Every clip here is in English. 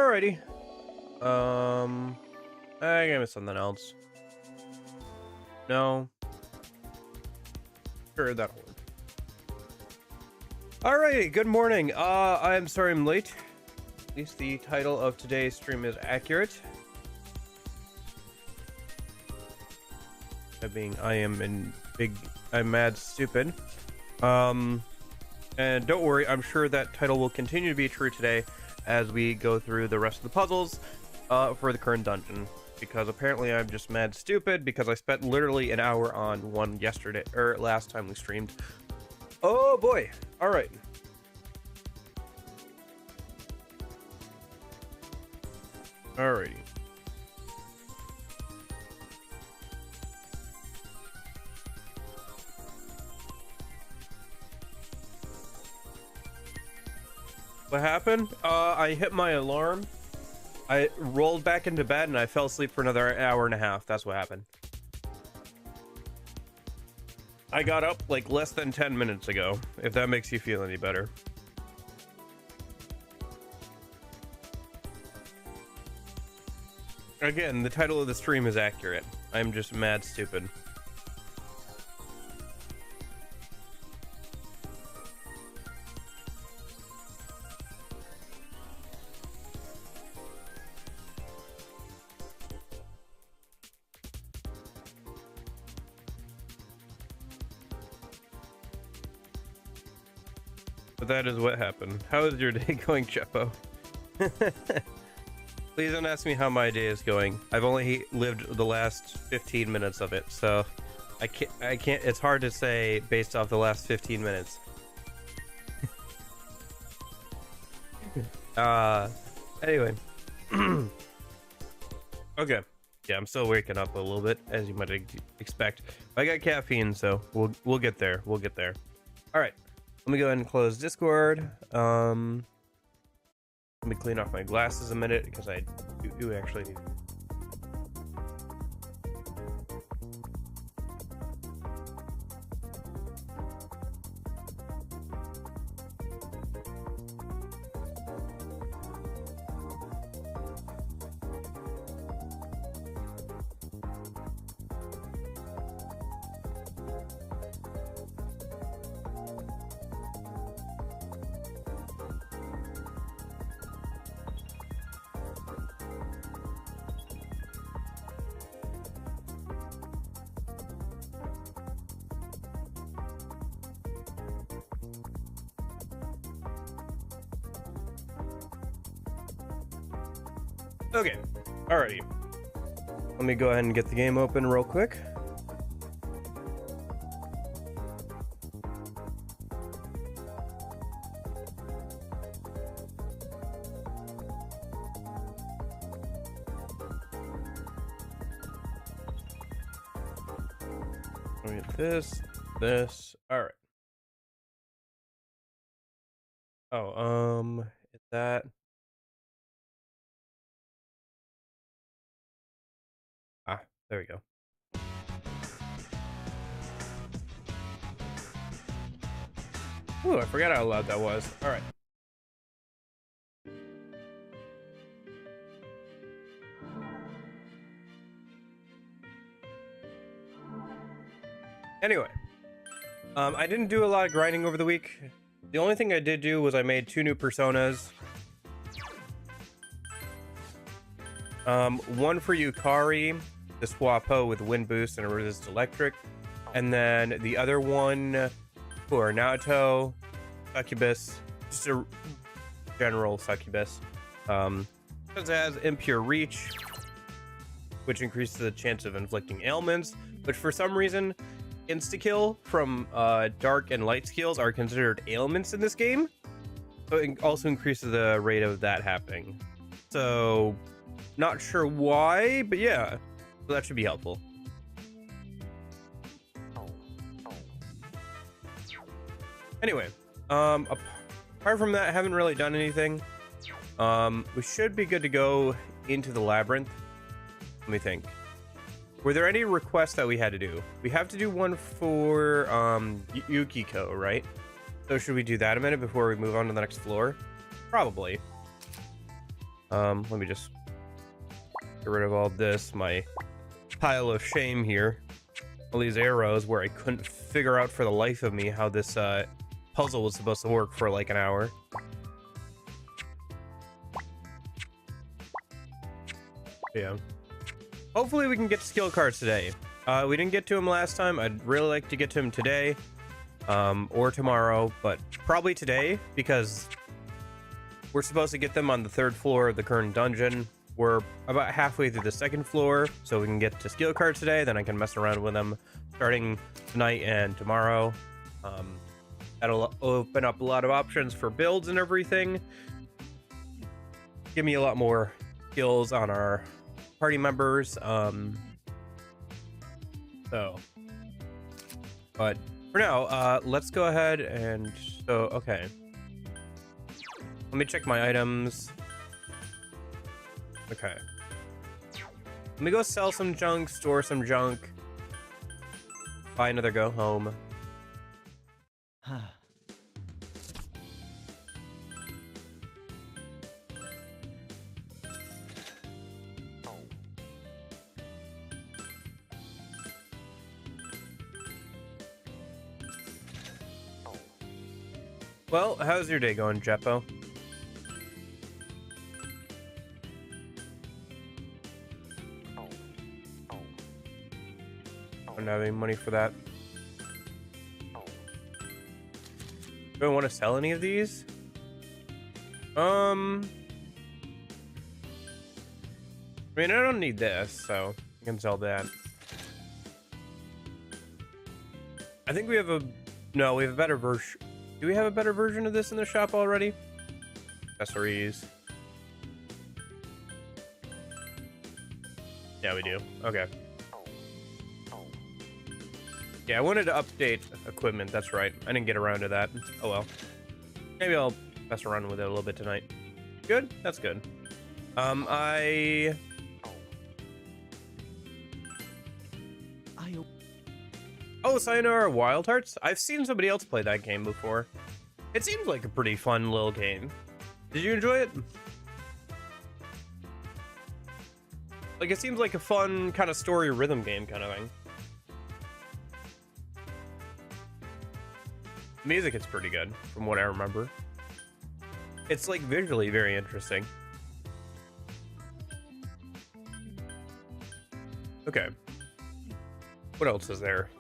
Alrighty. I gotta miss something else. No. Sure, that'll work. Alrighty, good morning. I'm sorry I'm late. At least the title of today's stream is accurate. That being, I'm mad stupid. And don't worry, I'm sure that title will continue to be true today as we go through the rest of the puzzles for the current dungeon. Because apparently I'm just mad stupid because I spent literally an hour on one yesterday, or last time we streamed. Oh boy. All right. Alrighty. What happened? I hit my alarm. I rolled back into bed and I fell asleep for another hour and a half. That's what happened. I got up like less than 10 minutes ago, if that makes you feel any better. Again, the title of the stream is accurate. I'm just mad stupid. But that is what happened. How is your day going, Chepo? Please don't ask me how my day is going. I've only lived the last 15 minutes of it, so I can't, it's hard to say based off the last 15 minutes. Anyway. Okay. Yeah, I'm still waking up a little bit, as you might expect. I got caffeine, so we'll get there. We'll get there. All right. Let me go ahead and close Discord. Let me clean off my glasses a minute because I do actually need. Okay, alrighty. Let me go ahead and get the game open real quick. Let me get this. Alright. Oh, is that... Ah, there we go. Ooh, I forgot how loud that was. All right. Anyway, I didn't do a lot of grinding over the week. The only thing I did do was I made 2 new personas. One for Yukari, the Swapo with wind boost and a resist electric, and then the other one for Naoto, Succubus, just a general Succubus. Because it has impure reach, which increases the chance of inflicting ailments, but for some reason insta-kill from dark and light skills are considered ailments in this game, so it also increases the rate of that happening. So not sure why, but yeah, so that should be helpful. Anyway, apart from that, I haven't really done anything. We should be good to go into the labyrinth. Let me think. Were there any requests that we had to do? We have to do one for Yukiko, right? So should we do that a minute before we move on to the next floor? Probably. Let me just get rid of all this, my pile of shame here. All these arrows where I couldn't figure out for the life of me how this puzzle was supposed to work for like an hour. Yeah. Hopefully we can get skill cards today. We didn't get to him last time. I'd really like to get to him today, or tomorrow, but probably today because we're supposed to get them on the 3rd floor of the current dungeon. We're about halfway through the 2nd floor, so we can get to skill cards today. Then I can mess around with them starting tonight and tomorrow. That'll open up a lot of options for builds and everything. Give me a lot more skills on our party members. But for now, let's go ahead and okay. Let me check my items. Okay. Let me go sell some junk, store some junk, buy another go home. Well, how's your day going, Jeppo? I don't have any money for that. Do I want to sell any of these? I mean, I don't need this, so I can sell that. I think we have a... No, we have a better version. Do we have a better version of this in the shop already? Accessories. Yeah, we do. Okay. Yeah, I wanted to update equipment. That's right. I didn't get around to that. Oh well. Maybe I'll mess around with it a little bit tonight. Good? That's good. Oh, Sayonara Wild Hearts? I've seen somebody else play that game before. It seems like a pretty fun little game. Did you enjoy it? Like, it seems like a fun kind of story rhythm game kind of thing. The music is pretty good, from what I remember. It's, like, visually very interesting. Okay. What else is there?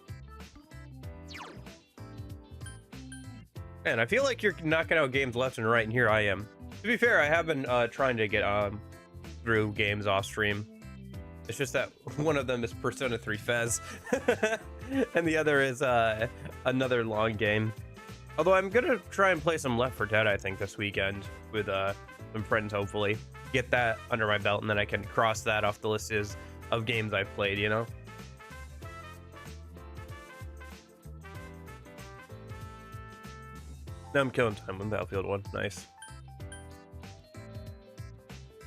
Man, I feel like you're knocking out games left and right, and here I am. To be fair, I have been trying to get through games off stream. It's just that one of them is Persona 3 Fez, and the other is another long game. Although I'm gonna try and play some Left 4 Dead, I think, this weekend with some friends, hopefully. Get that under my belt, and then I can cross that off the list of games I've played, you know? Now I'm killing time on Battlefield 1. Nice.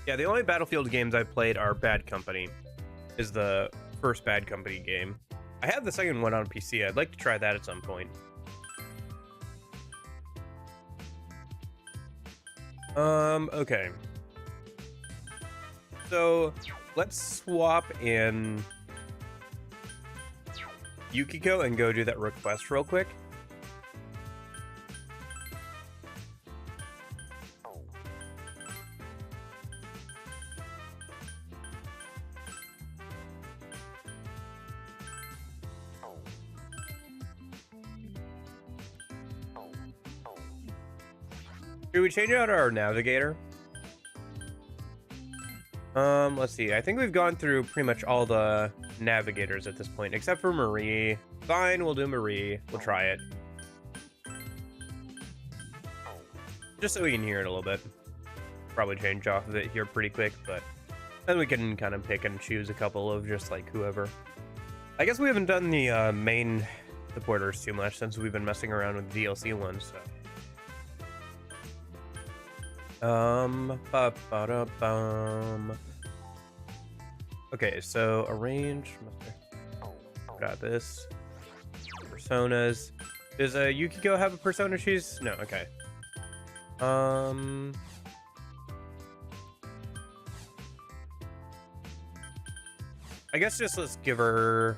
Yeah, the only Battlefield games I've played are Bad Company. Is the first Bad Company game. I have the second one on PC. I'd like to try that at some point. Okay. So, let's swap in Yukiko and go do that request real quick. Should we change out our navigator? Let's see. I think we've gone through pretty much all the navigators at this point, except for Marie. Fine, we'll do Marie. We'll try it. Just so we can hear it a little bit. Probably change off of it here pretty quick, but then we can kind of pick and choose a couple of just like whoever. I guess we haven't done the main supporters too much since we've been messing around with the DLC ones, so. Okay, so arrange. Got this. Personas. Does Yukiko have a persona she's? No, okay. I guess just let's give her...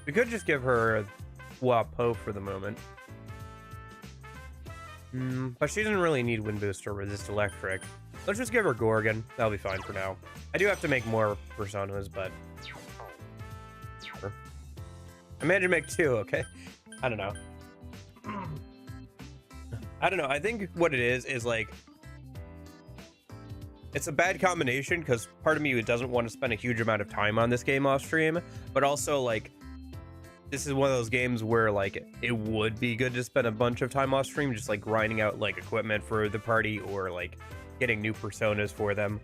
We could just give her Wapo for the moment. But she doesn't really need Wind Boost or Resist Electric. Let's just give her Gorgon. That'll be fine for now. I do have to make more Personas, but... I managed to make 2, okay? I don't know. I don't know. I think what it is like... It's a bad combination, because part of me doesn't want to spend a huge amount of time on this game off stream, but also, like... This is one of those games where, like, it would be good to spend a bunch of time off stream just, like, grinding out, like, equipment for the party or, like, getting new personas for them.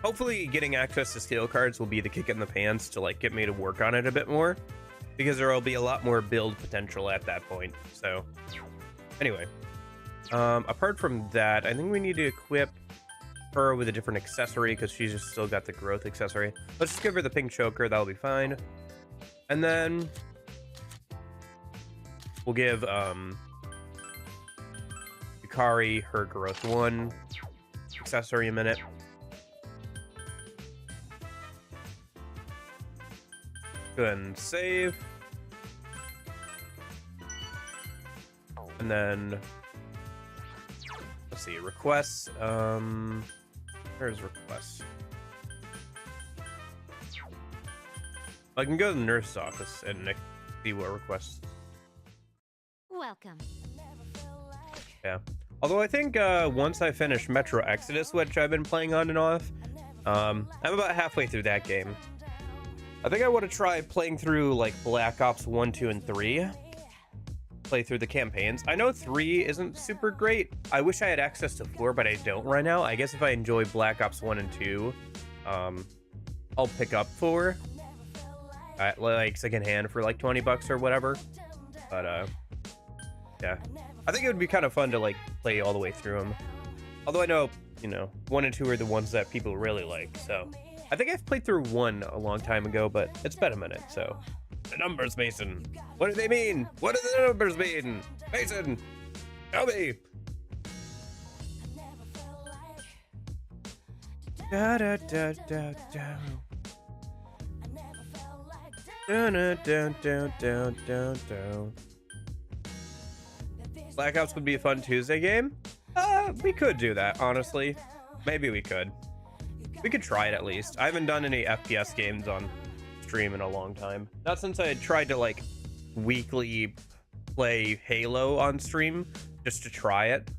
Hopefully getting access to steel cards will be the kick in the pants to, like, get me to work on it a bit more, because there will be a lot more build potential at that point. So, anyway. Apart from that, I think we need to equip her with a different accessory because she's just still got the growth accessory. Let's just give her the pink choker. That'll be fine. And then we'll give Yukari her growth 1 accessory a minute. Go ahead and save. And then let's see, requests. Where's requests? I can go to the nurse's office and see what requests. Welcome. Yeah. Although I think once I finish Metro Exodus, which I've been playing on and off, I'm about halfway through that game. I think I want to try playing through like Black Ops 1, 2, and 3. Play through the campaigns. I know 3 isn't super great. I wish I had access to 4, but I don't right now. I guess if I enjoy Black Ops 1 and 2, I'll pick up 4 at like secondhand for like 20 bucks or whatever. But yeah, I think it would be kind of fun to like play all the way through them. Although I know, you know, 1 and 2 are the ones that people really like. So I think I've played through 1 a long time ago, but it's been a minute. So the numbers, Mason. What do they mean? What do the numbers mean? Mason, tell me. Da da da da da. Down, down, down, down, down, down. Black Ops would be a fun Tuesday game. We could do that, honestly. Maybe we could. We could try it at least. I haven't done any FPS games on stream in a long time. Not since I had tried to like weekly play Halo on stream just to try it,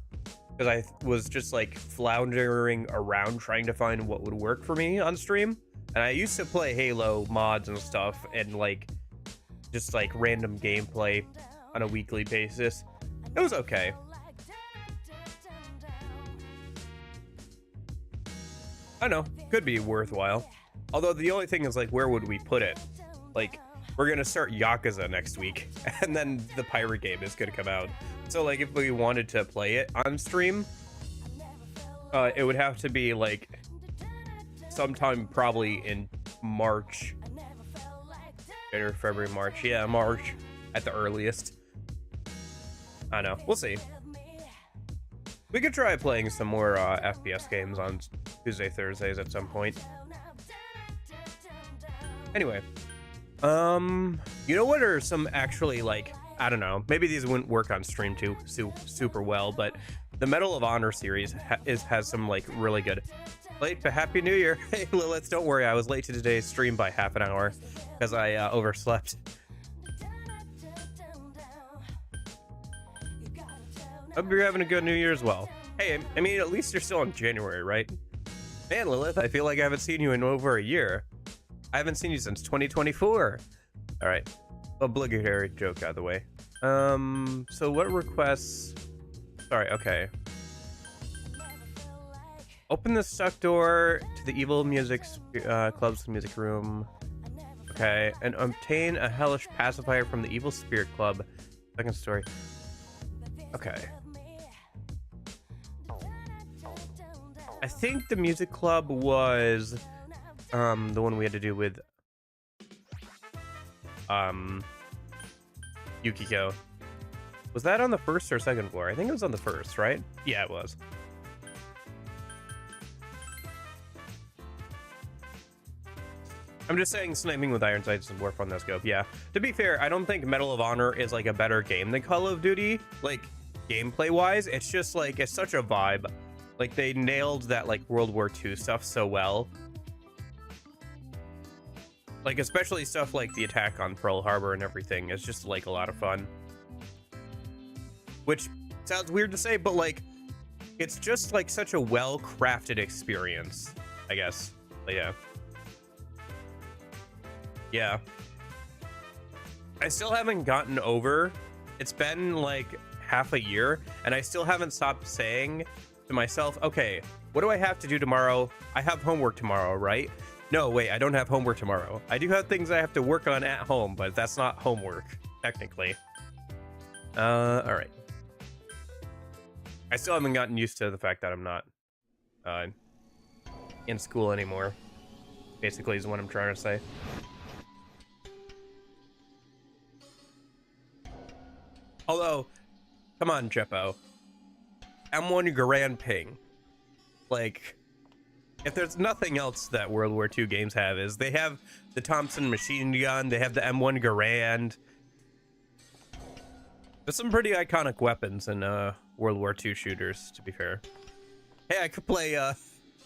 because I was just like floundering around trying to find what would work for me on stream. And I used to play Halo mods and stuff and like just like random gameplay on a weekly basis. It was okay. I know, could be worthwhile. Although the only thing is like, where would we put it? Like, we're gonna start Yakuza next week, and then the pirate game is gonna come out. So like, if we wanted to play it on stream, it would have to be like sometime probably in March. Or February, March. Yeah, March at the earliest. I know, we'll see. We could try playing some more FPS games on Tuesday, Thursdays at some point. Anyway, you know what are some actually like, I don't know, maybe these wouldn't work on stream too super well, but the Medal of Honor series has some like really good. Late, but Happy New Year. Hey Lilith, don't worry, I was late to today's stream by half an hour because I overslept. Hope you're having a good New Year as well. Hey, I mean, at least you're still in January, right? Man, Lilith, I feel like I haven't seen you in over a year. I haven't seen you since 2024. All right, obligatory joke out of the way. So what requests? Sorry, okay. Open the stuck door to the Evil Music Club's music room. Okay, and obtain a hellish pacifier from the Evil Spirit Club. Second story. Okay. I think the music club was the one we had to do with Yukiko. Was that on the first or second floor? I think it was on the first, right? Yeah, it was. I'm just saying Sniping with Iron Sights is more fun than Scope. Yeah. To be fair, I don't think Medal of Honor is like a better game than Call of Duty. Like gameplay wise, it's just like it's such a vibe. Like they nailed that like World War II stuff so well. Like especially stuff like the attack on Pearl Harbor and everything is just like a lot of fun. Which sounds weird to say, but like it's just like such a well-crafted experience, I guess. But yeah. Yeah. I still haven't gotten over. It's been like half a year and I still haven't stopped saying to myself, okay, what do I have to do tomorrow? I have homework tomorrow, right? No, wait, I don't have homework tomorrow. I do have things I have to work on at home, but that's not homework, technically. All right. I still haven't gotten used to the fact that I'm not in school anymore, basically is what I'm trying to say. Although, come on, Jeppo. M1 Garand Ping. Like, if there's nothing else that World War II games have, is they have the Thompson machine gun, they have the M1 Garand. There's some pretty iconic weapons in World War II shooters, to be fair. Hey, I could play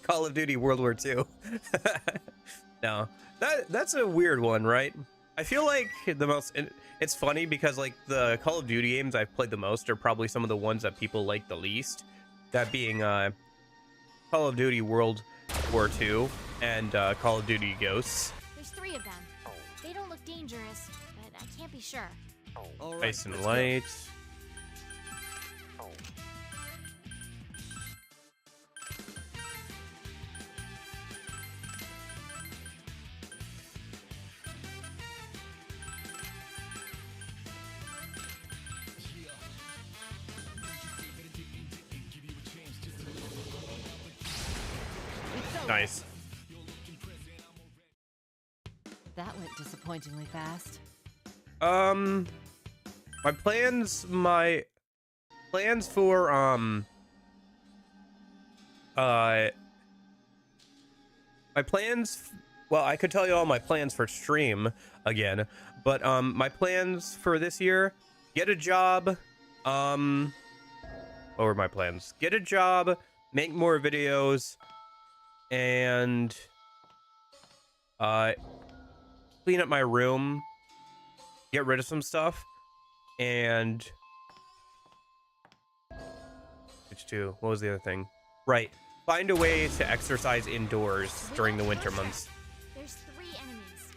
Call of Duty World War II. No, that's a weird one, right? I feel like the most... It's funny because like the Call of Duty games I've played the most are probably some of the ones that people like the least. That being Call of Duty World War II and Call of Duty Ghosts. There's 3 of them. They don't look dangerous, but I can't be sure. All right, Ice and let's Light. Nice. That went disappointingly fast. My plans for well, I could tell you all my plans for stream again, but my plans for this year: get a job. What were my plans? Get a job, make more videos, and clean up my room, get rid of some stuff, and which two? What was the other thing? Right, find a way to exercise indoors during the winter months. There's 3 enemies.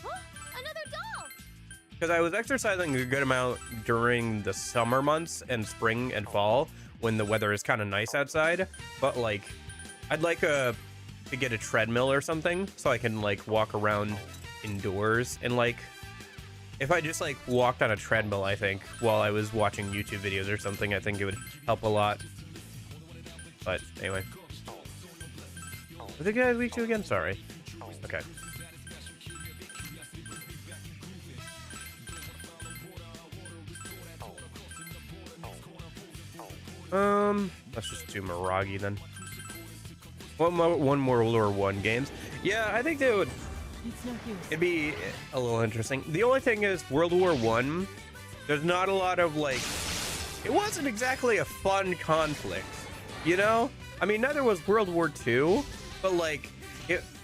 Oh, another doll! Because I was exercising a good amount during the summer months and spring and fall when the weather is kind of nice outside, but like I'd like to get a treadmill or something so I can like walk around indoors, and like if I just like walked on a treadmill, I think while I was watching YouTube videos or something, I think it would help a lot. But anyway, was the guy week 2 again? Sorry. Okay. Let's just do Miragi then. One more World War 1 games. Yeah, I think they would. It's no use. It'd be a little interesting. The only thing is World War 1, there's not a lot of like, it wasn't exactly a fun conflict, you know? I mean, neither was World War 2, but like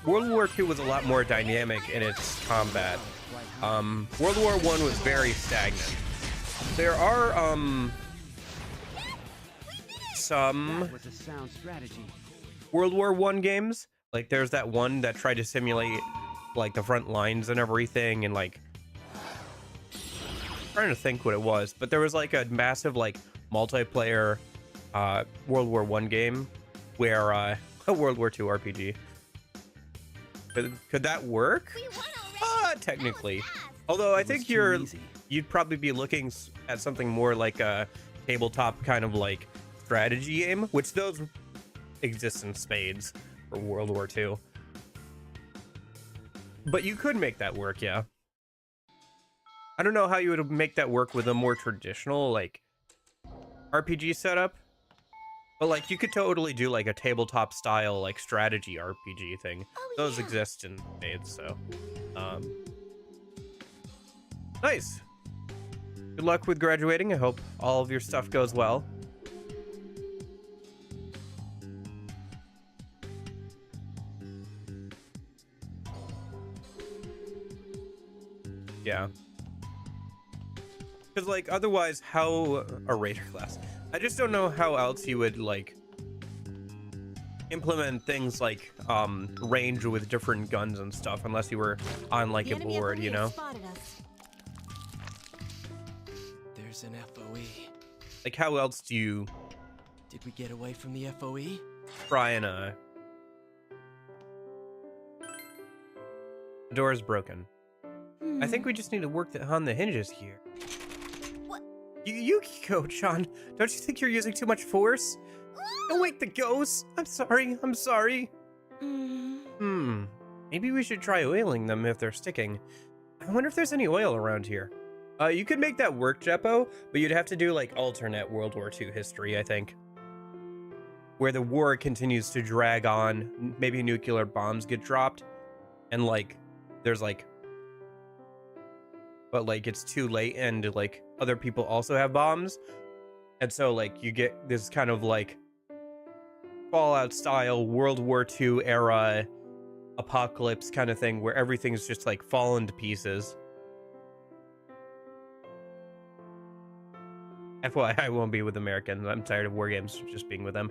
World War 2 was a lot more dynamic in its combat. World War 1 was very stagnant. There are some That was a sound strategy. World War 1 games. Like there's that one that tried to simulate like the front lines and everything, and like trying to think what it was, but there was like a massive like multiplayer World War 1 game where a World War 2 RPG. Could that work? We won already! Technically. That was fast. Although I It was think too easy. you'd probably be looking at something more like a tabletop kind of like strategy game, which those exist in spades for World War II. But you could make that work, yeah. I don't know how you would make that work with a more traditional like RPG setup. But like you could totally do like a tabletop style like strategy RPG thing. Oh, Those yeah. exist in spades, so nice. Good luck with graduating. I hope all of your stuff goes well. Yeah. Because, like, otherwise, how... A raider class. I just don't know how else you would, like, implement things like, range with different guns and stuff, unless you were on, like, The a enemy board, FOE you has know? spotted us. There's an FOE. Like, how else do you Did we get away from the FOE? try and, The door is broken. I think we just need to work on the hinges here. What? Yukiko-chan, don't you think you're using too much force? Don't wake the ghosts. I'm sorry. Maybe we should try oiling them if they're sticking. I wonder if there's any oil around here. You could make that work, Jeppo, but you'd have to do like alternate World War II history, I think. Where the war continues to drag on, maybe nuclear bombs get dropped, and like, there's like, but like it's too late and like other people also have bombs. And so like you get this kind of like Fallout style World War II era apocalypse kind of thing where everything's just like fallen to pieces. FYI, I won't be with Americans. I'm tired of war games just being with them.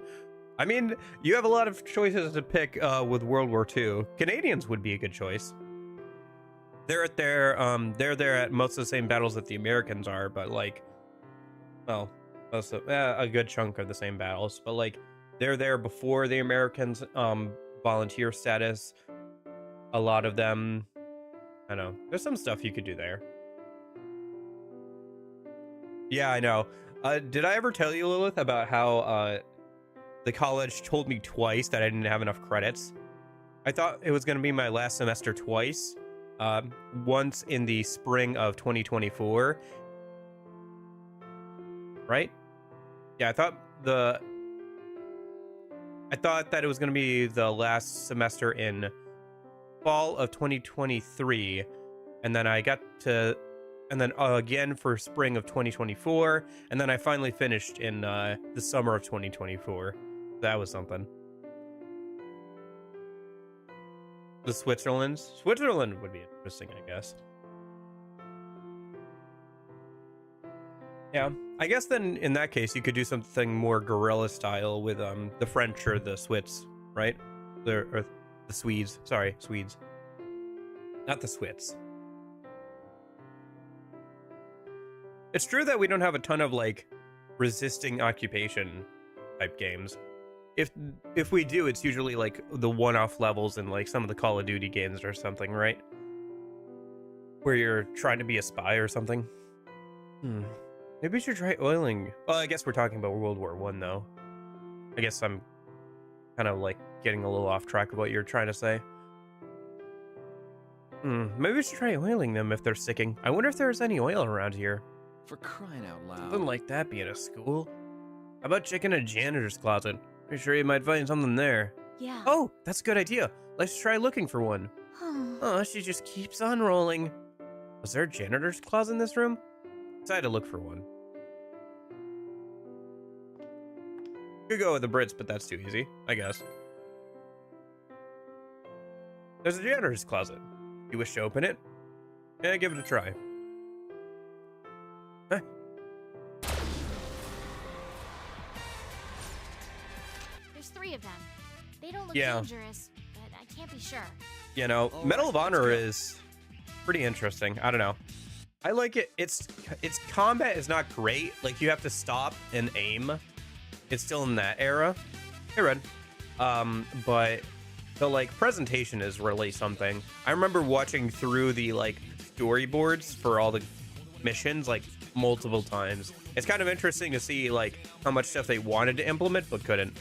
I mean, you have a lot of choices to pick with World War II. Canadians would be a good choice. They're there at most of the same battles that the Americans are, but like, well, most of, a good chunk of the same battles, but like they're there before the Americans volunteer status. A lot of them, I know, there's some stuff you could do there. Yeah, I know. Did I ever tell you, Lilith, about how the college told me twice that I didn't have enough credits? I thought it was going to be my last semester twice. Once in the spring of 2024. Right? Yeah, I thought that it was going to be the last semester in fall of 2023, and then I got to, and then again for spring of 2024, and then I finally finished in the summer of 2024. That was something. The Switzerland would be interesting, I guess. Yeah, I guess then in that case you could do something more guerrilla style with the French or the Swiss, right? Or the Swedes. Sorry, Swedes. Not the Swiss. It's true that we don't have a ton of like resisting occupation type games. If we do, it's usually like the one-off levels in like some of the Call of Duty games or something, right? Where you're trying to be a spy or something. Maybe we should try oiling. Well, I guess we're talking about World War I though. I guess I'm kind of like getting a little off track of what you're trying to say. Maybe we should try oiling them if they're sticking. I wonder if there's any oil around here. For crying out loud. Something like that be in a school. How about checking a janitor's closet? Pretty sure you might find something there. Yeah. Oh, that's a good idea. Let's try looking for one. Oh, she just keeps on rolling. Was there a janitor's closet in this room? Decided to look for one. Could go with the Brits, but that's too easy, I guess. There's a janitor's closet. You wish to open it? Yeah, give it a try. Huh? There's 3 of them. They don't look Yeah. dangerous, but I can't be sure. You know, All Medal right, of let's Honor go. is pretty interesting. I don't know. I like it. Its combat is not great. Like you have to stop and aim. It's still in that era. Hey, Red. But the like presentation is really something. I remember watching through the like storyboards for all the missions like multiple times. It's kind of interesting to see like how much stuff they wanted to implement but couldn't.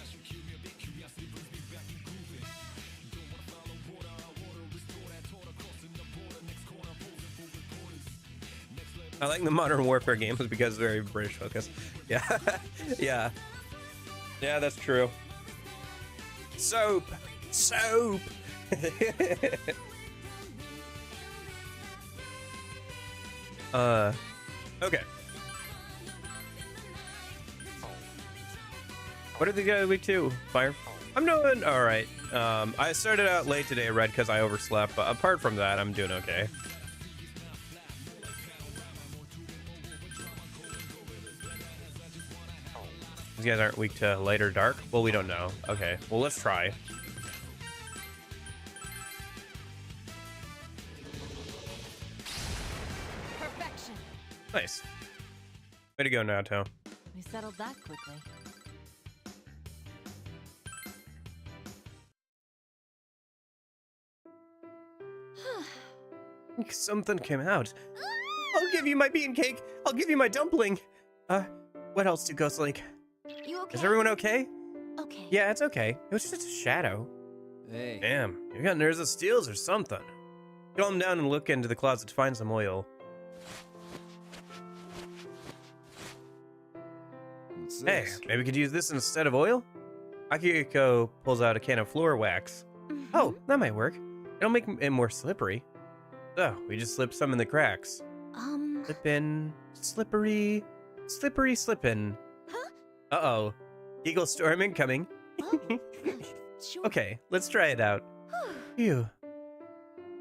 I like the Modern Warfare games because they're very British focused. Yeah, yeah, yeah. That's true. Soap, soap. Okay. What did they get week 2? Fire. I'm doing all right. I started out late today, Red, because I overslept. But apart from that, I'm doing okay. These guys aren't weak to light or dark? Well, we don't know. Okay, well, let's try. Perfection. Nice. Way to go, Naoto. We settled that quickly. Something came out. I'll give you my bean cake. I'll give you my dumpling. What else do ghosts like? You okay? Is everyone okay? Okay. Yeah, it's okay. It was just a shadow. Hey. Damn, you got nerves of steels or something. Calm down and look into the closet to find some oil. What's Hey, this? maybe we could use this instead of oil? Akihiko pulls out a can of floor wax. Mhm. Oh, that might work. It'll make it more slippery. So, we just slip some in the cracks. Slip in, slippery, slippery slip in. Huh? Uh-oh. Eagle storm incoming. Oh, sure. Okay, let's try it out. Phew.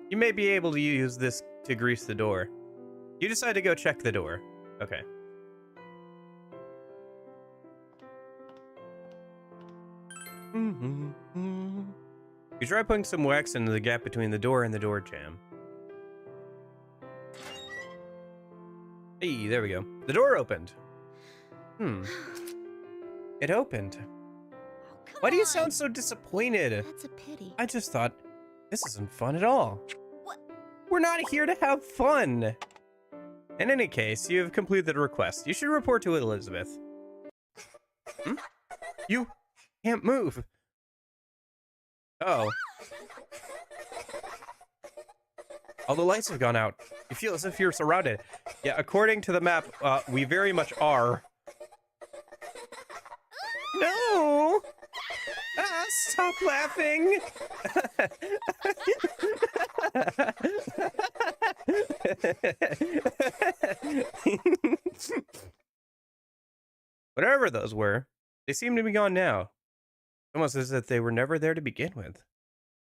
You may be able to use this to grease the door. You decide to go check the door. Okay. You try putting some wax into the gap between the door and the door jamb. Hey, there we go. The door opened. It opened. Oh, come Why do you on. sound so disappointed? That's a pity. I just thought, this isn't fun at all. What? We're not here to have fun. In any case, you have completed the request. You should report to Elizabeth. You can't move. Oh. All the lights have gone out. You feel as if you're surrounded. Yeah, according to the map, we very much are. No! Ah, stop laughing! Whatever those were, they seem to be gone now. Almost as if they were never there to begin with.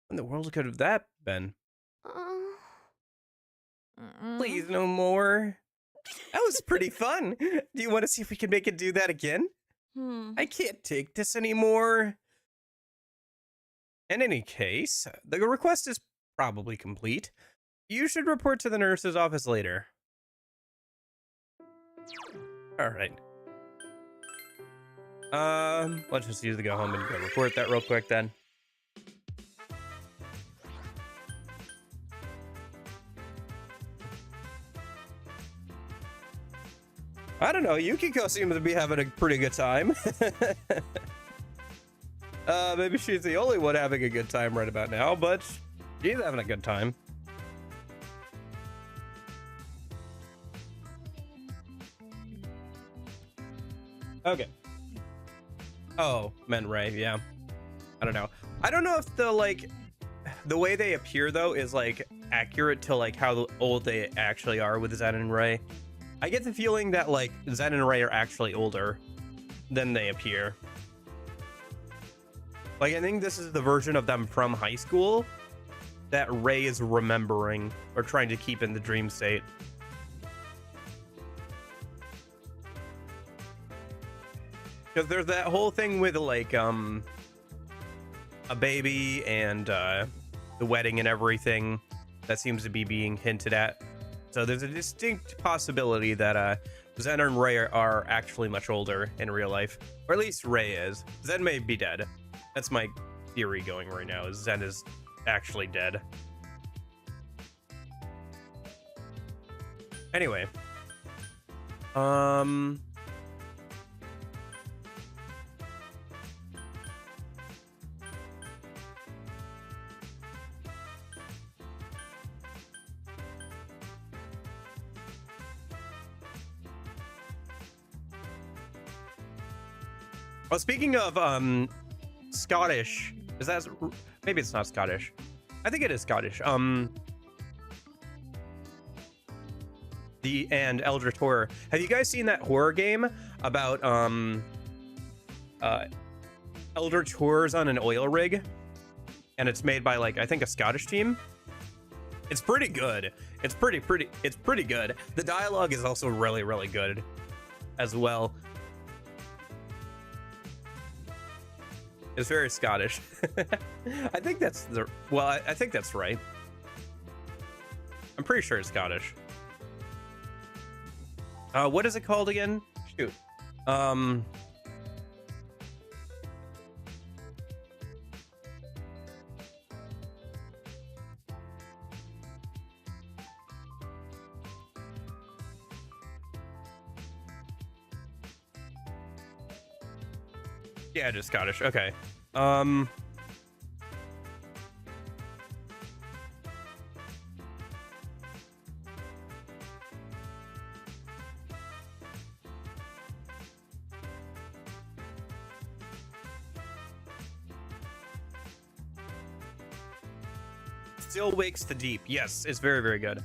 When in the world could have that been? Please, no more. That was pretty fun. Do you want to see if we can make it do that again? I can't take this anymore. In any case, the request is probably complete. You should report to the nurse's office later. All right. Let's just use the go home and go report that real quick then. I don't know, Yukiko seems to be having a pretty good time. Maybe she's the only one having a good time right about now, but she's having a good time. Okay. Oh, meant Ray, yeah. I don't know. I don't know if the way they appear though is like accurate to like how old they actually are with Zen and Ray. I get the feeling that like Zen and Ray are actually older than they appear. Like I think this is the version of them from high school that Ray is remembering or trying to keep in the dream state. Because there's that whole thing with like a baby and the wedding and everything that seems to be being hinted at. So there's a distinct possibility that Zen and Ray are actually much older in real life. Or at least Ray is. Zen may be dead. That's my theory going right now, is Zen is actually dead. Anyway. Well, speaking of Scottish, is that maybe it's not Scottish? I think it is Scottish. And Eldritch Horror. Have you guys seen that horror game about Eldritch Horrors on an oil rig? And it's made by, like, I think a Scottish team. It's pretty good. It's pretty good. The dialogue is also really, really good as well. It's very Scottish. I think that's I think that's right. I'm pretty sure it's Scottish. What is it called again? Shoot. Yeah, just Scottish. Okay. Still Wakes the Deep. Yes, it's very, very good.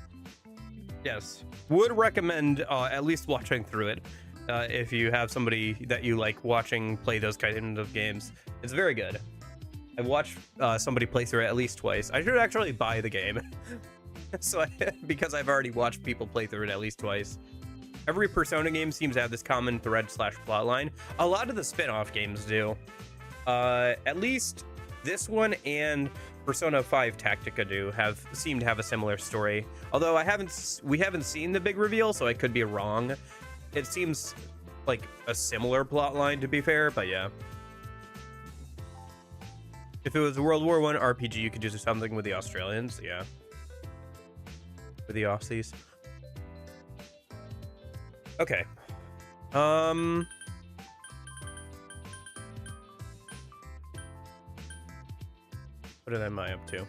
Yes. Would recommend at least watching through it. If you have somebody that you like watching play those kind of games. It's very good. I've watched somebody play through it at least twice. I should actually buy the game. Because I've already watched people play through it at least twice. Every Persona game seems to have this common thread / plot line. A lot of the spin-off games do. At least this one and Persona 5 Tactica seem to have a similar story. Although we haven't seen the big reveal, so I could be wrong. It seems like a similar plot line, to be fair, but yeah. If it was a World War I RPG, you could do something with the Australians, yeah. With the Aussies. Okay. What am I up to?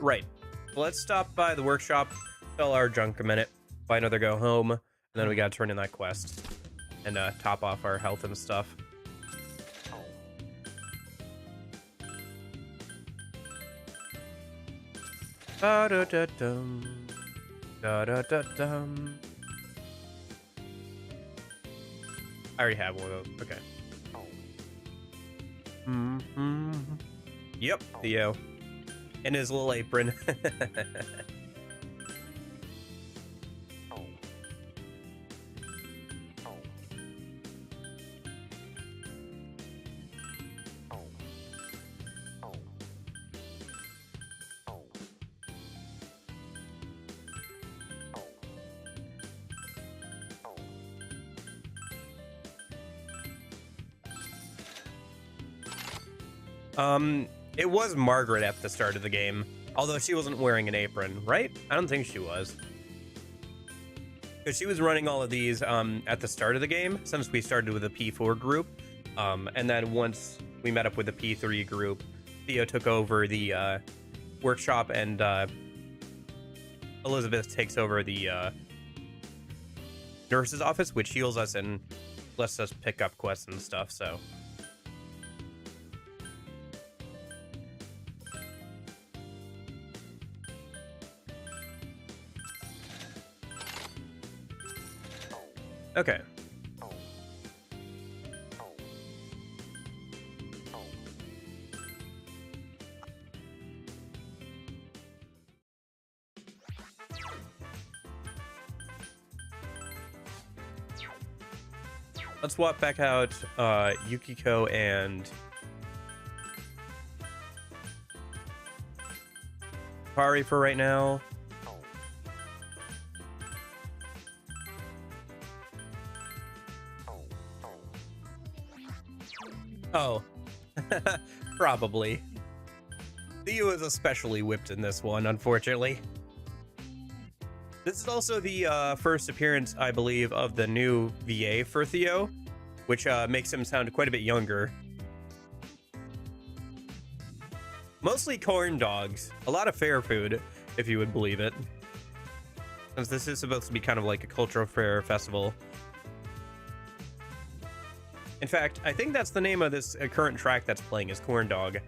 Right. Let's stop by the workshop, sell our junk a minute, buy another go home, and then we gotta turn in that quest and top off our health and stuff. Da-da-da-dum. Da-da-da-dum. I already have one of those. Okay. Mm-hmm. Yep, Theo. In his little apron. It was Margaret at the start of the game, although she wasn't wearing an apron, right? I don't think she was. Because she was running all of these at the start of the game, since we started with the P4 group. And then once we met up with the P3 group, Theo took over the workshop, and Elizabeth takes over the nurse's office, which heals us and lets us pick up quests and stuff, so... Okay. Let's swap back out Yukiko and Pari for right now. Oh, probably. Theo is especially whipped in this one, unfortunately. This is also the first appearance, I believe, of the new VA for Theo, which makes him sound quite a bit younger. Mostly corn dogs. A lot of fair food, if you would believe it. Since this is supposed to be kind of like a cultural fair festival. In fact, I think that's the name of this current track that's playing is Corn Dog.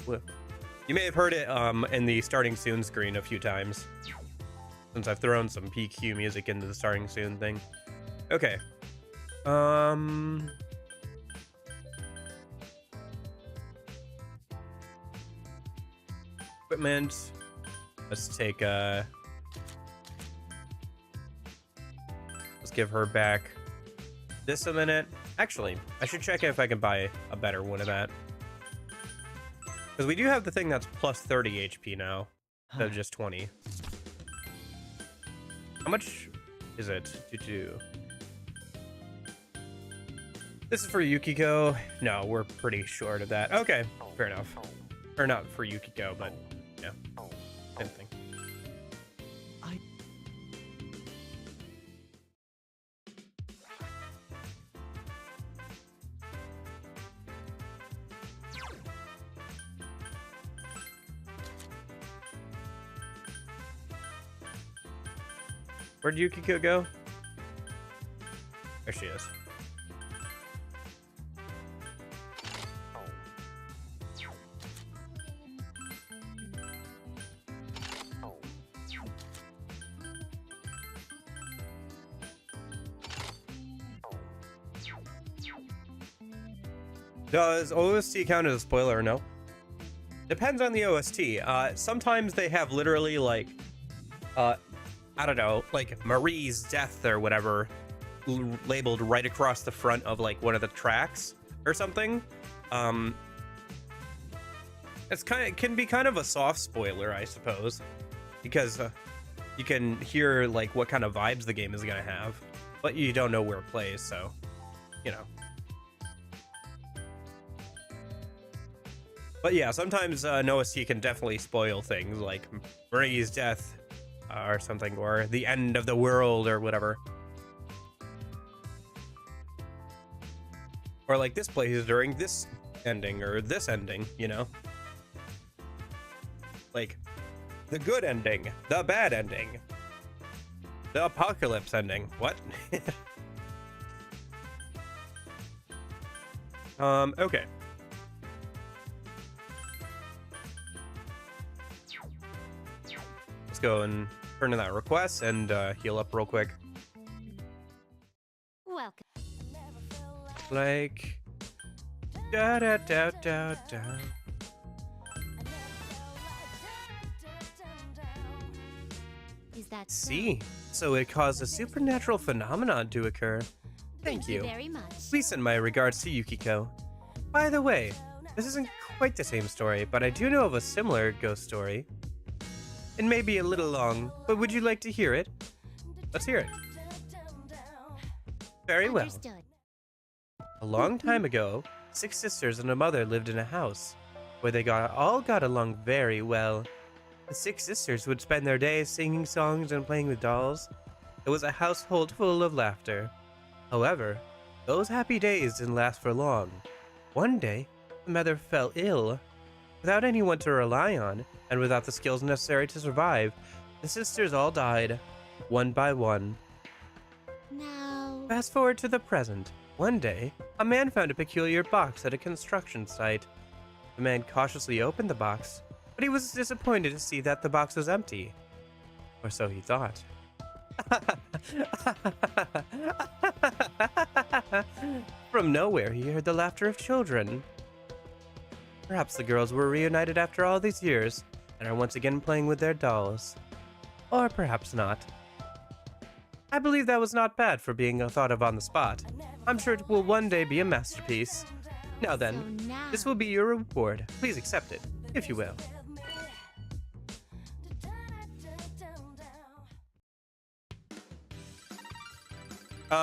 You may have heard it in the starting soon screen a few times, since I've thrown some PQ music into the starting soon thing. Okay. Equipment. Let's take let's give her back this a minute. Actually, I should check if I can buy a better one of that. Because we do have the thing that's plus 30 HP now, instead of just 20. How much is it? This is for Yukiko. No, we're pretty short of that. Okay, fair enough. Or not for Yukiko, but yeah, same thing. Where'd Yukiko go? There she is. Does OST count as a spoiler or no? Depends on the OST. Sometimes they have literally like, I don't know, like Marie's death or whatever labeled right across the front of like one of the tracks or something. It can be kind of a soft spoiler, I suppose, because you can hear like what kind of vibes the game is gonna have, but you don't know where it plays, so you know. But yeah, sometimes an OST can definitely spoil things like Marie's death or something, or the end of the world or whatever. Or like this plays during this ending or this ending, you know? Like the good ending, the bad ending, the apocalypse ending. What? Okay. Let's go and turn in that request and heal up real quick. Welcome. Like da da da da da. Is that See, so it caused a supernatural phenomenon to occur. Thank you. very much. Please send my regards to Yukiko. By the way, this isn't quite the same story, but I do know of a similar ghost story. It may be a little long, but would you like to hear it? Let's hear it. Very well. Understood. A long time ago, 6 sisters and a mother lived in a house where they all got along very well. The 6 sisters would spend their days singing songs and playing with dolls. It was a household full of laughter. However, those happy days didn't last for long. One day, the mother fell ill. Without anyone to rely on, and without the skills necessary to survive, the sisters all died, one by one. Now, Fast forward to the present. One day, a man found a peculiar box at a construction site. The man cautiously opened the box, but he was disappointed to see that the box was empty. Or so he thought. From nowhere, he heard the laughter of children. Perhaps the girls were reunited after all these years and are once again playing with their dolls. Or perhaps not. I believe that was not bad for being thought of on the spot. I'm sure it will one day be a masterpiece. Now then, so now. this will be your reward. Please accept it, if you will.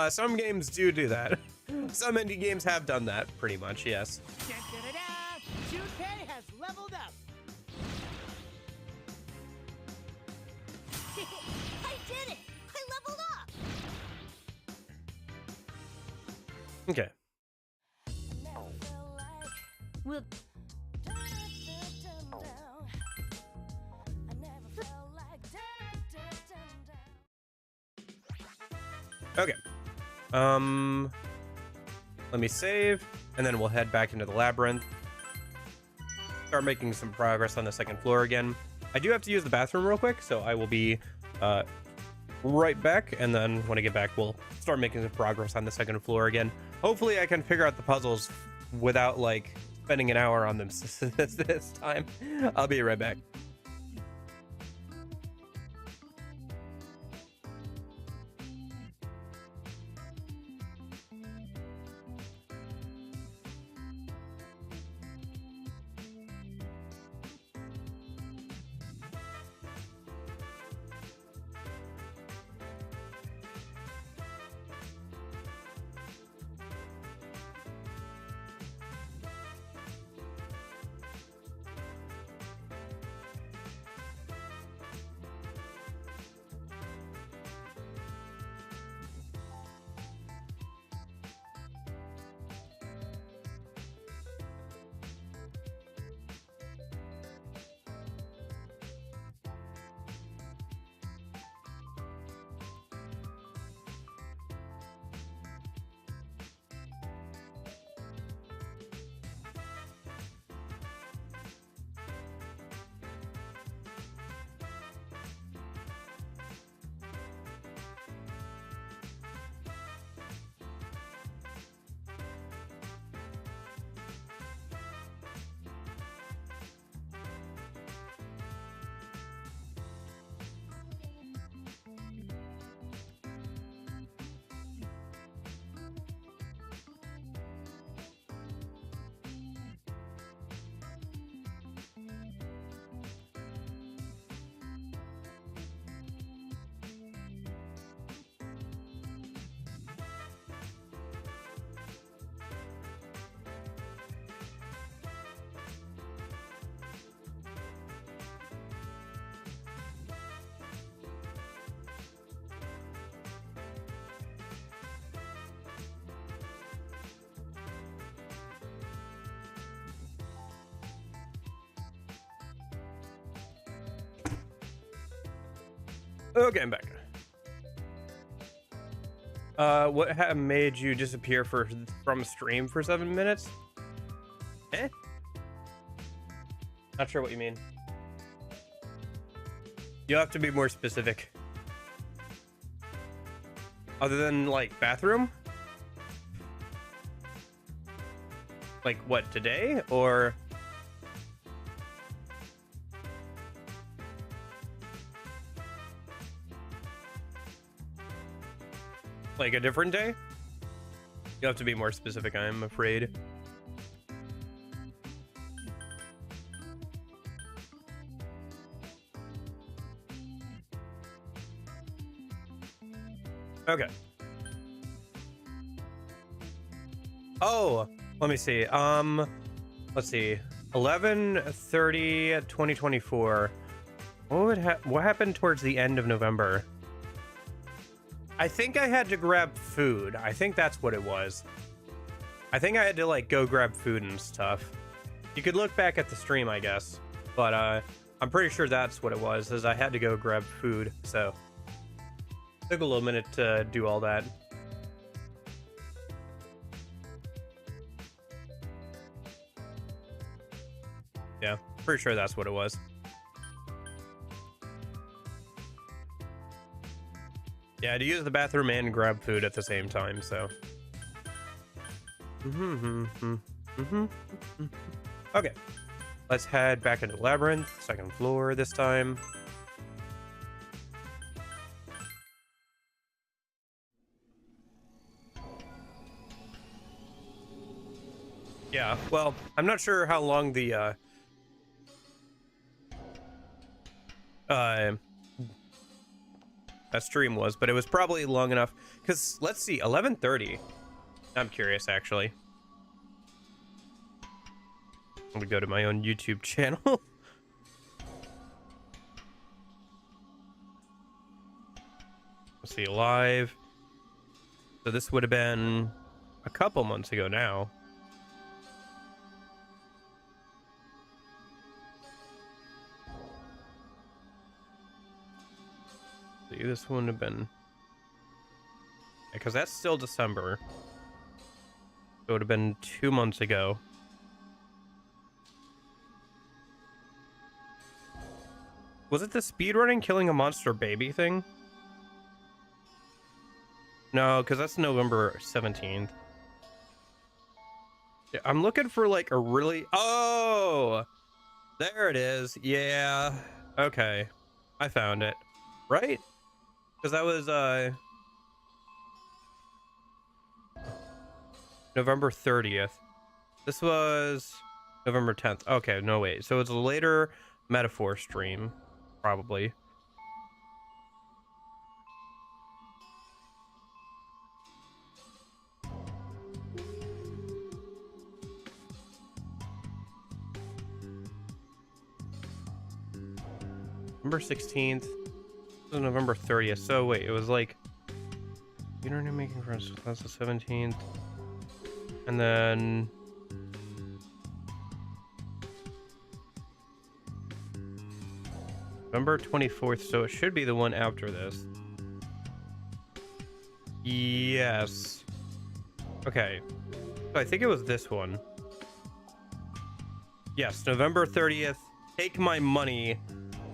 Some games do that. Some indie games have done that, pretty much, yes. Junpei has leveled up. I did it! I leveled up! Okay. We'll Okay. Let me save, and then we'll head back into the labyrinth. Start making some progress on the second floor again. I do have to use the bathroom real quick, so I will be right back, and then when I get back, we'll start making some progress on the second floor again. Hopefully I can figure out the puzzles without like spending an hour on them this time. I'll be right back. Okay, I'm back. What made you disappear from stream for 7 minutes? Eh? Not sure what you mean. You'll have to be more specific. Other than, like, bathroom? Like, what, today? Or... like a different day? You'll have to be more specific, I'm afraid. Okay. Oh, let me see. Let's see. 11/30/2024. What happened towards the end of November? I think I had to grab food. I think that's what it was. I think I had to like go grab food and stuff. You could look back at the stream, I guess, but I'm pretty sure that's what it was, is I had to go grab food. So took a little minute to do all that. Yeah, pretty sure that's what it was. Yeah, to use the bathroom and grab food at the same time, so. Okay, let's head back into the labyrinth, second floor this time. Yeah, well, I'm not sure how long the that stream was, but it was probably long enough, because let's see, 11:30. I'm curious, actually. I'm gonna go to my own YouTube channel. Let's see, live. So this would have been a couple months ago now. See, this wouldn't have been, because that's still December. it would have been 2 months ago. Was it the speedrunning killing a monster baby thing? No, because that's November 17th. Yeah, I'm looking for like a really... Oh! There it is. Yeah. Okay. I found it. Right? Because that was November 30th. This was November 10th. Okay, no wait. So it's a later Metaphor stream, probably. November 16th. This was November 30th. So wait, it was like, you know what I'm making friends. That's the 17th. And then November 24th. So it should be the one after this. Yes. Okay. So I think it was this one. Yes, November 30th. Take my money.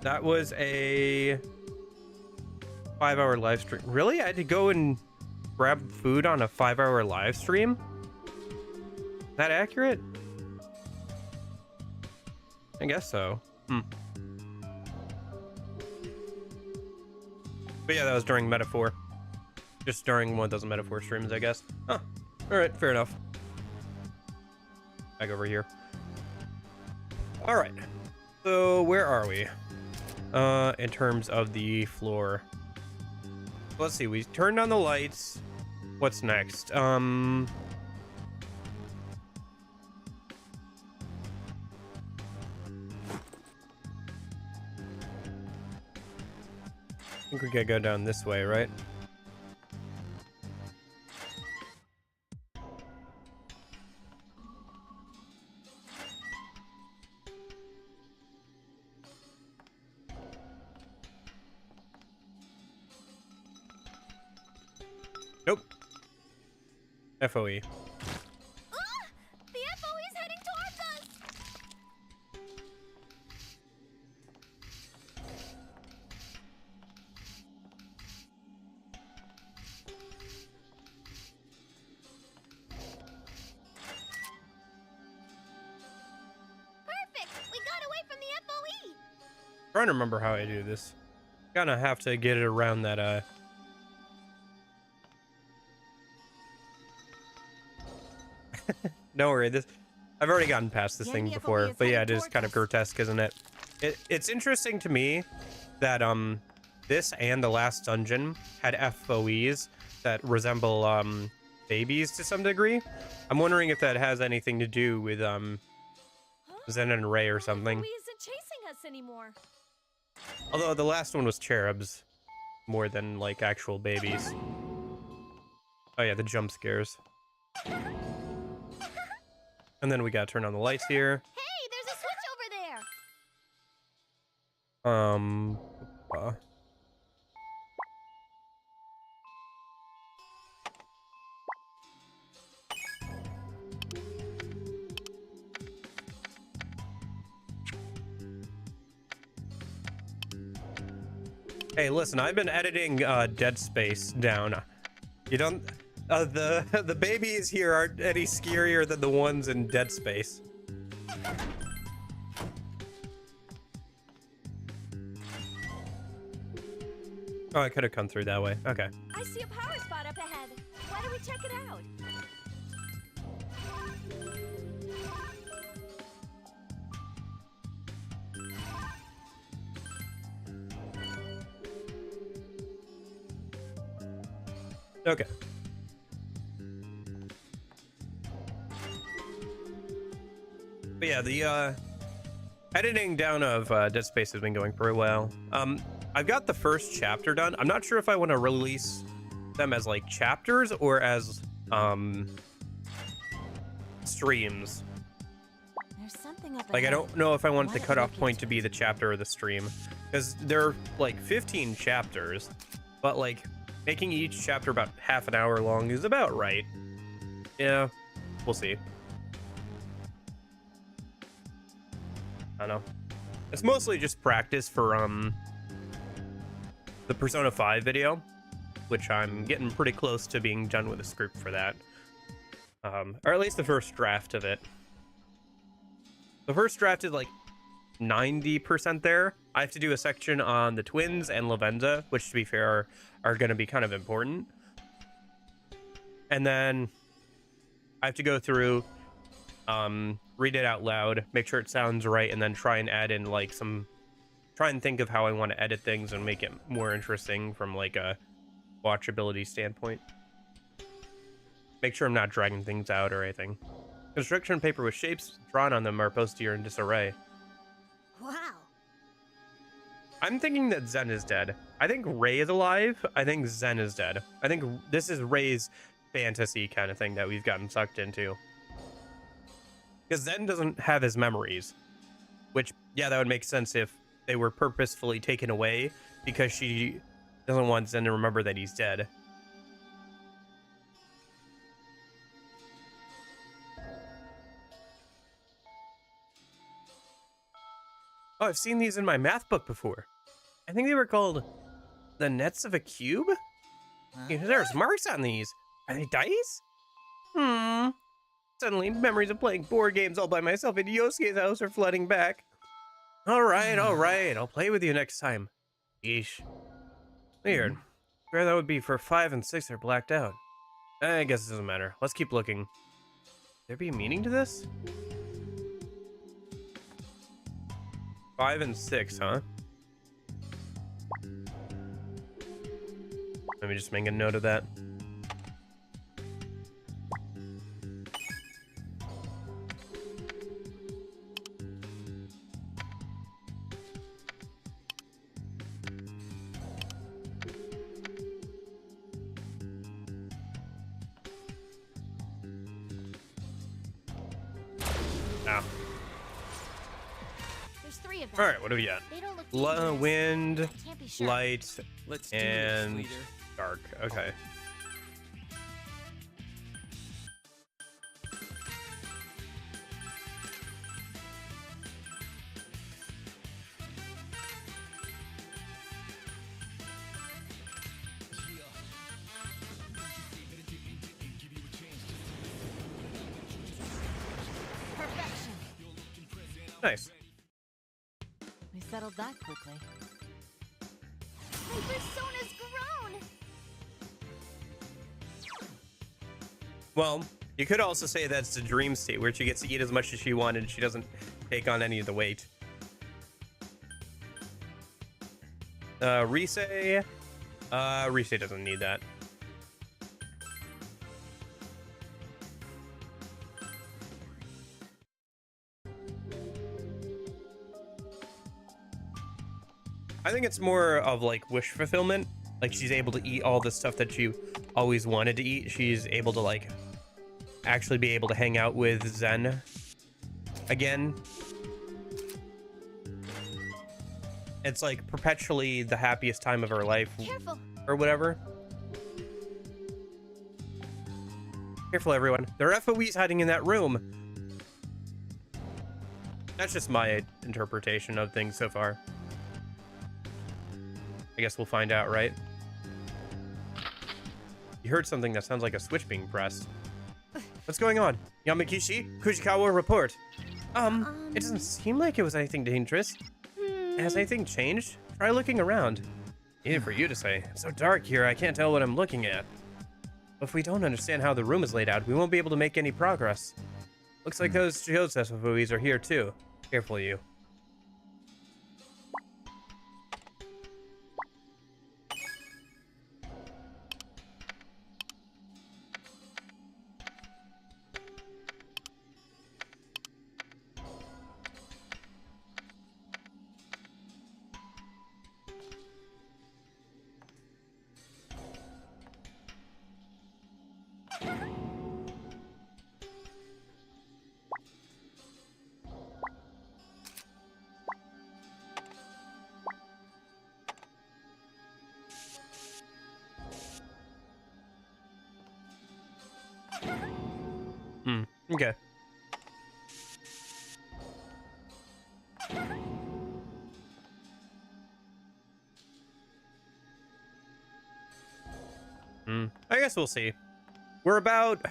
That was a 5-hour live stream. Really? I had to go and grab food on a 5-hour live stream? Is that accurate? I guess so. But yeah, that was during Metaphor. Just during one of those Metaphor streams, I guess. Huh. Alright, fair enough. Back over here. Alright. So, where are we? In terms of the floor. Let's see, we turned on the lights. What's next? I think we gotta go down this way, right? Nope. FOE. The FOE is heading towards us! Perfect! We got away from the FOE! Trying to remember how I do this. Gonna have to get it around that Don't worry, this I've already gotten past this The thing enemy FOE before, is but yeah, heading it is towards kind of us. grotesque, isn't it? It's interesting to me that this and the last dungeon had FOEs that resemble babies to some degree. I'm wondering if that has anything to do with Zen and Ray or something. FOE isn't chasing us anymore. Although the last one was cherubs more than like actual babies. Oh yeah, the jump scares. And then we gotta turn on the lights here. Hey, there's a switch over there! Hey, listen, I've been editing Dead Space down. You don't the babies here aren't any scarier than the ones in Dead Space. Oh, I could have come through that way. Okay. I see a power spot up ahead. Why don't we check it out? Okay. But yeah, the editing down of Dead Space has been going pretty well. I've got the first chapter done. I'm not sure if I want to release them as like chapters or as streams. There's something up Like, I ahead. don't know if I want the Let's cutoff look point into to be the chapter or the stream, because there are like 15 chapters, but like making each chapter about half an hour long is about right. Yeah. we'll see. I don't know. It's mostly just practice for the Persona 5 video, which I'm getting pretty close to being done with a script for that. Or at least the first draft of it. The first draft is like 90% there. I have to do a section on the twins and Lavenza, which to be fair are going to be kind of important. And then I have to go through, read it out loud, make sure it sounds right, and then try and add in like try and think of how I want to edit things and make it more interesting from like a watchability standpoint. Make sure I'm not dragging things out or anything. Construction paper with shapes drawn on them are posterior in disarray. Wow. I'm thinking that Zen is dead. I think Ray is alive. I think Zen is dead. I think this is Ray's fantasy kind of thing that we've gotten sucked into. Because Zen doesn't have his memories. Which, yeah, that would make sense if they were purposefully taken away because she doesn't want Zen to remember that he's dead. Oh, I've seen these in my math book before. I think they were called the nets of a cube? There's marks on these. Are they dice? Suddenly, memories of playing board games all by myself in Yosuke's house are flooding back. All right. I'll play with you next time. Yeesh. Weird. Where that would be for 5 and 6 are blacked out. I guess it doesn't matter. Let's keep looking. There be a meaning to this? 5 and 6, huh? Let me just make a note of that. Ow. There's 3 of them. All right, what do we got? They don't look dangerous. Wind, I can't be sure. light, Let's do and this, leader. dark. Okay. Perfection. Nice. We settled that quickly. My persona's grown. Well, you could also say that's the dream state where she gets to eat as much as she wanted and she doesn't take on any of the weight. Rise? Rise doesn't need that. I think it's more of like wish fulfillment. Like she's able to eat all the stuff that she always wanted to eat. She's able to like actually be able to hang out with Zen again. It's like perpetually the happiest time of her life Careful. or whatever. Careful, everyone. There are FOEs hiding in that room. That's just my interpretation of things so far. I guess we'll find out, right? You heard something that sounds like a switch being pressed. What's going on? Yamagishi? Kujikawa, report. It doesn't seem like it was anything dangerous. Has anything changed? Try looking around. Easy for you to say. It's so dark here, I can't tell what I'm looking at. If we don't understand how the room is laid out, we won't be able to make any progress. Looks like those Joseph FOEs are here too. Careful, you. Okay. I guess we'll see. We're about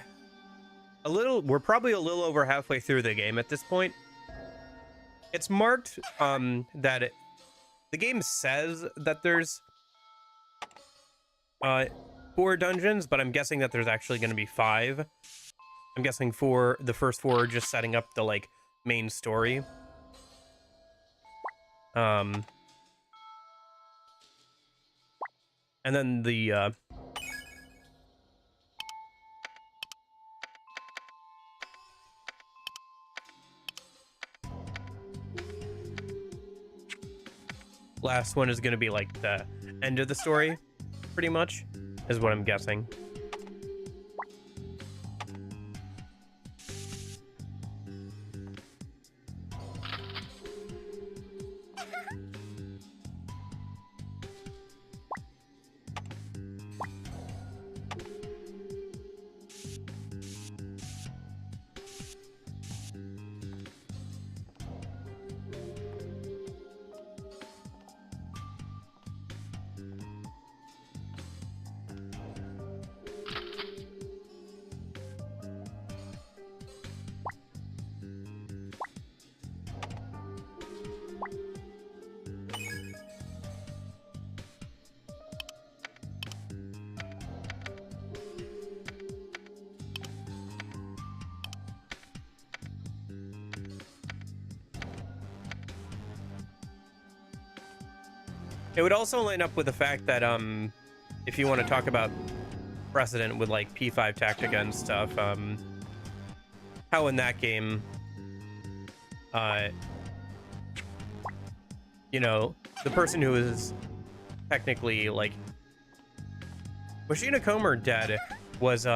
we're probably a little over halfway through the game at this point. It's marked that the game says that there's 4 dungeons, but I'm guessing that there's actually going to be 5. I'm guessing the first 4 are just setting up the like main story. And then the last one is going to be like the end of the story, pretty much, is what I'm guessing. It would also line up with the fact that if you want to talk about precedent with like P5 Tactica and stuff, how in that game, you know, the person who is technically like, was she in a coma or dead, was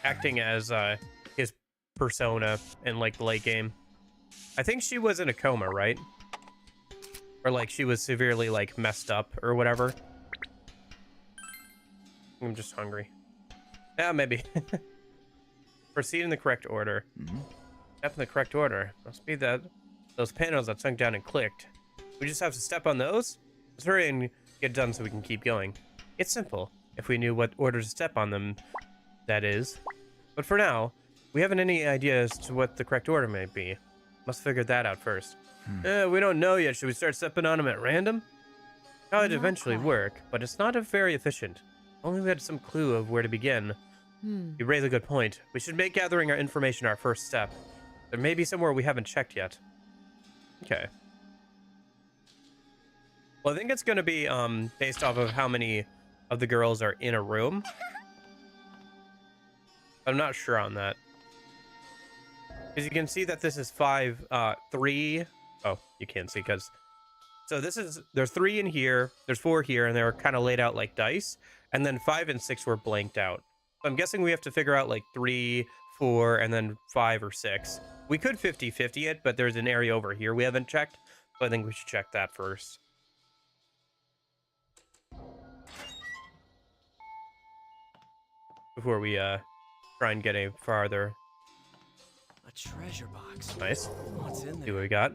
acting as his persona in like the late game. I think she was in a coma, right? Or like she was severely like messed up or whatever. I'm just hungry. Yeah, maybe. Proceed in the correct order. Step in the correct order. Must be that those panels that sunk down and clicked. We just have to step on those? Let's hurry and get done so we can keep going. It's simple, if we knew what order to step on them, that is. But for now, we haven't any idea as to what the correct order may be. Must figure that out first. We don't know yet. Should we start stepping on them at random? That'd eventually work, but it's not very efficient. Only we had some clue of where to begin. You raise a good point. We should make gathering our information our first step. There may be somewhere we haven't checked yet. Okay. Well, I think it's going to be based off of how many of the girls are in a room. I'm not sure on that. Because you can see that this is 3. Oh, you can't see because. So there's 3 in here, there's 4 here, and they're kind of laid out like dice. And then 5 and 6 were blanked out. So I'm guessing we have to figure out like 3, 4, and then 5 or 6. We could 50-50 it, but there's an area over here we haven't checked. So I think we should check that first. Before we try and get any farther. A treasure box. Nice. What's in See there? what we got.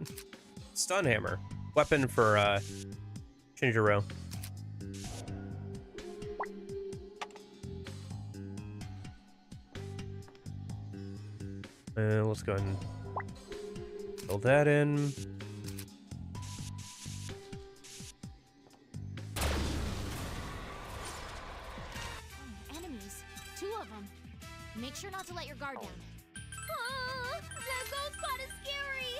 Stun hammer. Weapon for Shinjiro. Let's go ahead and fill that in. Enemies. 2 of them. Make sure not to let your guard down. That ghost spot is scary.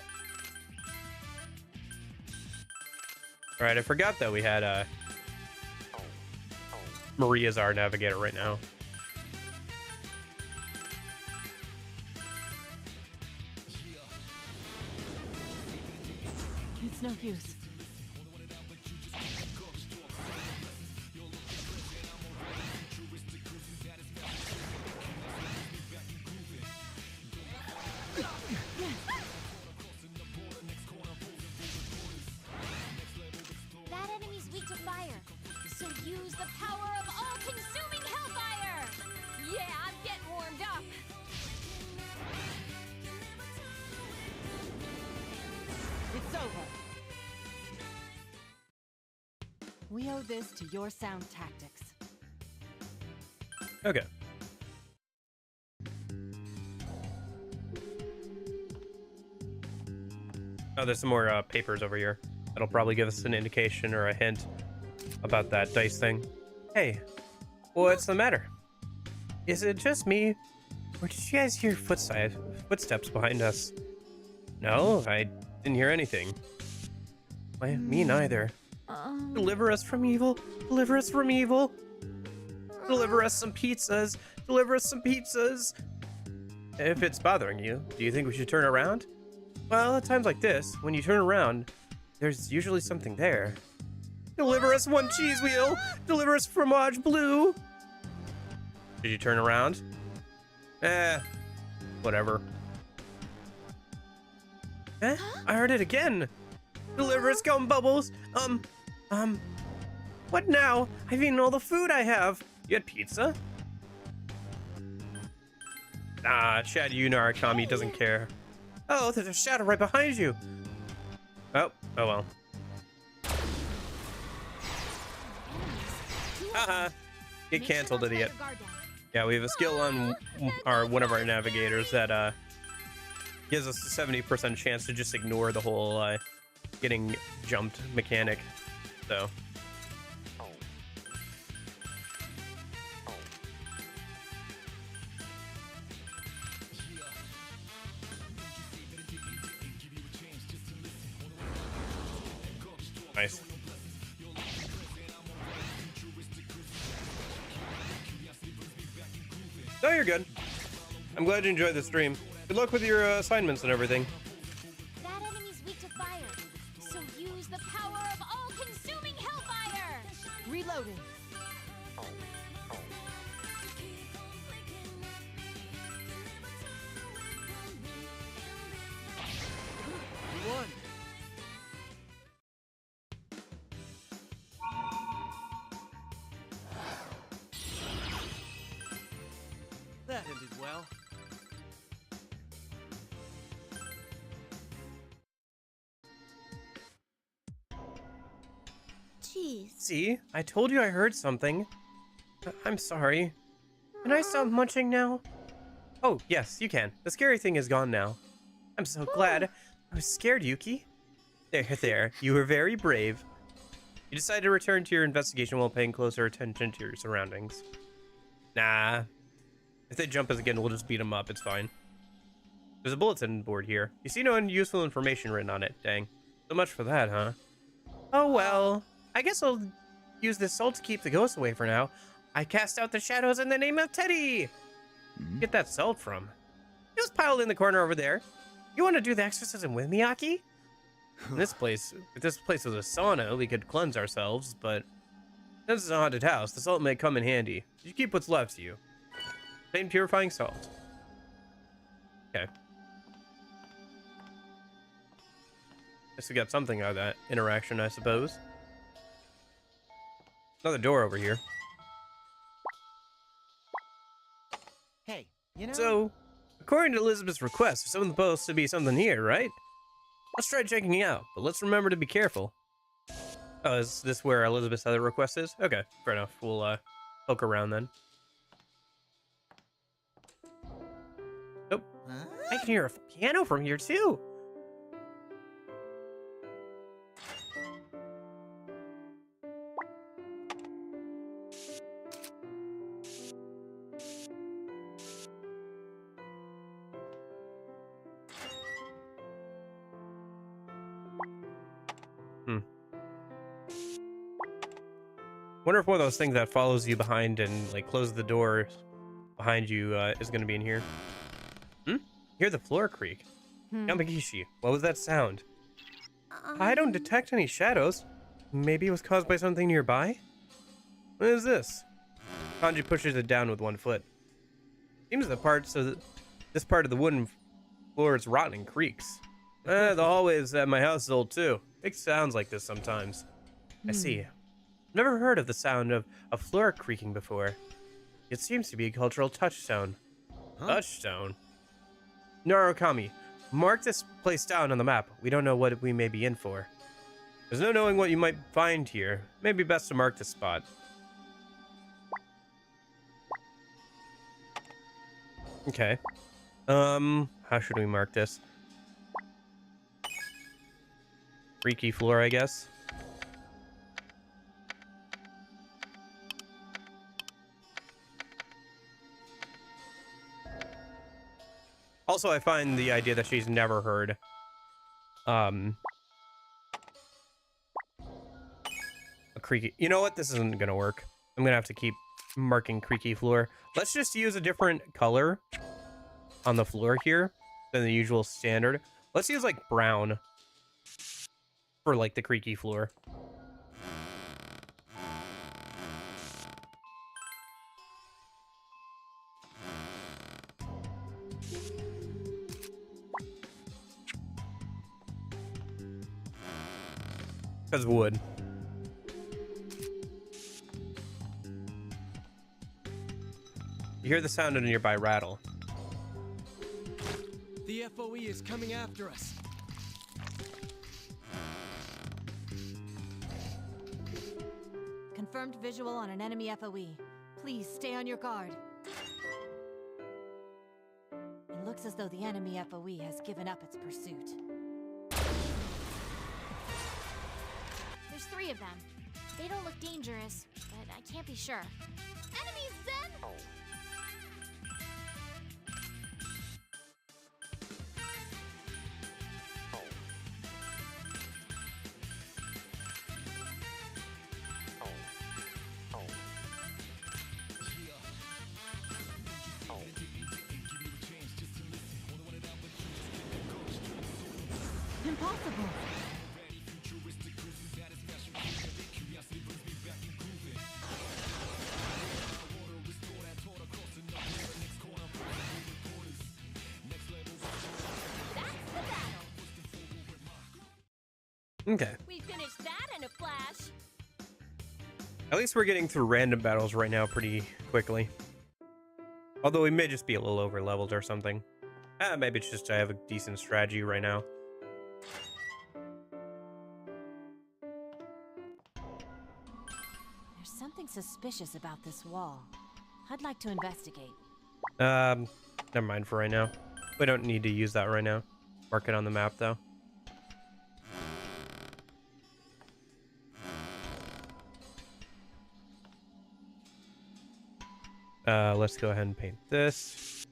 All right, I forgot that we had Maria's our navigator right now. It's no use. That enemy's weak to fire. So use the power of all-consuming hellfire. Yeah, I'm getting warmed up. It's over. We owe this to your sound tactics. Okay. Oh, there's some more papers over here. That'll probably give us an indication or a hint about that dice thing. Hey, what's the matter? Is it just me? Or did you guys hear footsteps behind us? No, I didn't hear anything. Why, me neither. Deliver us from evil. Deliver us from evil. Deliver us some pizzas. Deliver us some pizzas. If it's bothering you, do you think we should turn around? Well, at times like this, when you turn around, there's usually something there. Deliver us one cheese wheel. Deliver us fromage bleu. Did you turn around? Whatever. Eh? I heard it again. Deliver us gum bubbles. What now? I've eaten all the food I have. You had pizza? Nah, Chad Unarakami doesn't care. Oh, there's a shadow right behind you. Oh well. Haha. Get canceled, idiot. Yeah, we have a skill on one of our navigators that gives us a 70% chance to just ignore the whole getting jumped mechanic. So. Nice. No, you're good. I'm glad you enjoyed the stream. Good luck with your assignments and everything. That enemy's weak to fire, so use the power of all-consuming hellfire. Reloading. We won. That ended well. Jeez. See, I told you I heard something. I'm sorry. Can I stop munching now? Oh, yes, you can. The scary thing is gone now. I'm so glad. I was scared, Yuki. There. You were very brave. You decided to return to your investigation while paying closer attention to your surroundings. Nah. If they jump us again, we'll just beat them up. It's fine. There's a bulletin board here. You see no useful information written on it. Dang. So much for that, huh? Oh, well. I guess I'll use this salt to keep the ghosts away for now. I cast out the shadows in the name of Teddy. Get that salt from? Just piled in the corner over there. You want to do the exorcism with me, Aki? If this place was a sauna, we could cleanse ourselves, but since it's a haunted house, the salt may come in handy. You keep what's left to you. Plain purifying salt. Okay. Guess we got something out of that interaction, I suppose. Another door over here. Hey, you know. So, according to Elizabeth's request, there's supposed to be something here, right? Let's try checking it out, but let's remember to be careful. Oh, is this where Elizabeth's other request is? Okay, fair enough. We'll poke around then. Nope. I can hear a piano from here too. Wonder if one of those things that follows you behind and like closes the door behind you is going to be in here. Hear the floor creak. Yamagishi, what was that sound? I don't detect any shadows. Maybe it was caused by something nearby? What is this? Kanji pushes it down with one foot. Seems this part of the wooden floor is rotten and creaks. The hallways at my house is old too. It sounds like this sometimes. I see. Never heard of the sound of a floor creaking before. It seems to be a cultural touchstone. Huh? Touchstone? Narukami, mark this place down on the map. We don't know what we may be in for. There's no knowing what you might find here. Maybe best to mark this spot. Okay. How should we mark this? Freaky floor, I guess. Also, I find the idea that she's never heard a creaky. You know what? This isn't gonna work. I'm gonna have to keep marking creaky floor. Let's just use a different color on the floor here than the usual standard. Let's use like brown for like the creaky floor. Because wood. You hear the sound of a nearby rattle. The FOE is coming after us. Confirmed visual on an enemy FOE. Please stay on your guard. It looks as though the enemy FOE has given up its pursuit. There's 3 of them. They don't look dangerous, but I can't be sure. Enemies, Zen! Impossible! Okay. We finished that in a flash. At least we're getting through random battles right now pretty quickly. Although we may just be a little over leveled or something. Maybe it's just I have a decent strategy right now. There's something suspicious about this wall. I'd like to investigate. Never mind for right now. We don't need to use that right now. Mark it on the map though. Let's go ahead and paint this.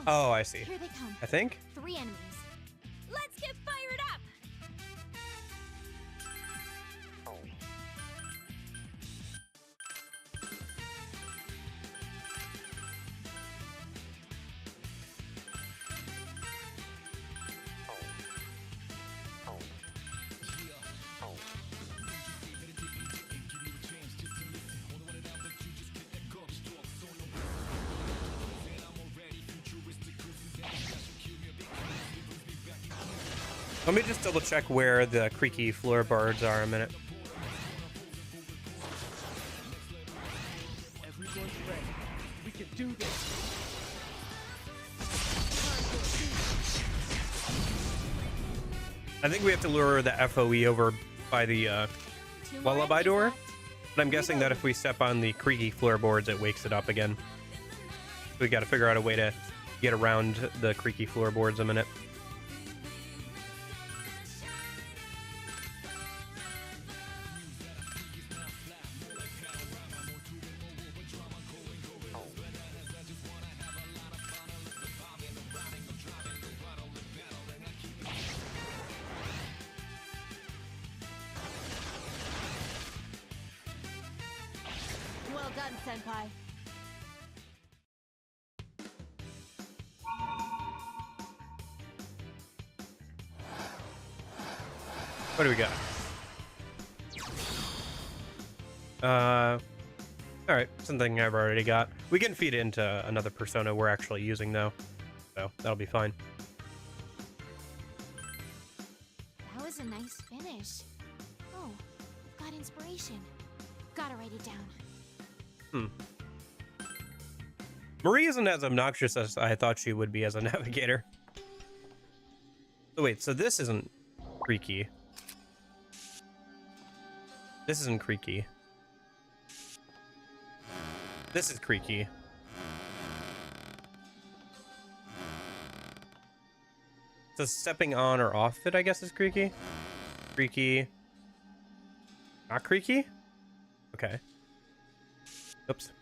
Oh, I see. Here they come. I think. 3 enemies. Let's get fired up! Let me just double check where the creaky floorboards are a minute. Everyone's ready. We can do this. I think we have to lure the FOE over by the 2 more lullaby enemies door. left. But I'm guessing that if we step on the creaky floorboards, it wakes it up again. So we got to figure out a way to get around the creaky floorboards a minute. Well done, Senpai. What do we got? Alright, something I've already got. We can feed it into another persona we're actually using though. So that'll be fine. That was a nice finish. Oh, got inspiration. Gotta write it down. Marie isn't as obnoxious as I thought she would be as a navigator. Oh, wait, so this isn't creaky. This isn't creaky. This is creaky. So stepping on or off it, I guess, is creaky. Creaky. Not creaky? Okay. Oops.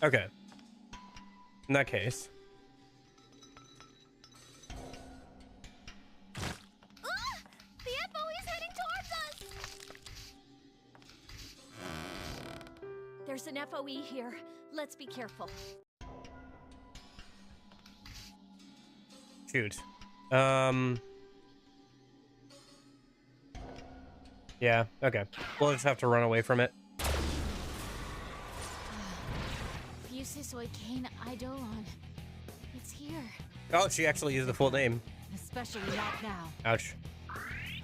Okay. In that case. The FOE is heading towards us! There's an FOE here. Let's be careful. Shoot. Yeah, okay. We'll just have to run away from it. Fusisoid Cane Eidolon. It's here. Oh, she actually used the full name. Especially not now. Ouch.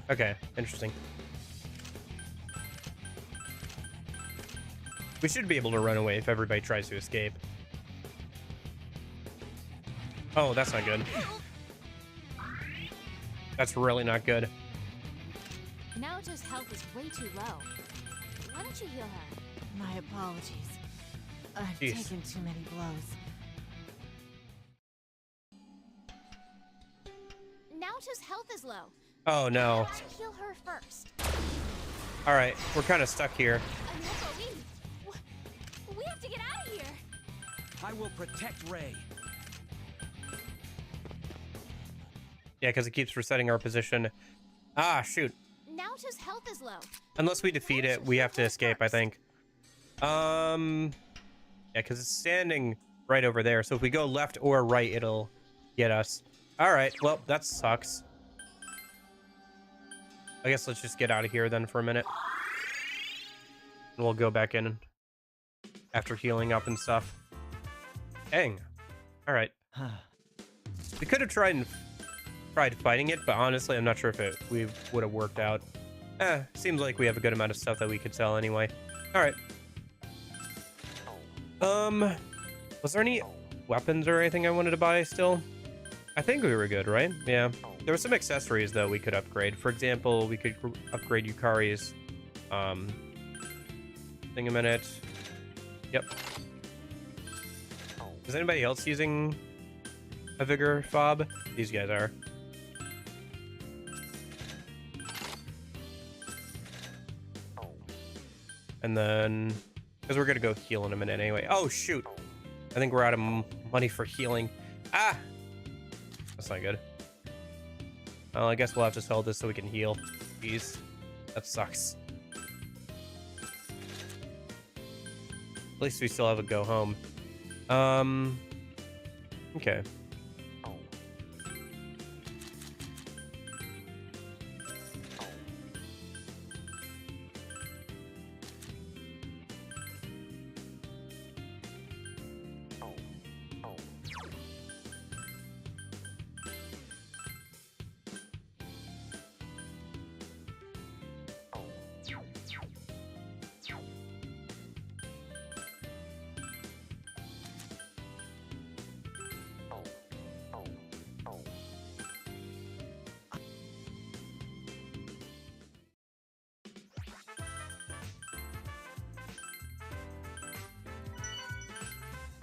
Okay, interesting. We should be able to run away if everybody tries to escape. Oh, that's not good. That's really not good. Naoto's health is way too low. Why don't you heal her? My apologies. I've Jeez. taken too many blows. Naoto's health is low. Oh, no. Why don't you heal her first? All right, we're kind of stuck here. An FOE. We have to get out of here. I will protect Ray. Yeah, because it keeps resetting our position. Ah, shoot. Naoto's health is low. Unless we defeat it, we have to escape, I think. Yeah, because it's standing right over there. So if we go left or right, it'll get us. All right, well, that sucks. I guess let's just get out of here then for a minute. And we'll go back in after healing up and stuff. Dang. All right. We could have tried fighting it, but honestly, I'm not sure if we would have worked out. Seems like we have a good amount of stuff that we could sell anyway. All right. Was there any weapons or anything I wanted to buy still? I think we were good, right? Yeah. There were some accessories though we could upgrade. For example, we could upgrade Yukari's thing a minute. Yep. Is anybody else using a vigor fob? These guys are. And then, because we're gonna go heal in a minute anyway. Oh shoot! I think we're out of money for healing. Ah, that's not good. Well, I guess we'll have to sell this so we can heal. Jeez, that sucks. At least we still have a go home. Okay.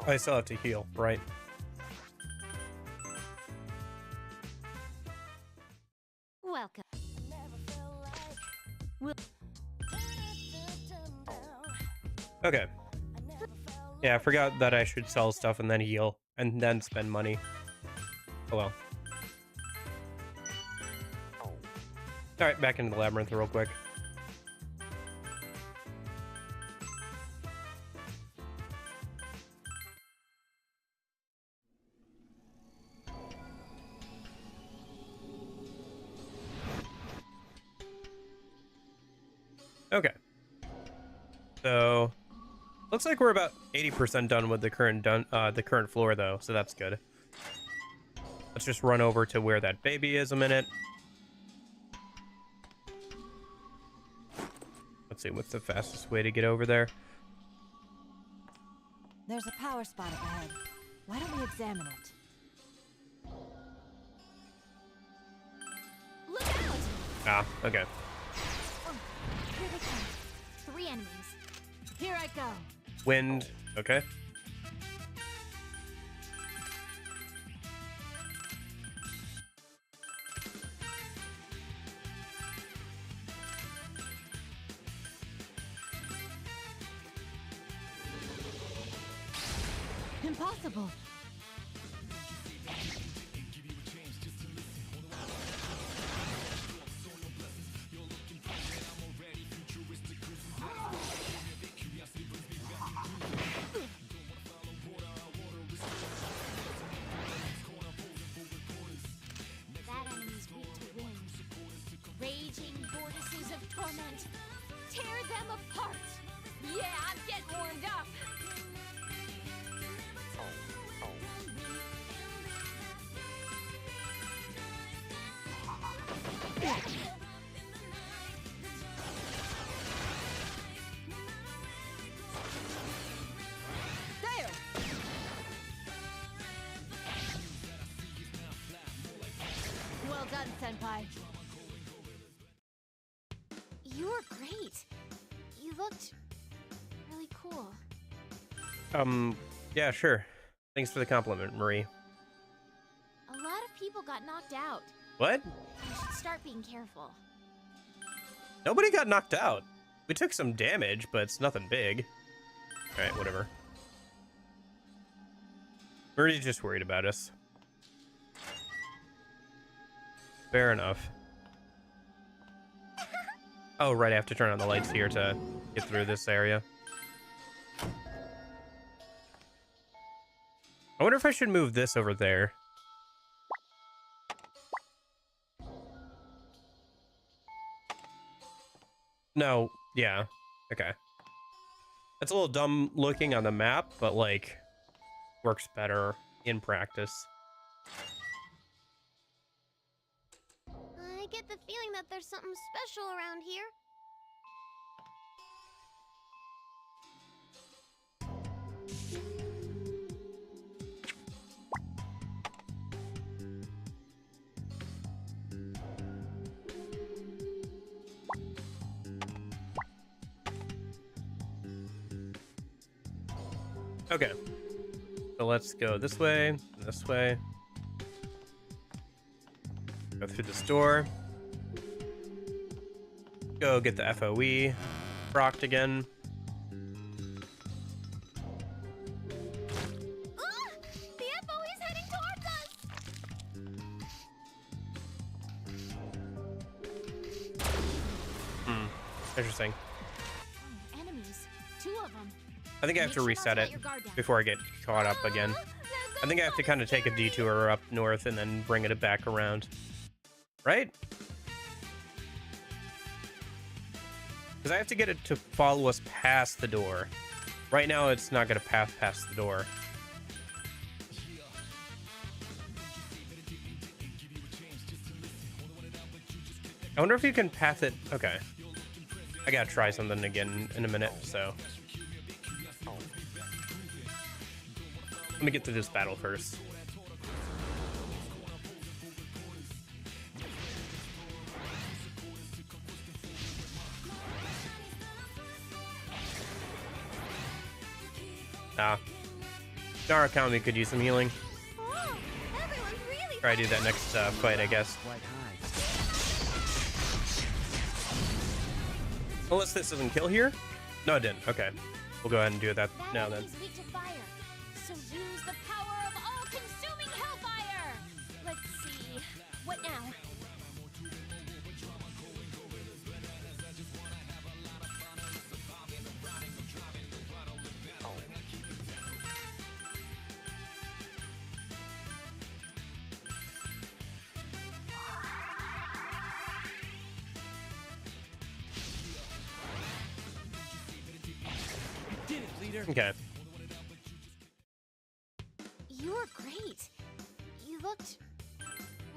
I still have to heal, right? Welcome. Okay. Yeah, I forgot that I should sell stuff and then heal and then spend money. Oh well. All right, back into the labyrinth real quick. Okay. So looks like we're about 80% done with the current floor though, so that's good. Let's just run over to where that baby is a minute. Let's see, what's the fastest way to get over there? There's a power spot up ahead. Why don't we examine it? Look out! Ah, okay. Oh, here they come. 3 enemies. Here I go. Wind, okay. Impossible. That enemy's weak to wind. Raging vortices of torment. Tear them apart. Yeah, I'm getting warmed up. There. Well done, Senpai. You were great. You looked really cool. Yeah, sure. Thanks for the compliment, Marie. A lot of people got knocked out. What? You should start being careful. Nobody got knocked out. We took some damage, but it's nothing big. All right, whatever. Marie's just worried about us. Fair enough. Oh, right, I have to turn on the lights here to get through this area. I wonder if I should move this over there. No, yeah, okay. That's a little dumb looking on the map, but like, works better in practice. I get the feeling that there's something special around here. Okay, so let's go this way, go through this door, go get the FOE procced again. The FO is heading towards us! Interesting. Oh, enemies. 2 of them. I think I have to reset it before I get caught up again. I think I have to kind of take a detour up north and then bring it back around. Right? Because I have to get it to follow us past the door. Right now, it's not going to path past the door. I wonder if you can path it. Okay. I gotta try something again in a minute, so. Let me get through this battle first. Narakami could use some healing. Oh, everyone's really Try to do that next fight, I guess. Quite high. Unless this doesn't kill here? No, it didn't. Okay. We'll go ahead and do that That now then. enemy's weak to fire. So use the power of all-consuming hellfire. Let's see. What now? leader. Okay. You were great. You looked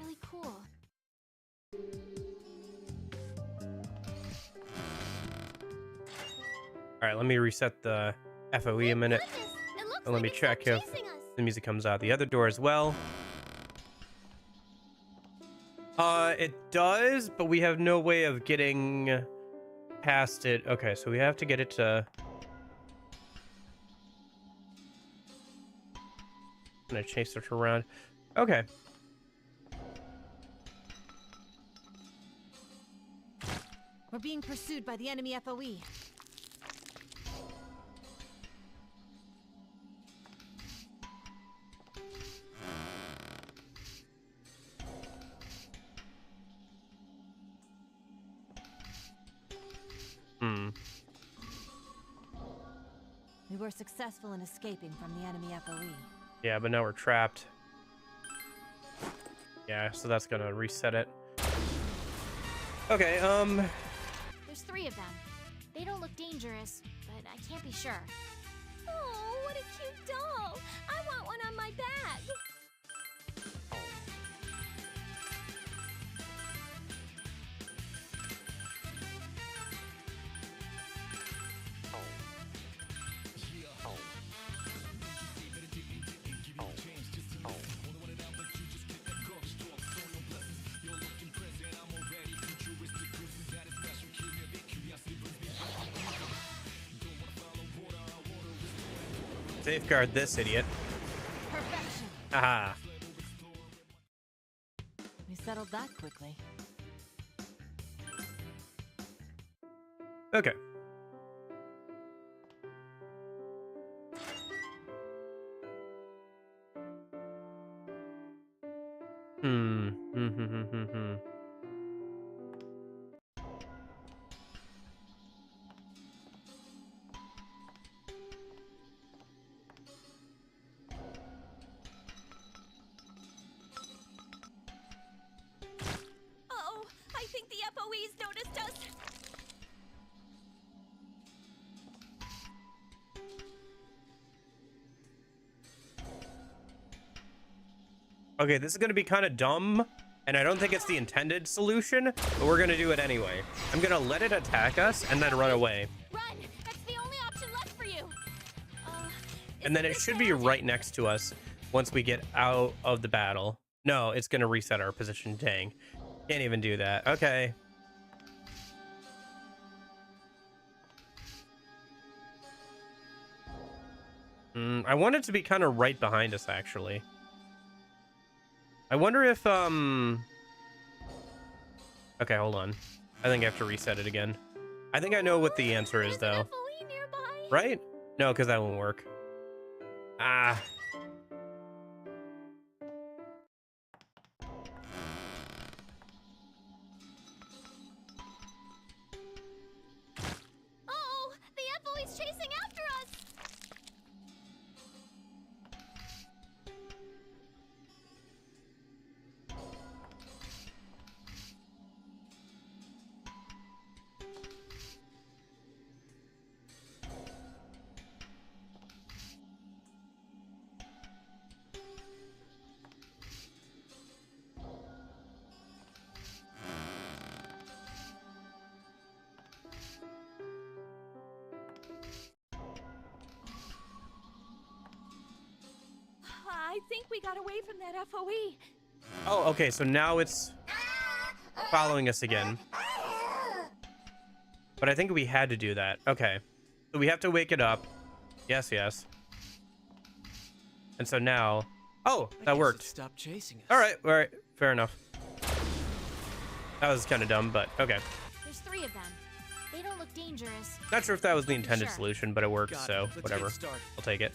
really cool. All right, let me reset the FOE a minute. Goodness, it looks And let like me it's check still if chasing us. the music comes out the other door as well. It does, but we have no way of getting past it. Okay, so we have to get it to... I'm gonna chase it around. Okay. We're being pursued by the enemy FOE. We were successful in escaping from the enemy FOE. Yeah, but now we're trapped. Yeah, so that's gonna reset it. Okay, There's 3 of them. They don't look dangerous, but I can't be sure. Oh, what a cute doll! I want one on my bag. safeguard this idiot. Perfection. Haha. We settled that quickly. Okay. Hmm. Oh, I think the FOE's noticed us. Okay, this is gonna be kind of dumb, and I don't think it's the intended solution, but we're gonna do it anyway. I'm gonna let it attack us and then run away. Run! That's the only option left for you. And then it should be right next to us once we get out of the battle. No, it's gonna reset our position. Dang. Can't even do that. Okay. I want it to be kind of right behind us, actually. I wonder if, Okay, hold on. I think I have to reset it again. I think I know what the answer is, There's an though. FOE nearby. Right? No, because that won't work. Ah. Oh, the FOE's chasing after us. I think we got away from that FOE. Oh, okay, so now it's following us again. But I think we had to do that. Okay. So we have to wake it up. Yes, yes. And so now... Oh, that worked. Stop chasing us. All right. Fair enough. That was kind of dumb, but okay. There's 3 of them. They don't look dangerous. Not sure if that was the intended Sure. solution, but it worked, Got it. so Let's whatever. get started. I'll take it.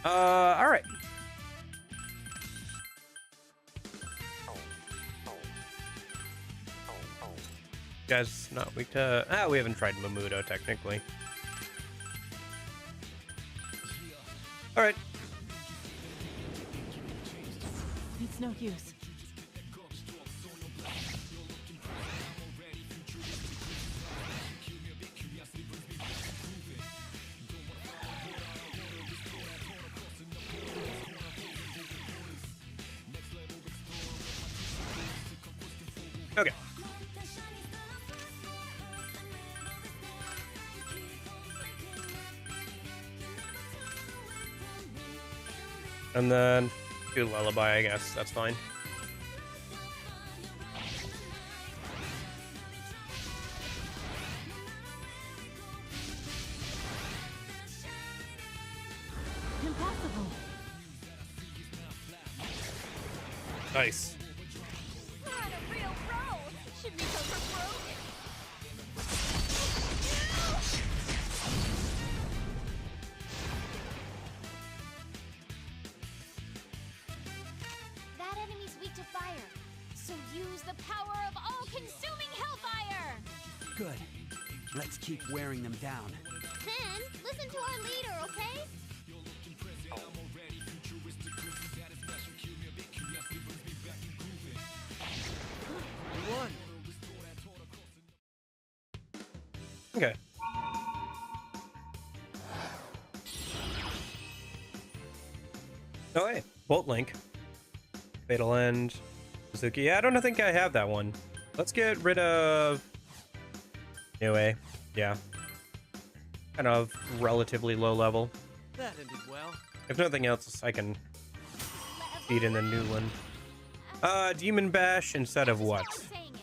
All right. Guys, not weak to... Ah, we haven't tried Mamudo, technically. All right. It's no use. Okay. And then do Lullaby, I guess. That's fine. Impossible. Nice. We're on a real roll. Should we go for broke? That enemy's weak to fire, so use the power of all-consuming hellfire. Good. Let's keep wearing them down. Then listen to our leader, okay? One. Okay. Oh, hey. Bolt Link. Fatal End. Suzuki. Yeah, I don't think I have that one. Let's get rid of... Anyway. Yeah. Kind of relatively low level. That ended well. If nothing else, I can feed in the new one. Demon Bash instead of what? Stop saying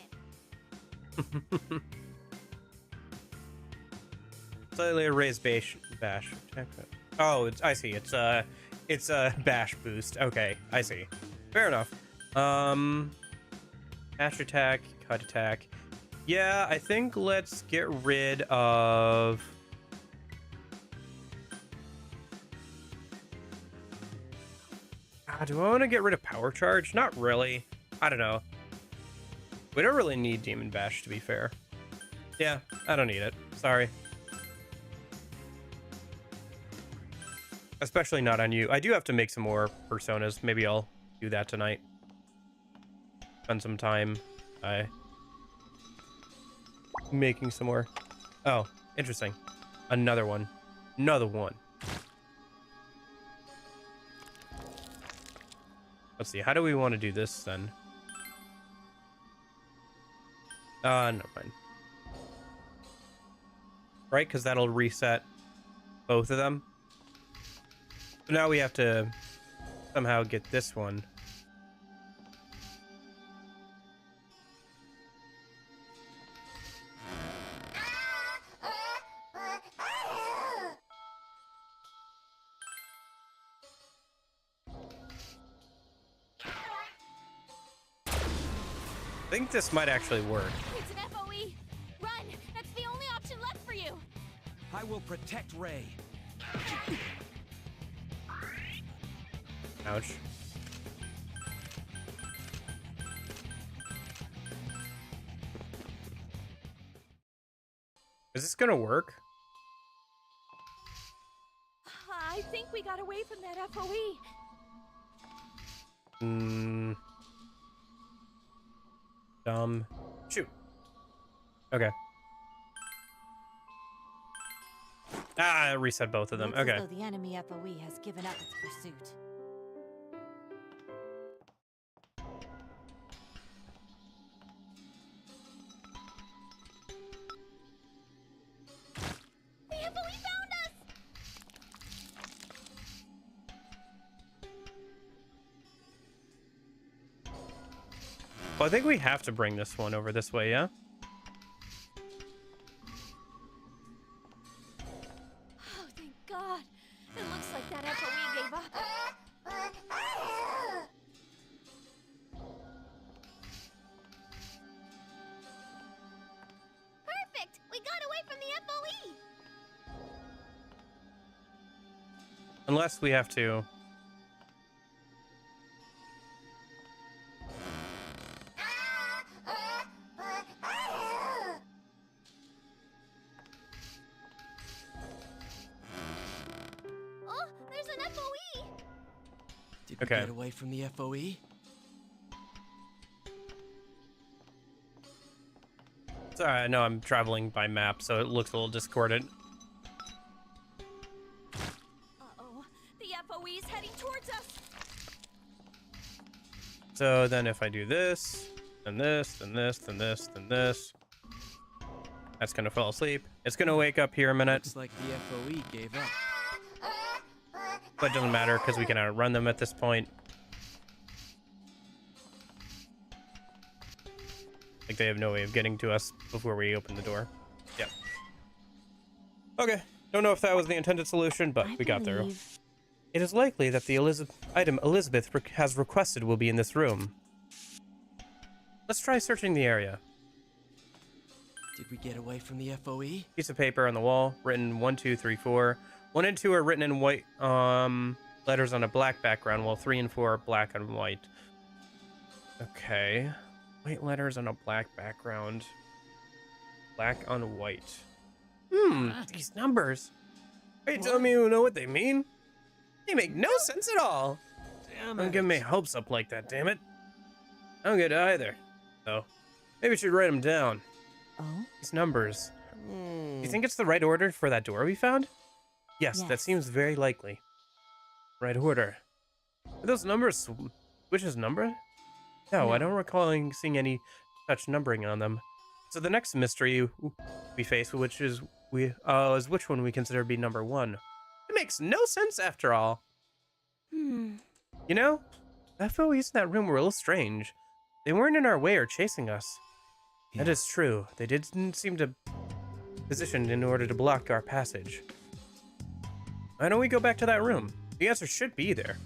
it. Slightly raised bash. Oh, I see. It's a bash boost. Okay, I see. Fair enough. Dash attack, cut attack. Yeah, I think let's get rid of. Do I want to get rid of power charge? Not really. I don't know. We don't really need Demon Bash, to be fair. Yeah, I don't need it. Sorry. Especially not on you. I do have to make some more personas. Maybe I'll do that tonight. Spend some time making some more. Oh, interesting. Another one. Another one. Let's see. How do we want to do this then? Never mind. Right, because that'll reset both of them. So now we have to somehow get this one. I think this might actually work. It's an FOE. Run. That's the only option left for you. I will protect Ray. Ouch. Is this gonna work? I think we got away from that FOE. Dumb. Shoot. Okay. Ah, reset both of them. Looks as Okay. though the enemy FOE has given up its pursuit. The FOE found us. Well, I think we have to bring this one over this way, yeah? Oh, thank God. It looks like that FOE gave up. Perfect. We got away from the FOE. Unless we have to... Oh, there's an FOE. Did we Okay. get away from the FOE? Sorry, no, I'm traveling by map, so it looks a little discordant. Uh-oh. The FOE is heading towards us. So then if I do this... then this, then this, then this, then this. That's gonna fall asleep. It's gonna wake up here a minute, Looks like the FOE gave up. but it doesn't matter because we can outrun them at this point. Like they have no way of getting to us before we open the door. Yep. Okay. Don't know if that was the intended solution, but we got there. believe- It is likely that the item Elizabeth has requested will be in this room. Let's try searching the area. Did we get away from the FOE? Piece of paper on the wall, written 1, 2, 3, 4. 1 and 2 are written in white letters on a black background, while 3 and 4 are black and white. Okay. White letters on a black background. Black on white. These numbers. Are you telling me you know what they mean? They make no sense at all. Damn Don't it. give me hopes up like that, damn it. I don't get it either. So, maybe we should write them down. Oh? These numbers. Hmm. You think it's the right order for that door we found? Yes, that Yes. seems very likely. Right order. Are those numbers which is number? No, I No. don't recall seeing any such numbering on them. So the next mystery we face, which is which one we consider to be number 1. It makes no sense after all. Hmm. You know, the FOEs in that room were a little strange. They weren't in our way or chasing us. That Yeah. is true. They didn't seem to positioned in order to block our passage. Why don't we go back to that room? The answer should be there.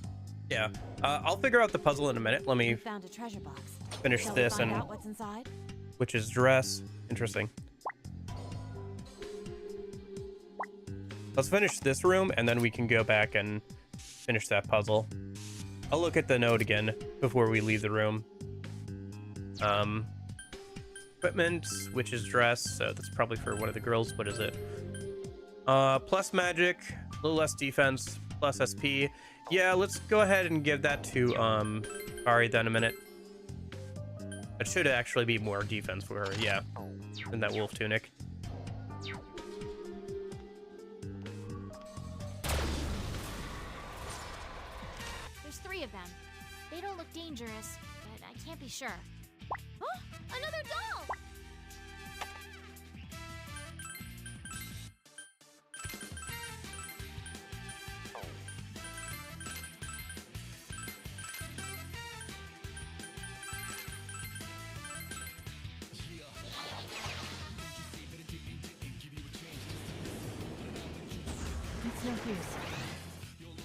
Yeah, I'll figure out the puzzle in a minute. Let We me found a treasure box. finish Shall this we find and out what's inside? which is dress. Interesting. Let's finish this room and then we can go back and finish that puzzle. I'll look at the note again before we leave the room. Equipment, which is dress, so that's probably for one of the girls. What is it? Plus magic, a little less defense, plus SP. Yeah, let's go ahead and give that to Ari then a minute. That should actually be more defense for her, yeah, than that wolf tunic. There's 3 of them. They don't look dangerous, but I can't be sure. Oh, another doll! It's no use.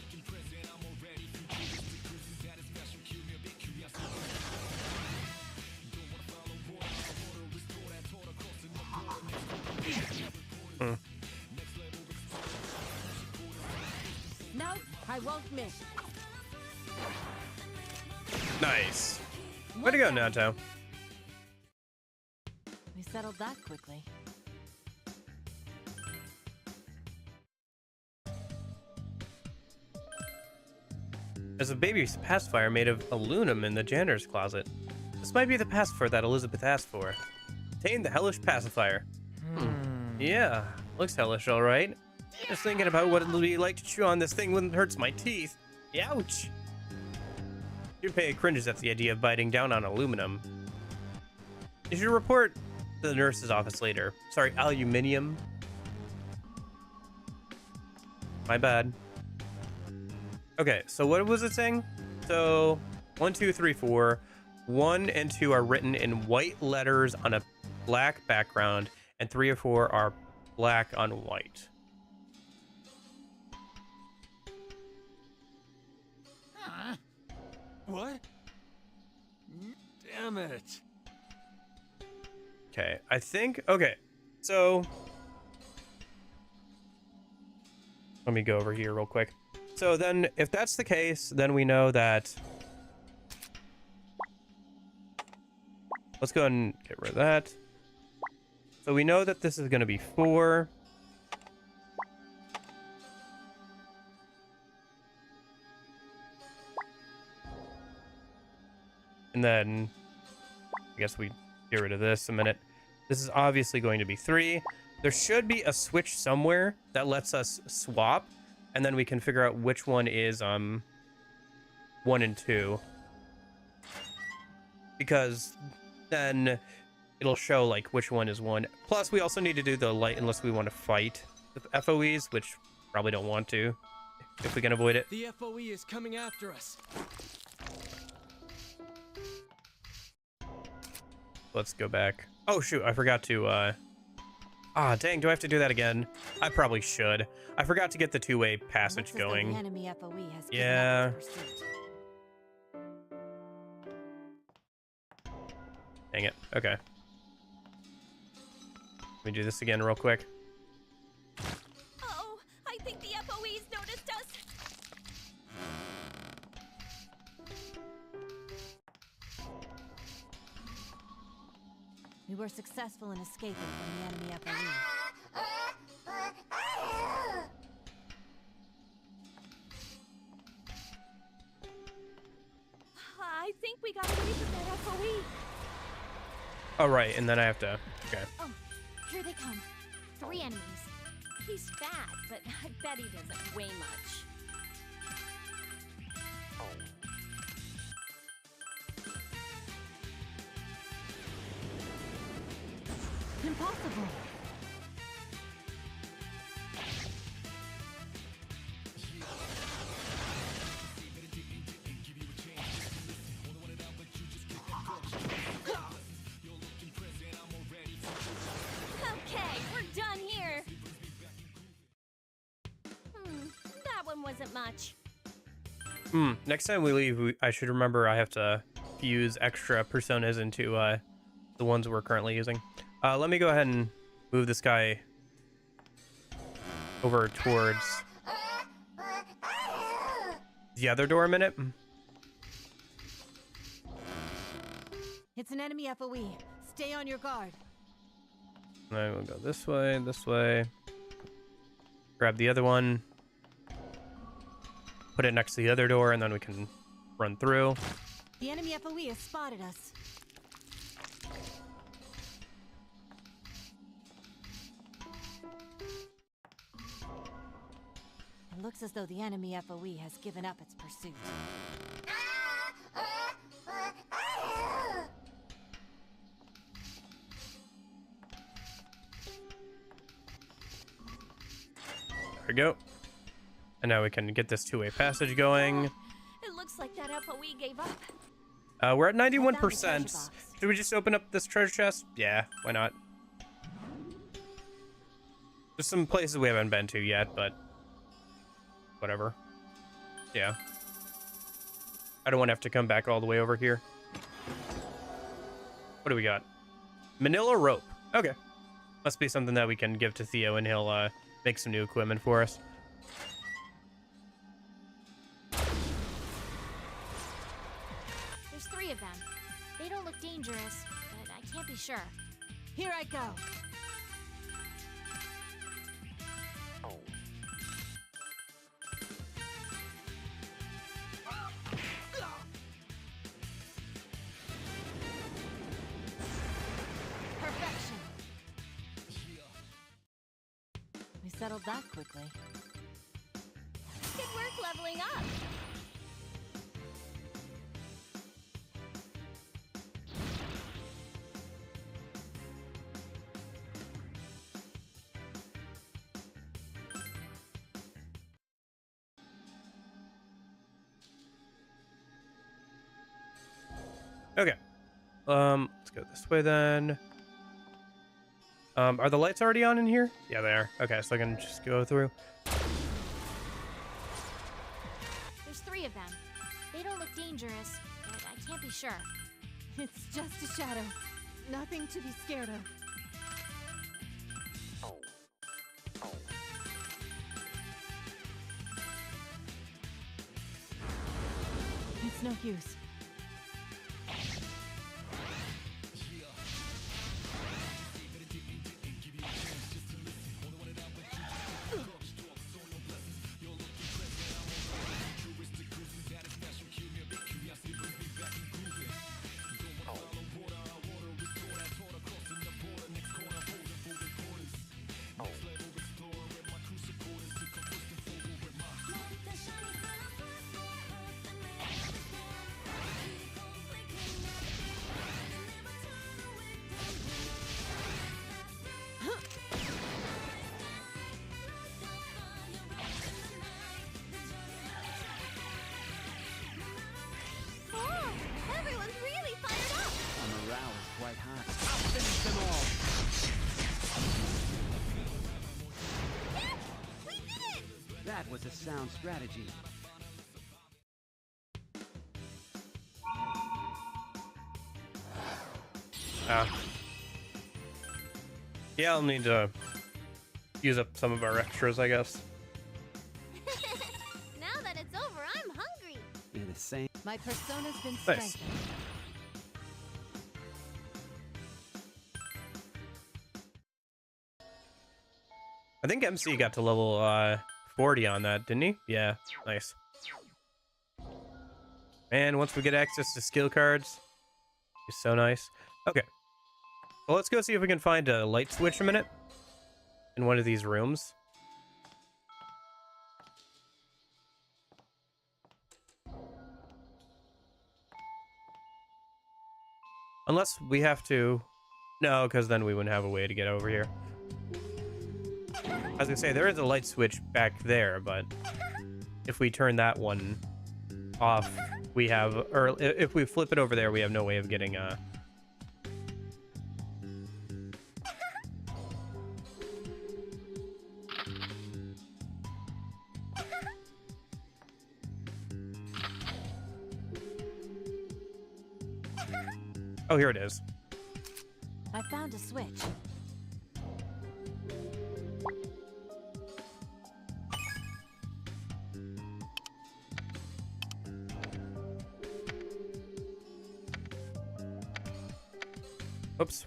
No, I won't miss. Nice. Way to go, Nato. We settled that quickly. There's a baby pacifier made of aluminum in the janitor's closet. This might be the pacifier that Elizabeth asked for. Obtain the hellish pacifier. Yeah, looks hellish, all right. Just thinking about what it'll be like to chew on this thing when it hurts my teeth. Ouch. Junpei cringes at the idea of biting down on aluminum. You should report to the nurse's office later. Sorry, aluminium. My bad. Okay, so what was it saying? So 1, 2, 3, 4. 1 and 2 are written in white letters on a black background, and 3 or 4 are black on white. What? Damn it. Okay, I think, okay, so let me go over here real quick. So then, if that's the case, then we know that, let's go ahead and get rid of that. So we know that this is going to be 4. And then, I guess we get rid of this a minute. This is obviously going to be 3. There should be a switch somewhere that lets us swap, and then we can figure out which one is 1 and 2. Because then it'll show like which one is one. Plus, we also need to do the light unless we want to fight the FOEs, which probably don't want to if we can avoid it. The FOE is coming after us. Let's go back. Oh shoot, I forgot to dang, do I have to do that again? I probably should. I forgot to get the two-way passage Looks as though going. The enemy FOE has given Yeah. up its pursuit. Dang it. Okay. Let me do this again real quick. Oh, I think the FOE's noticed us. We were successful in escaping from the enemy FOE. I think we got away from that FOE. Oh, right, and then I have to... Okay. Oh, here they come. 3 enemies. He's fat, but I bet he doesn't weigh much. Impossible! Okay, we're done here. That one wasn't much. Next time we leave, I should remember I have to fuse extra personas into the ones we're currently using. Let me go ahead and move this guy over towards the other door a minute. It's an enemy FOE. Stay on your guard. And then we'll go this way. Grab the other one. Put it next to the other door, and then we can run through. The enemy FOE has spotted us. It looks as though the enemy FOE has given up its pursuit. There we go. And now we can get this two-way passage going. It looks like that FOE gave up. We're at treasure 91%. box. Should we just open up this treasure chest? Yeah, why not? There's some places we haven't been to yet, but whatever. Yeah. I don't want to have to come back all the way over here. What do we got? Manila rope. Okay. Must be something that we can give to Theo and he'll make some new equipment for us. There's 3 of them. They don't look dangerous, but I can't be sure. Here I go. Perfection. We settled that quickly. Good work leveling up. Okay. Let's go this way then. Are the lights already on in here? Yeah, they are. Okay, so I can just go through. There's 3 of them. They don't look dangerous, but I can't be sure. It's just a shadow. Nothing to be scared of. It's no use. was a sound strategy. Yeah, I'll need to use up some of our extras, I guess. Now that it's over, I'm hungry. You're the same. My persona's been Nice. strengthened. I think MC got to level 40 on that, didn't he? Yeah, nice. And once we get access to skill cards, it's so nice. Okay. Well, let's go see if we can find a light switch a minute in one of these rooms. Unless we have to... No, because then we wouldn't have a way to get over here. I was gonna say, there is a light switch back there, but if we turn that one off, we have... Or if we flip it over there, we have no way of getting... Oh, here it is. I found a switch. Oops.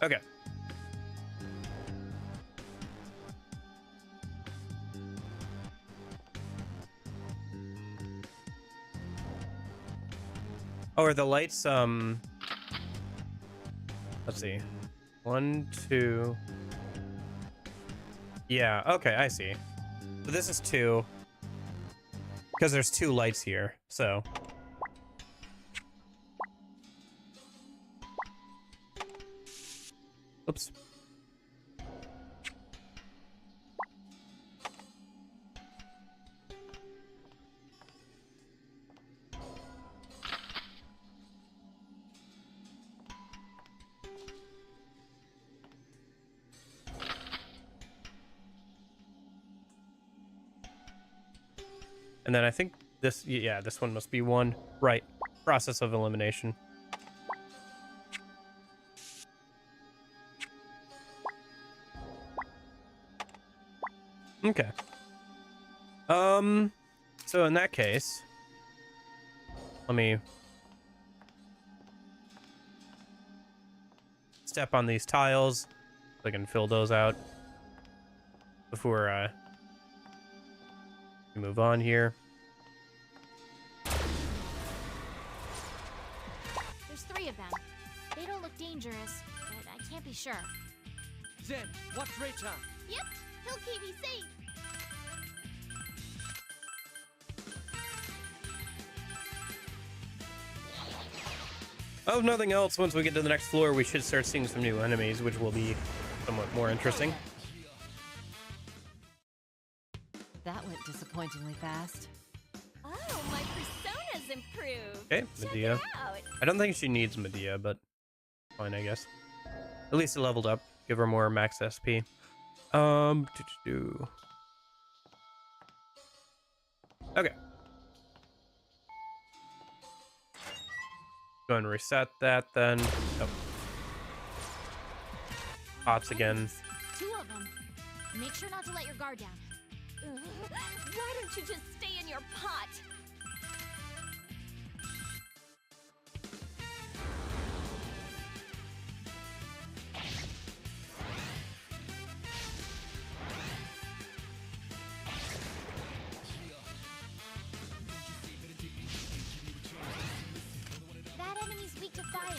Okay. Oh, are the lights, let's see. 1, 2. Yeah, okay, I see. So this is 2. Because there's 2 lights here, so. Oops. And then I think this, yeah, this one must be 1. Right. Process of elimination. Okay. So in that case, let me step on these tiles so I can fill those out before we move on here. There's 3 of them. They don't look dangerous, but I can't be sure. Zen, watch Raychan. Yep, he'll keep me safe. Oh, if nothing else, once we get to the next floor, we should start seeing some new enemies, which will be somewhat more interesting. That went disappointingly fast. Oh, my persona's improved. Okay, Medea. Check it out. I don't think she needs Medea, but fine, I guess. At least it leveled up. Give her more max SP. Okay. Go and reset that then. Oh. Pots again. 2 of them. Make sure not to let your guard down. Why don't you just stay in your pot? That enemy's weak to fire,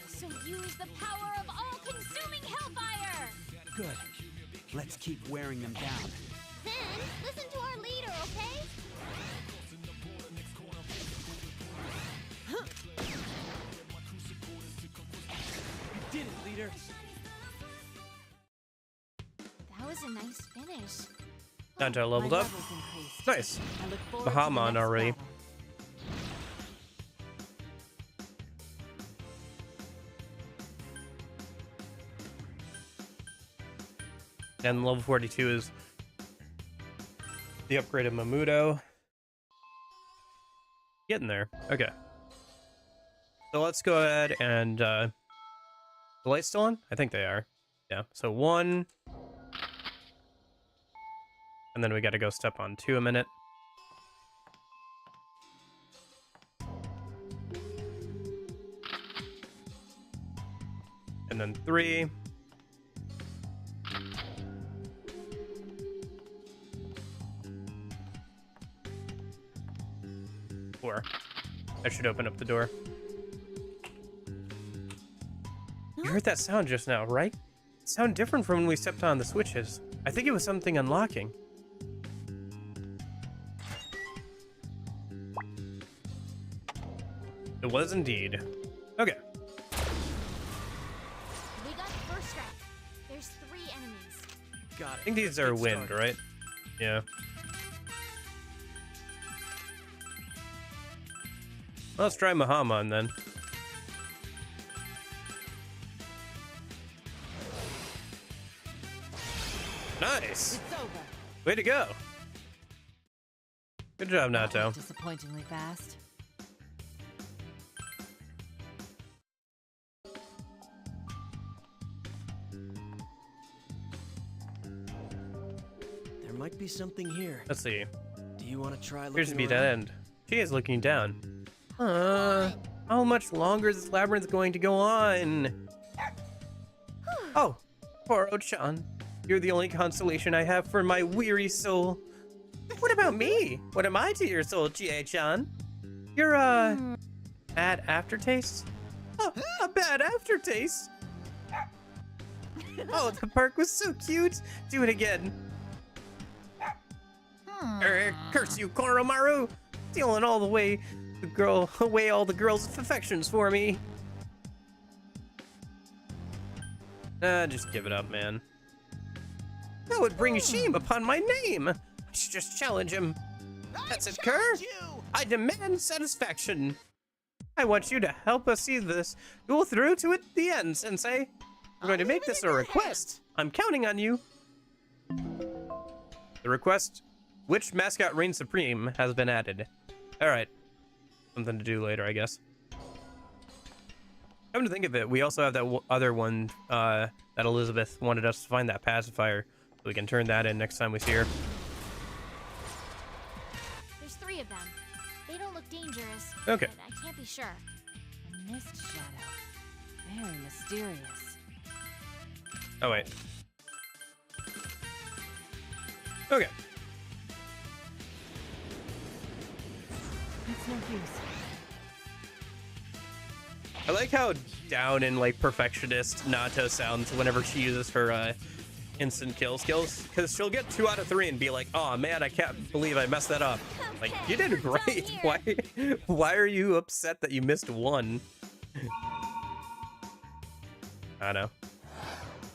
so use the power of all-consuming hellfire! Good. Let's keep wearing them down. Then, listen to our leader, okay? later. That was a nice finish. Naruto My leveled up. levels increased. Nice. I look forward to the Bahamon next already. battle. And level 42 is the upgrade of Mamudo. Getting there. Okay. So let's go ahead and the lights still on? I think they are. Yeah. So 1. And then we got to go step on 2 a minute. And then 3. That should open up the door. You heard that sound just now, right? It sounded different from when we stepped on the switches. I think it was something unlocking. It was indeed. Okay. We got first strike. There's 3 enemies. Got it. I think these are wind, right? Yeah. Well, let's try Bahamon then. Nice! It's over. Way to go! Good job, That Nato. went disappointingly fast. There might be something here. Let's see. Do you want to try looking Appears to be around? dead end. She is looking down. How much longer is this labyrinth going to go on? Oh, poor Ochan. You're the only consolation I have for my weary soul. What about me? What am I to your soul, Chie-chan? You're, bad aftertaste? Oh, a bad aftertaste? Oh, the park was so cute. Do it again. Curse you, Koromaru! Stealing all the way away all the girls' affections for me. Just give it up, man. That would bring shame upon my name. I should just challenge him. That's it, Kerr. I demand satisfaction. I want you to help us see this duel through to the end, Sensei. We're going to make this a request. I'm counting on you. The request: which mascot reigns supreme has been added. All right. Something to do later, I guess. Come to think of it, we also have that other one that Elizabeth wanted us to find, that pacifier. So we can turn that in next time we see her. There's 3 of them. They don't look dangerous. Okay. But I can't be sure. A mist shadow. Very mysterious. Oh, wait. Okay. It's no use. I like how down and like perfectionist Nato sounds whenever she uses her instant kill skills, because she'll get 2 out of 3 and be like, oh man, I can't believe I messed that up. Like, you did great. Why are you upset that you missed 1? I don't know.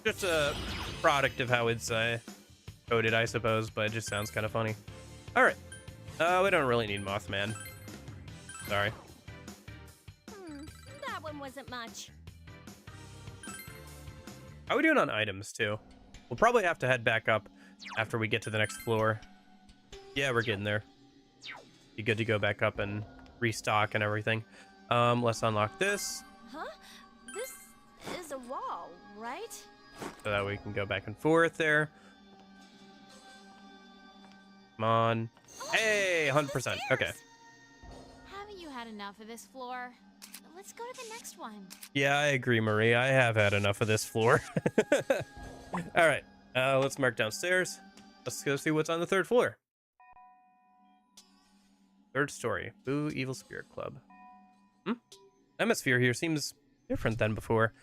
Just a product of how it's coded, I suppose, but it just sounds kind of funny. All right. We don't really need Mothman. Sorry. That one wasn't much. How are we doing on items, too? We'll probably have to head back up after we get to the next floor. Yeah, we're getting there. Be good to go back up and restock and everything. Let's unlock this, Huh? This is a wall, right? so that we can go back and forth there. Come on. Hey, 100%. Okay. Haven't you had enough of this floor? Let's go to the next one. Yeah, I agree, Marie. I have had enough of this floor. All right. Let's mark downstairs. Let's go see what's on the 3rd floor. 3rd story. Boo Evil Spirit Club. Atmosphere here seems different than before.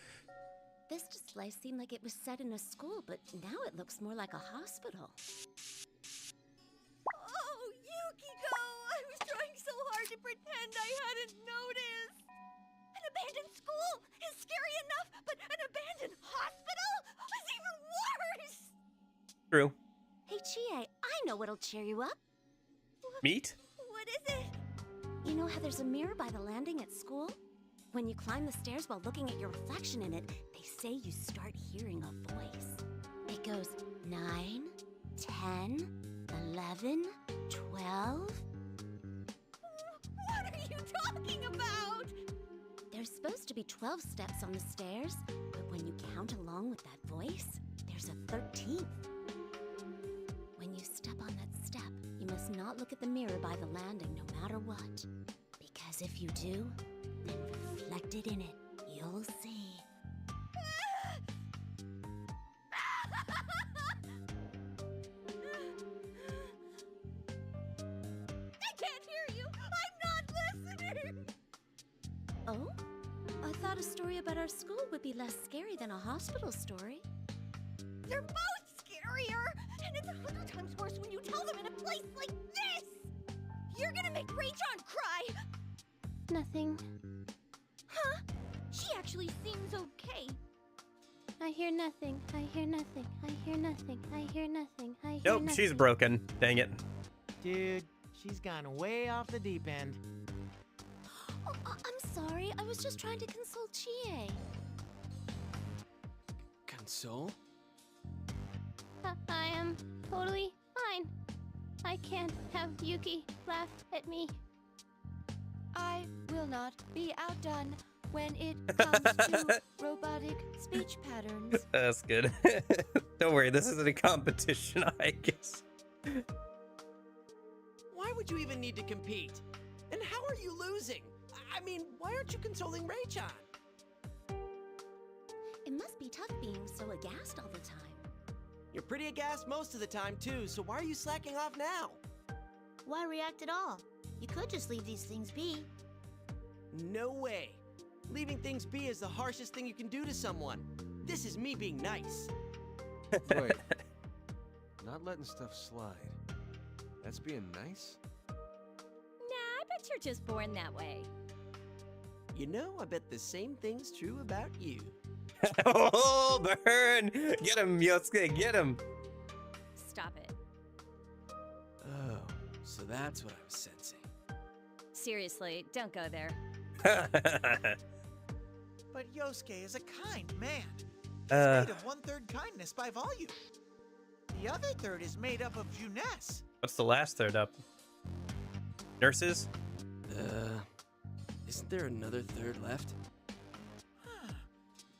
This display seemed like it was set in a school, but now it looks more like a hospital. Oh, Yukiko! I was trying so hard to pretend I hadn't noticed. An abandoned school is scary enough, but an abandoned True. Hey, Chie, I know what'll cheer you up. Meat? What is it? You know how there's a mirror by the landing at school? When you climb the stairs while looking at your reflection in it, they say you start hearing a voice. It goes 9, 10, 11, 12. What are you talking about? There's supposed to be 12 steps on the stairs, but when you count along with that voice, there's a 13th. When you step on that step, you must not look at the mirror by the landing no matter what. Because if you do, then reflected in it, you'll see. I can't hear you. I'm not listening. Oh? I thought a story about our school would be less scary than a hospital story. They're both scarier, and it's 100 times worse when you tell them in a place like this. You're gonna make Ray-chan cry. Nothing. Huh? She actually seems okay. I hear nothing. I hear nothing. I hear nothing. I hear nothing. I hear Nope, nothing. she's broken. Dang it. Dude, she's gone way off the deep end. Oh, I'm sorry. I was just trying to console Chie. Console? I am totally fine. I can't have Yuki laugh at me. I will not be outdone when it comes to robotic speech patterns. That's good. Don't worry, this isn't a competition, I guess. Why would you even need to compete? And how are you losing? I mean, why aren't you consoling Ray-chan? It must be tough being so aghast all the time. You're pretty aghast most of the time, too, so why are you slacking off now? Why react at all? You could just leave these things be. No way. Leaving things be is the harshest thing you can do to someone. This is me being nice. Wait. Not letting stuff slide. That's being nice? Nah, I bet you're just born that way. You know, I bet the same thing's true about you. Oh, burn! Get him, Yosuke, get him! Stop it. Oh, so that's what I was sensing. Seriously, don't go there. But Yosuke is a kind man. He's Uh, made of 1/3 kindness by volume. The other third is made up of Juness. What's the last third up? Nurses? Isn't there another third left? Huh.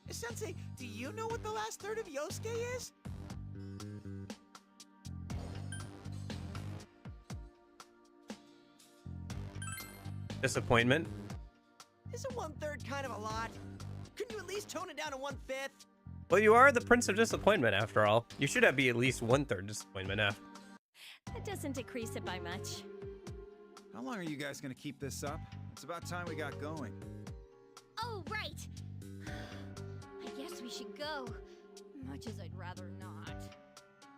Sensei, do you know what the last third of Yosuke is? Disappointment? Isn't 1/3 kind of a lot? Couldn't you at least tone it down to 1/5? Well, you are the Prince of Disappointment, after all. You should have be at least 1/3 disappointment after. That doesn't decrease it by much. How long are you guys gonna keep this up? It's about time we got going. Oh, right. I guess we should go. Much as I'd rather not.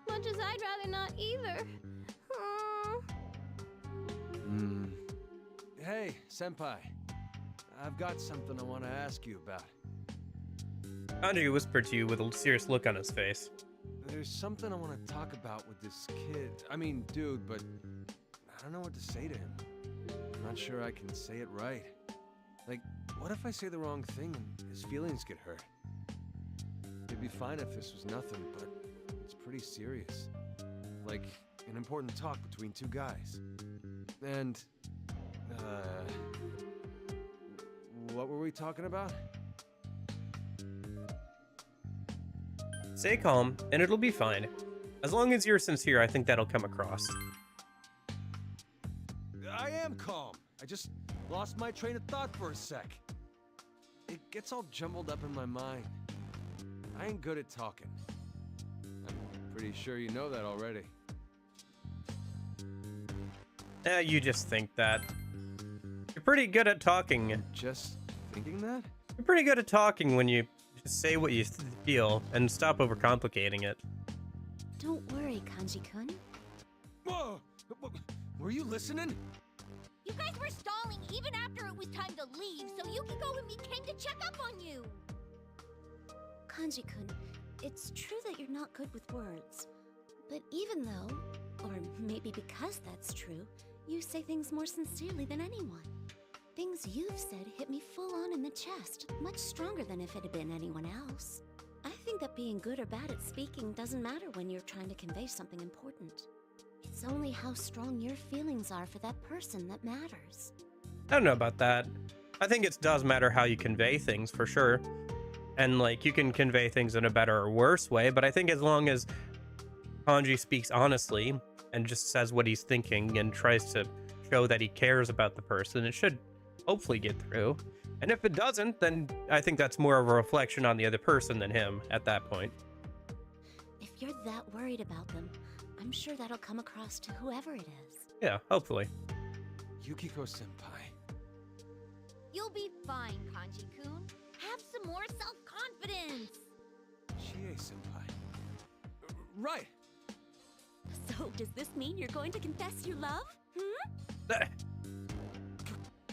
Much as I'd rather not either. Hey, senpai. I've got something I want to ask you about. Kanji whispered to you with a serious look on his face. There's something I want to talk about with this kid. I mean, dude, but I don't know what to say to him. I'm not sure I can say it right. Like, what if I say the wrong thing and his feelings get hurt? It'd be fine if this was nothing, but it's pretty serious. Like, an important talk between two guys. And, what were we talking about? Stay calm, and it'll be fine. As long as you're sincere, I think that'll come across. I am calm. I just lost my train of thought for a sec. It gets all jumbled up in my mind. I ain't good at talking. I'm pretty sure you know that already. You just think that. You're pretty good at talking. Just thinking that? You're pretty good at talking when you just say what you feel and stop overcomplicating it. Don't worry, Kanji-kun. Whoa! Were you listening? You guys were stalling even after it was time to leave, so Yukiko and me came to check up on you. Kanji-kun, it's true that you're not good with words, But even though, or maybe because that's true, you say things more sincerely than anyone. Things you've said hit me full on in the chest, much stronger than if it had been anyone else. I think that being good or bad at speaking doesn't matter when you're trying to convey something important. It's only how strong your feelings are for that person that matters. I don't know about that. I think it does matter how you convey things for sure. And like you can convey things in a better or worse way, but I think as long as Kanji speaks honestly and just says what he's thinking and tries to show that he cares about the person, it should hopefully get through. And if it doesn't, then I think that's more of a reflection on the other person than him at that point. If you're that worried about them, I'm sure that'll come across to whoever it is. Yeah, hopefully. Yukiko-senpai. You'll be fine, Kanji-kun. Have some more self-confidence. Chie-senpai. Right. So, does this mean you're going to confess your love?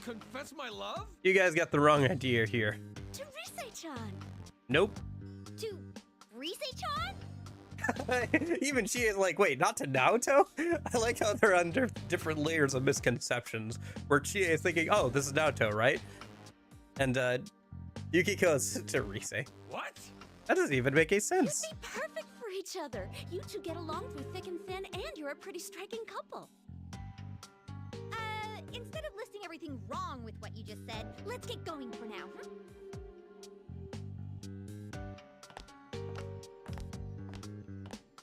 Confess my love? You guys got the wrong idea here. To Rise-chan. Nope. To Rise-chan? Even she is like, wait, not to Naoto? I like how they're under different layers of misconceptions, where Chie is thinking, oh, this is Naoto, right? And Yukiko's to Rise. What? That doesn't even make any sense. You'd be perfect for each other. You two get along through thick and thin, and you're a pretty striking couple. Instead of listing everything wrong with what you just said, let's get going for now,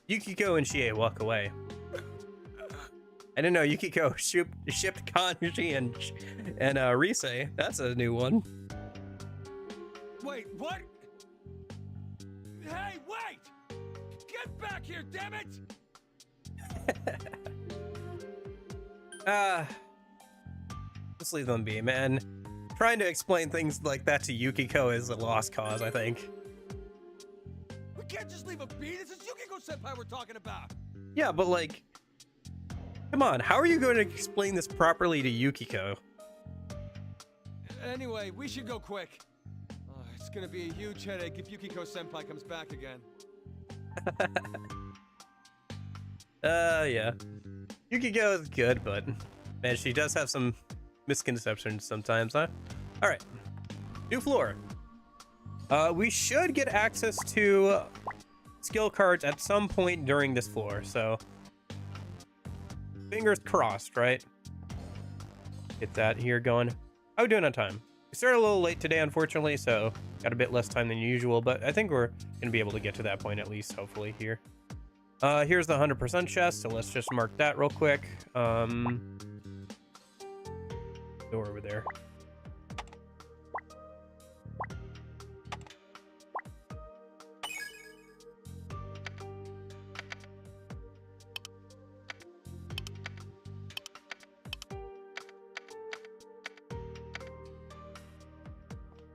Yukiko and Chie walk away. I didn't know Yukiko shipped Kanji and Rise. That's a new one. Wait, what? Hey, wait! Get back here, damn it! Just leave them be, man. Trying to explain things like that to Yukiko is a lost cause, I think. We can't just leave a be. This is Yukiko-senpai we're talking about. Yeah, but like, come on, how are you going to explain this properly to Yukiko? Anyway, we should go quick. Oh, it's gonna be a huge headache if Yukiko-senpai comes back again. Yeah. Yukiko is good, but man, she does have some misconceptions sometimes, huh? All right, new floor. We should get access to skill cards at some point during this floor, so fingers crossed, right? Get that here going. How are we doing on time? We started a little late today, unfortunately, so got a bit less time than usual, but I think we're gonna be able to get to that point at least, hopefully, here. Here's the 100% chest, so let's just mark that real quick. Go over there.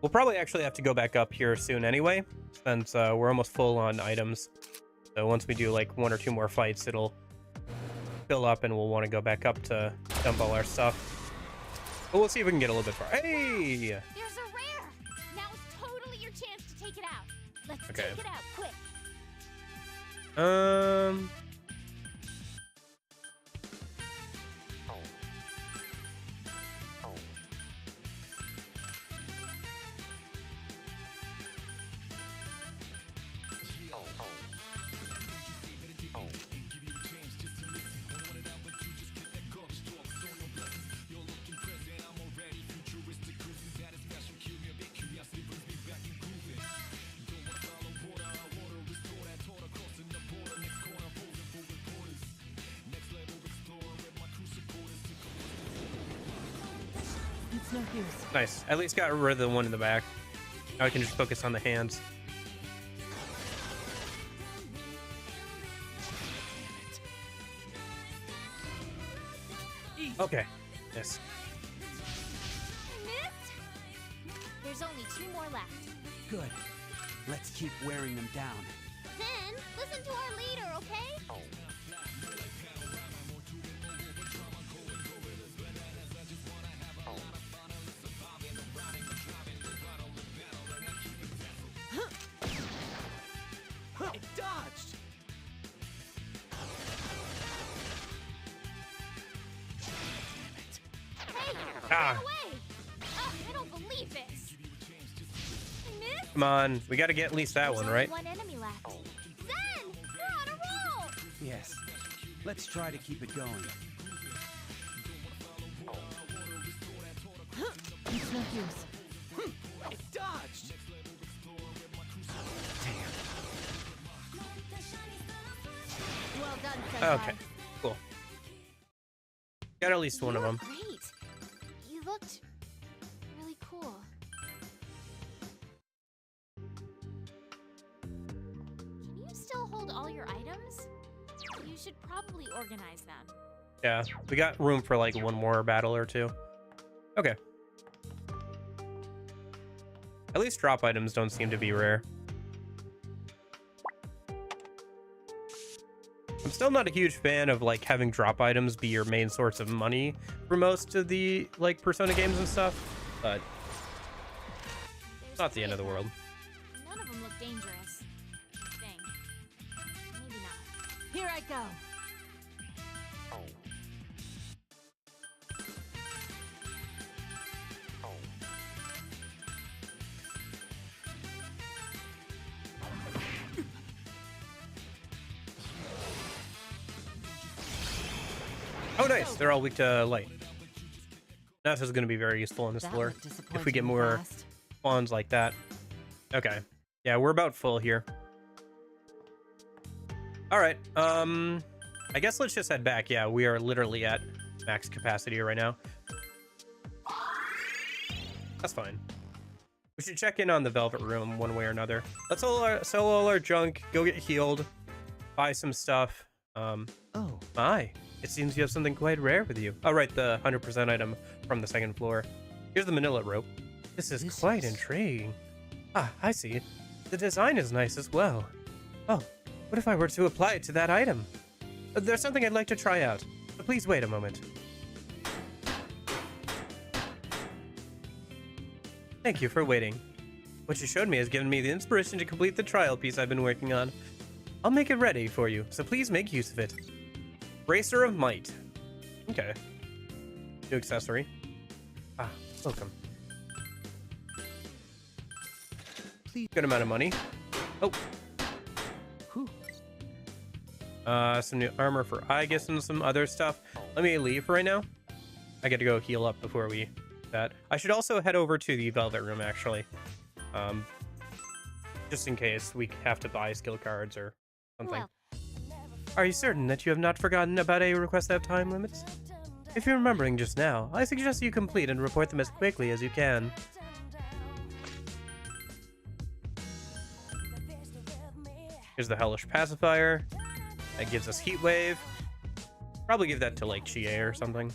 We'll probably actually have to go back up here soon anyway, since we're almost full on items. So once we do like 1 or 2 more fights, it'll fill up and we'll want to go back up to dump all our stuff. But we'll see if we can get a little bit far. Hey! There's a rare! Now is totally your chance to take it out. Let's Okay. take it out, quick. Nice. At least got rid of the one in the back. Now I can just focus on the hands. Okay. Yes. Missed? There's only 2 more left. Good. Let's keep wearing them down. Then, listen to our leader, okay? It dodged! Run Ah, away! I don't believe this. I missed. come on. We got to get at least that There's one, only right? one enemy left. Zen, we're on a roll. Yes. Let's try to keep it going. It's no use. It dodged! Well done, Senpai. Okay, cool. Got at least one of You were them. Great. You looked really cool. Can you still hold all your items? You should probably organize them. Yeah, we got room for like one more battle or two. Okay. At least drop items don't seem to be rare. I'm still not a huge fan of like having drop items be your main source of money for most of the like Persona games and stuff, but There's not the end of the three world. them. None of them look dangerous. I think. Maybe not. Here I go. Oh, nice. They're all weak to light. That is going to be very useful in this That lore went if we get disappointingly more fast. spawns like that. Okay. Yeah, we're about full here. All right. I guess let's just head back. Yeah, we are literally at max capacity right now. That's fine. We should check in on the Velvet Room one way or another. Let's sell all our junk, go get healed, buy some stuff. Oh. My, it seems you have something quite rare with you. Oh, right, the 100% item from the second floor. Here's the manila rope. This is quite intriguing. Ah, I see. The design is nice as well. Oh, what if I were to apply it to that item? There's something I'd like to try out. But please wait a moment. Thank you for waiting. What you showed me has given me the inspiration to complete the trial piece I've been working on. I'll make it ready for you, so please make use of it. Bracer of Might. Okay. New accessory. Ah, welcome. Please. Good amount of money. Oh. Whew. Some new armor for Aegis and some other stuff. Let me leave for right now. I get to go heal up before we that. I should also head over to the Velvet Room actually. Just in case we have to buy skill cards or something. Well, Are you certain that you have not forgotten about a request that have time limits? If you're remembering just now, I suggest you complete and report them as quickly as you can. Here's the Hellish Pacifier. That gives us Heat Wave. Probably give that to like Chie or something.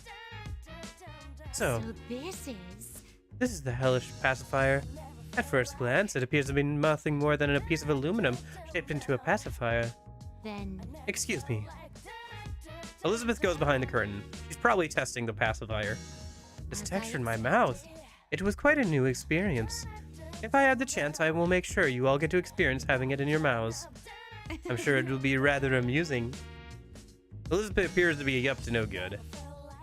So, this is the Hellish Pacifier. At first glance, it appears to be nothing more than a piece of aluminum shaped into a pacifier. then Excuse me. Elizabeth goes behind the curtain. She's probably testing the pacifier. This texture in my mouth. It was quite a new experience. If I had the chance, I will make sure you all get to experience having it in your mouths. I'm sure it will be rather amusing. Elizabeth appears to be up to no good.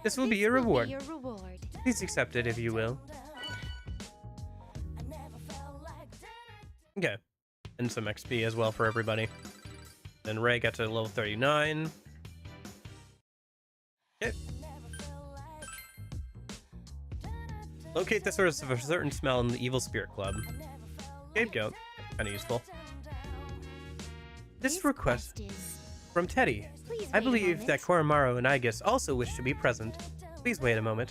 This will be your reward. Your reward. Please accept it if you will. Okay. And some XP as well for everybody. Then Ray got to level 39. Okay. Locate the source of a certain smell in the Evil Spirit Club. Scapegoat. Kind of useful. This request is from Teddy. Please I wait a believe that moment. Koromaru and Aegis also wish to be present. Please wait a moment.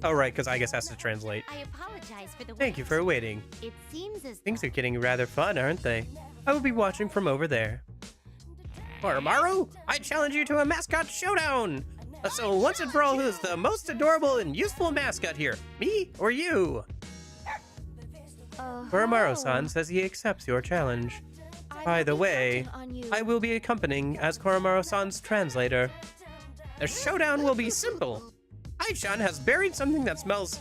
Oh, right, because Aegis has to translate. I apologize for the Thank you for waiting. It seems as Things are getting rather fun, aren't they? I will be watching from over there. Koromaru, I challenge you to a mascot showdown! So once and for all, who's the most adorable and useful mascot here? Me or you? Koromaru-san says he accepts your challenge. By the way, I will be accompanying as Koromaru-san's translator. The showdown will be simple. Aishan has buried something that smells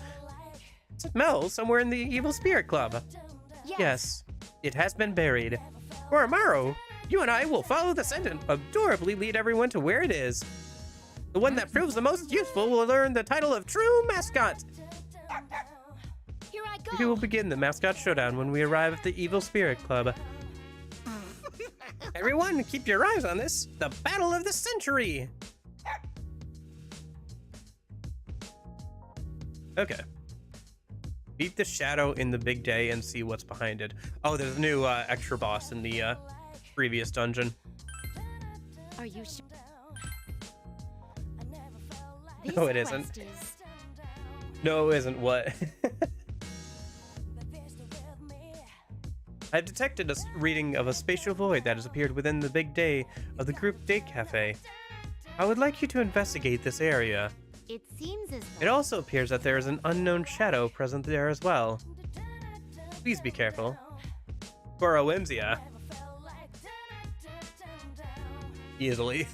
somewhere in the Evil Spirit Club. Yes, it has been buried. Koromaru, you and I will follow the scent and adorably lead everyone to where it is. The one that proves the most useful will earn the title of True Mascot. Here I go. We will begin the mascot showdown when we arrive at the Evil Spirit Club. Everyone, keep your eyes on this. The battle of the century. Okay. Beat the shadow in the big day and see what's behind it. Oh, there's a new extra boss in the previous dungeon. Are you sure? No, it isn't. No, it isn't. What? I've detected a reading of a spatial void that has appeared within the big day of the group Date Cafe. I would like you to investigate this area. It seems as It also appears that there is an unknown shadow present there as well. Please be careful. Goro Whimsia. Easily.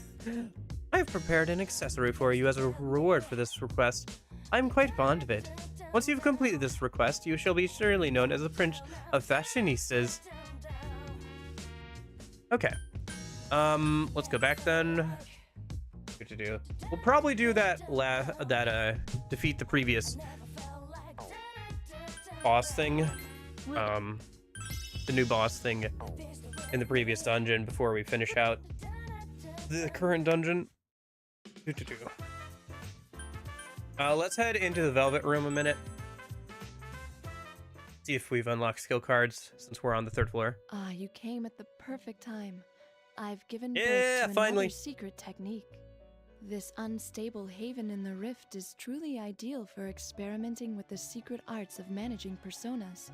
I have prepared an accessory for you as a reward for this request. I'm quite fond of it. Once you've completed this request, you shall be surely known as the Prince of Fashionistas. Okay. Let's go back then. What to do? We'll probably do that defeat the previous boss thing. The new boss thing in the previous dungeon before we finish out the current dungeon. Let's head into the Velvet Room a minute. See if we've unlocked skill cards since we're on the 3rd floor. Ah, you came at the perfect time. I've given Yeah, birth to finally. another secret technique. This unstable haven in the rift is truly ideal for experimenting with the secret arts of managing personas.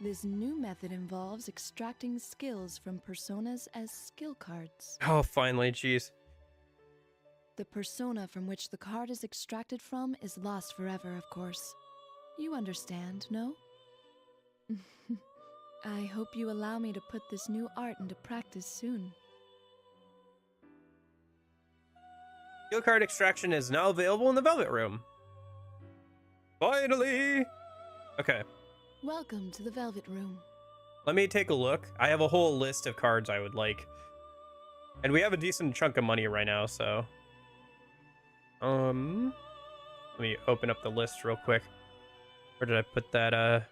This new method involves extracting skills from personas as skill cards. Oh, finally, jeez. The persona from which the card is extracted from is lost forever, of course. You understand, no? I hope you allow me to put this new art into practice soon. Skill card extraction is now available in the Velvet Room. Finally! Okay, Welcome to the Velvet Room. let me take a look. I have a whole list of cards I would like. And we have a decent chunk of money right now, so... let me open up the list real quick. Where did I put that,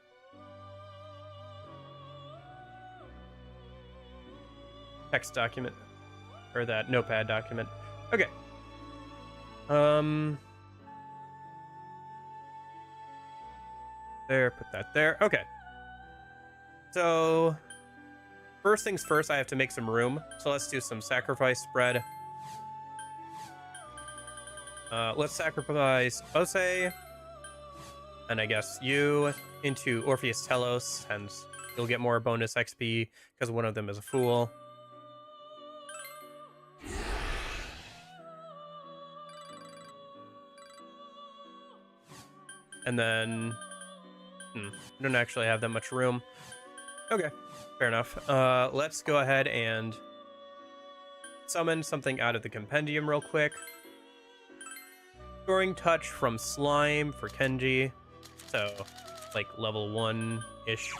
text document? Or that notepad document. Okay. There, put that there. Okay. So, first things first, I have to make some room. So let's do some sacrifice spread. Let's sacrifice Ose, and I guess you, into Orpheus Telos, and you'll get more bonus XP because one of them is a fool. And then, I don't actually have that much room. Okay, fair enough. Let's go ahead and summon something out of the compendium real quick. Restoring Touch from Slime for Kenji. So, like level 1-ish.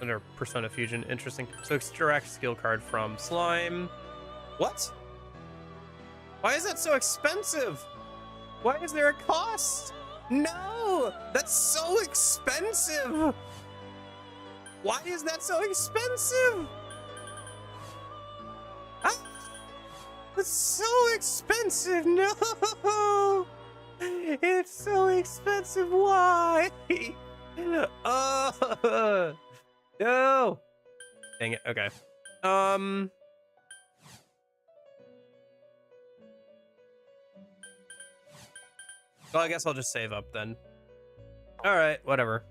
Under Persona Fusion, interesting. So extract skill card from Slime. What? Why is that so expensive? Why is there a cost? No! That's so expensive! Why is that so expensive? Ah! It's so expensive! No! It's so expensive! Why? Oh! No! Dang it, okay. Well, I guess I'll just save up then. Alright, whatever.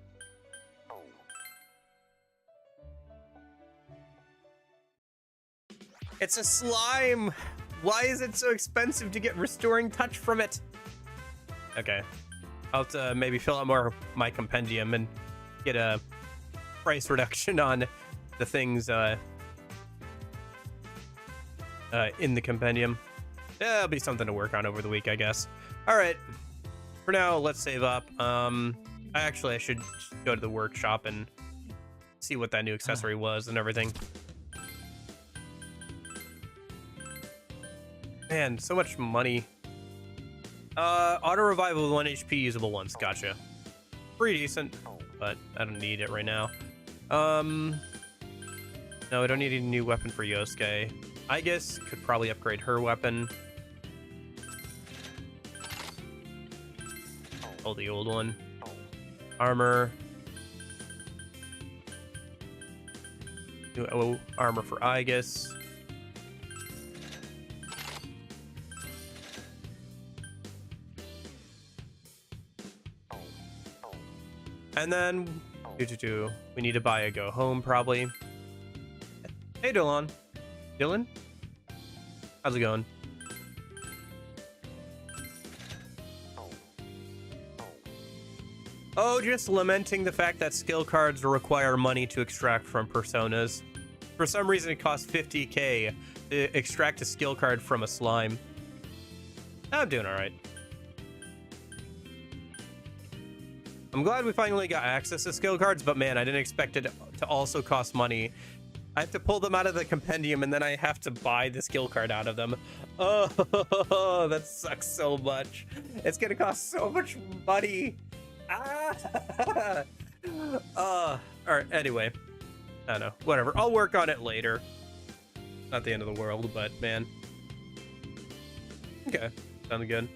It's a slime! Why is it so expensive to get Restoring Touch from it? Okay. I'll have to maybe fill out more of my compendium and get a price reduction on the things in the compendium. That'll be something to work on over the week, I guess. All right. For now, let's save up. I should go to the workshop and see what that new accessory was and everything. Man, so much money. Auto revival with 1 HP usable once. Gotcha. Pretty decent, but I don't need it right now. No, I don't need a new weapon for Yosuke. I guess could probably upgrade her weapon. Oh, the old one. Armor. New armor for Aegis. And then, we need to buy a go home probably. Hey, Dylan. Dylan? How's it going? Oh, just lamenting the fact that skill cards require money to extract from personas. For some reason, it costs 50k to extract a skill card from a slime. I'm doing all right. I'm glad we finally got access to skill cards, but man, I didn't expect it to also cost money. I have to pull them out of the compendium, and then I have to buy the skill card out of them. Oh, that sucks so much. It's gonna cost so much money. All right, anyway. I don't know, whatever. I'll work on it later. Not the end of the world, but man. Okay, sounds good.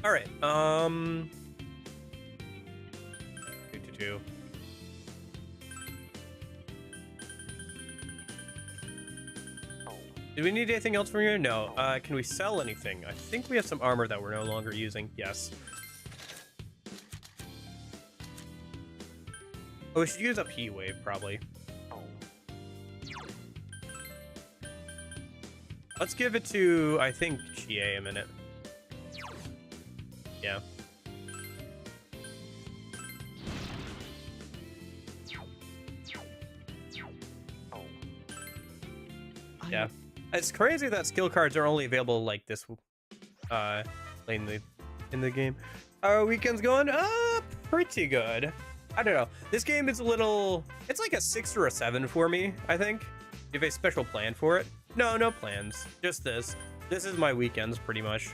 All right, 222. Do we need anything else from here? No. Can we sell anything? I think we have some armor that we're no longer using. Yes. Oh, we should use up Heat Wave, probably. Let's give it to, I think, GA a minute. Yeah. Yeah. It's crazy that skill cards are only available like this late in the game. Our weekend's going pretty good. I don't know. This game is a little, it's like a 6 or a 7 for me, I think. You have a special plan for it? No plans. Just this. This is my weekends pretty much.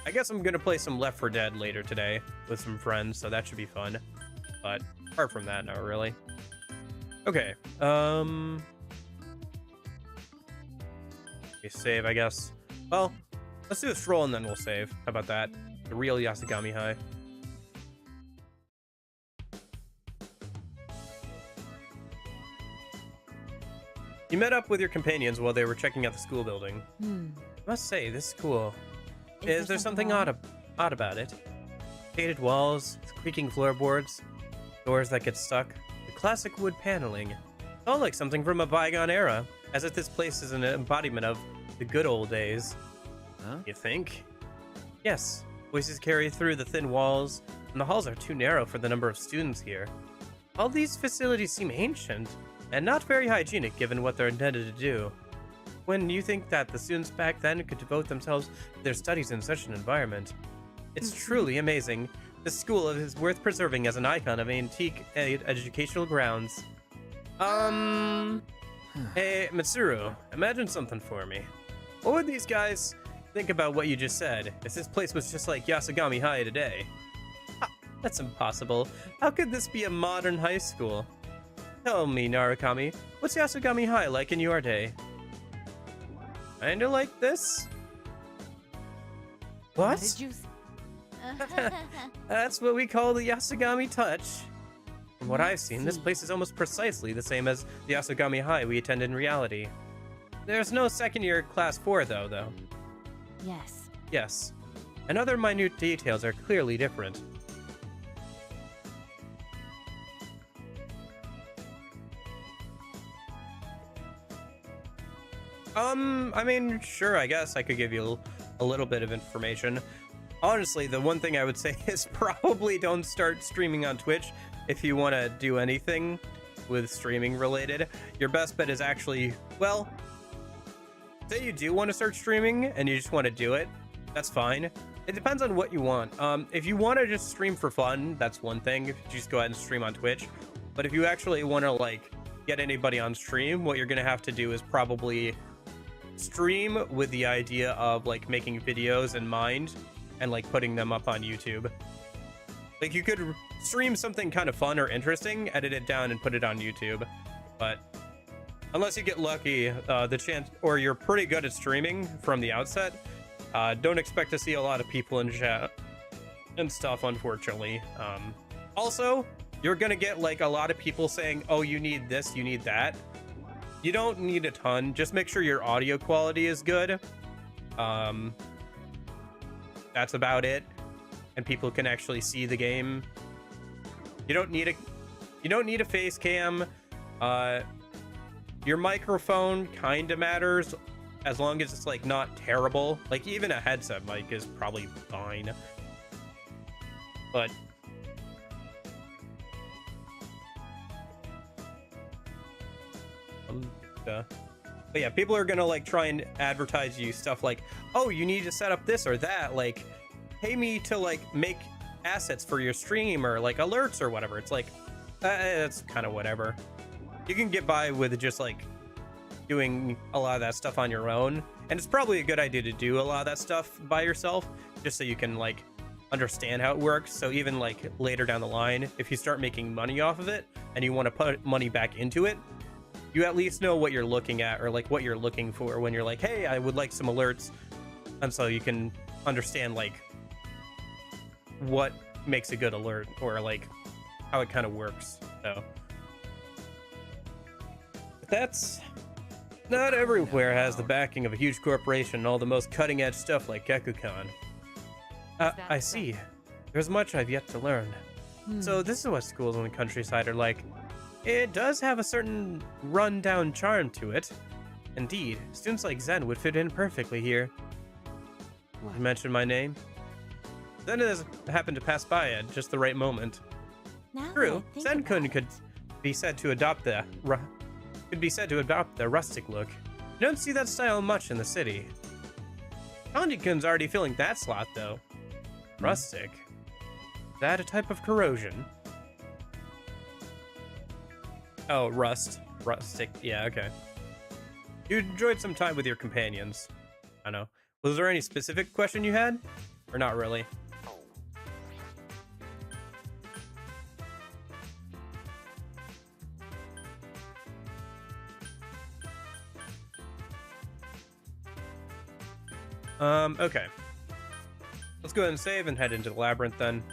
I guess I'm gonna play some Left 4 Dead later today with some friends, so that should be fun. But apart from that, not really. Okay. Okay, save, I guess. Well, let's do a stroll and then we'll save. How about that? The real Yasogami High. You met up with your companions while they were checking out the school building. I must say, this is cool. Is there something odd about it? Faded walls, creaking floorboards, doors that get stuck, the classic wood paneling. All like something from a bygone era, as if this place is an embodiment of the good old days. Huh? You think? Yes. Voices carry through the thin walls, and the halls are too narrow for the number of students here. All these facilities seem ancient, and not very hygienic given what they're intended to do. When you think that the students back then could devote themselves to their studies in such an environment. It's truly amazing. This school is worth preserving as an icon of antique educational grounds. Hey, Mitsuru, imagine something for me. What would these guys think about what you just said, if this place was just like Yasogami High today? Ha, that's impossible. How could this be a modern high school? Tell me, Narukami, what's Yasogami High like in your day? Kinda like this? What? Did you? That's what we call the Yasogami touch. From what I've seen, this place is almost precisely the same as the Yasogami High we attend in reality. There's no second year class 4 though. Yes. Yes. And other minute details are clearly different. I mean, sure, I guess I could give you a little bit of information. Honestly, the one thing I would say is probably don't start streaming on Twitch if you want to do anything with streaming related. Your best bet is actually, well, say you do want to start streaming and you just want to do it, that's fine. It depends on what you want. If you want to just stream for fun, that's one thing. If you just go ahead and stream on Twitch. But if you actually want to like get anybody on stream, what you're gonna have to do is probably stream with the idea of like making videos in mind and like putting them up on YouTube. Like you could stream something kind of fun or interesting, edit it down and put it on YouTube. But unless you get lucky, the chance, or you're pretty good at streaming from the outset, don't expect to see a lot of people in chat and stuff, unfortunately. Also, you're gonna get like a lot of people saying, oh, you need this, you need that. You don't need a ton. Just make sure your audio quality is good. That's about it. And people can actually see the game. You don't need a face cam. Your microphone kind of matters, as long as it's like not terrible. Like even a headset mic is probably fine. But yeah, people are gonna like try and advertise you stuff like, oh, you need to set up this or that, like pay me to like make assets for your stream or like alerts or whatever. It's like it's kind of whatever. You can get by with just like doing a lot of that stuff on your own, and it's probably a good idea to do a lot of that stuff by yourself, just so you can like understand how it works. So even like later down the line, if you start making money off of it and you want to put money back into it, you at least know what you're looking at, or like what you're looking for when you're like, hey, I would like some alerts. And so you can understand like what makes a good alert, or like how it kind of works. So but that's not everywhere has the backing of a huge corporation and all the most cutting edge stuff like Gekukan. I see. There's much I've yet to learn. So this is what schools in the countryside are like. It does have a certain run-down charm to it. Indeed, students like Zen would fit in perfectly here. You mentioned my name. Zen has happened to pass by at just the right moment. True, Zen-kun could be said to adopt the rustic look. You don't see that style much in the city. Kanji-kun's already filling that slot though. Rustic. Is that a type of corrosion? Oh, rustic. Yeah, okay. You enjoyed some time with your companions. I know. Was there any specific question you had? Or not really? Okay. Let's go ahead and save and head into the labyrinth then.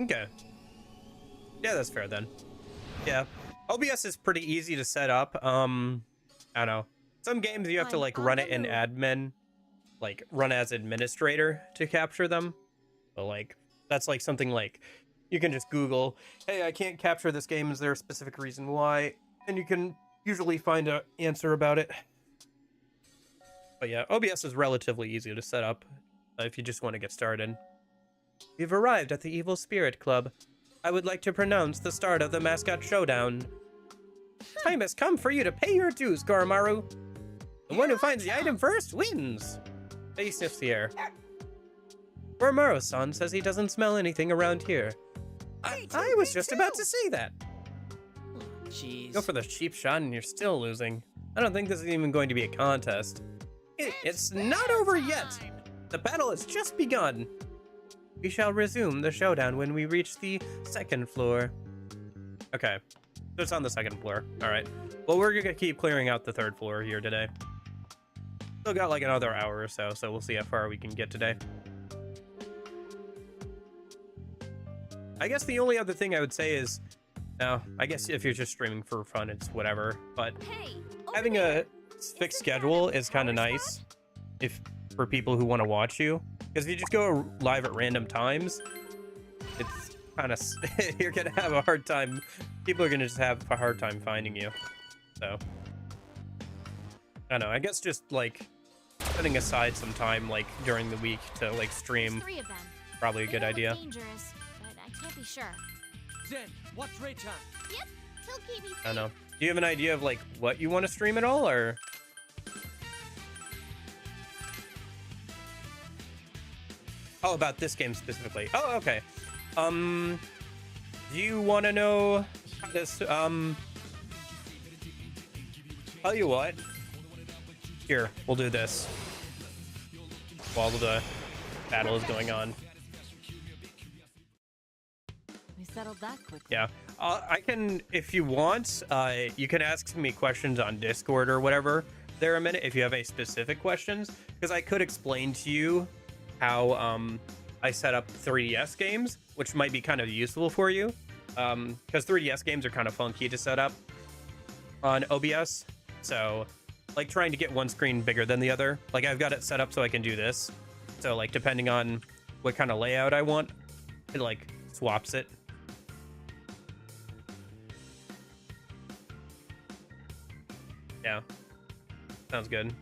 Okay. Yeah, that's fair then. Yeah. OBS is pretty easy to set up. I don't know. Some games you have to like run it in admin, like run as administrator to capture them. But like that's like something like you can just Google, hey, I can't capture this game. Is there a specific reason why? And you can usually find an answer about it. But yeah, OBS is relatively easy to set up if you just want to get started. We've arrived at the Evil Spirit Club. I would like to pronounce the start of the Mascot Showdown. Time has come for you to pay your dues, Goromaru. The one who finds the item first wins. He sniffs the air. Goromaru-san says he doesn't smell anything around here. I was just about to say that. Jeez. Go for the cheap shot and you're still losing. I don't think this is even going to be a contest. It's not over yet. The battle has just begun. We shall resume the showdown when we reach the second floor. Okay, so it's on the second floor. All right. Well, we're gonna keep clearing out the third floor here today. Still got like another hour or so, so we'll see how far we can get today. I guess the only other thing I would say is, no, I guess if you're just streaming for fun, it's whatever. But having a fixed schedule is kind of nice, if for people who want to watch you. Because if you just go live at random times, it's kind of you're gonna have a hard time. People are gonna just have a hard time finding you. So I don't know. I guess just like setting aside some time like during the week to like stream, Three of them. probably a They good don't look idea. dangerous, but I can't be sure. Zen, watch Raychan. Yep, he'll keep me safe. I don't know. Do you have an idea of like what you want to stream at all, or? Oh, about this game specifically. Oh, okay. Do you want to know how this? Tell you what. Here, we'll do this while the battle is going on. We settled that quickly. Yeah, I can, if you want, you can ask me questions on Discord or whatever there a minute if you have any specific questions, because I could explain to you how I set up 3DS games, which might be kind of useful for you, because 3DS games are kind of funky to set up on OBS. So, like trying to get one screen bigger than the other, like I've got it set up so I can do this. So like depending on what kind of layout I want, it like swaps it. Yeah, sounds good.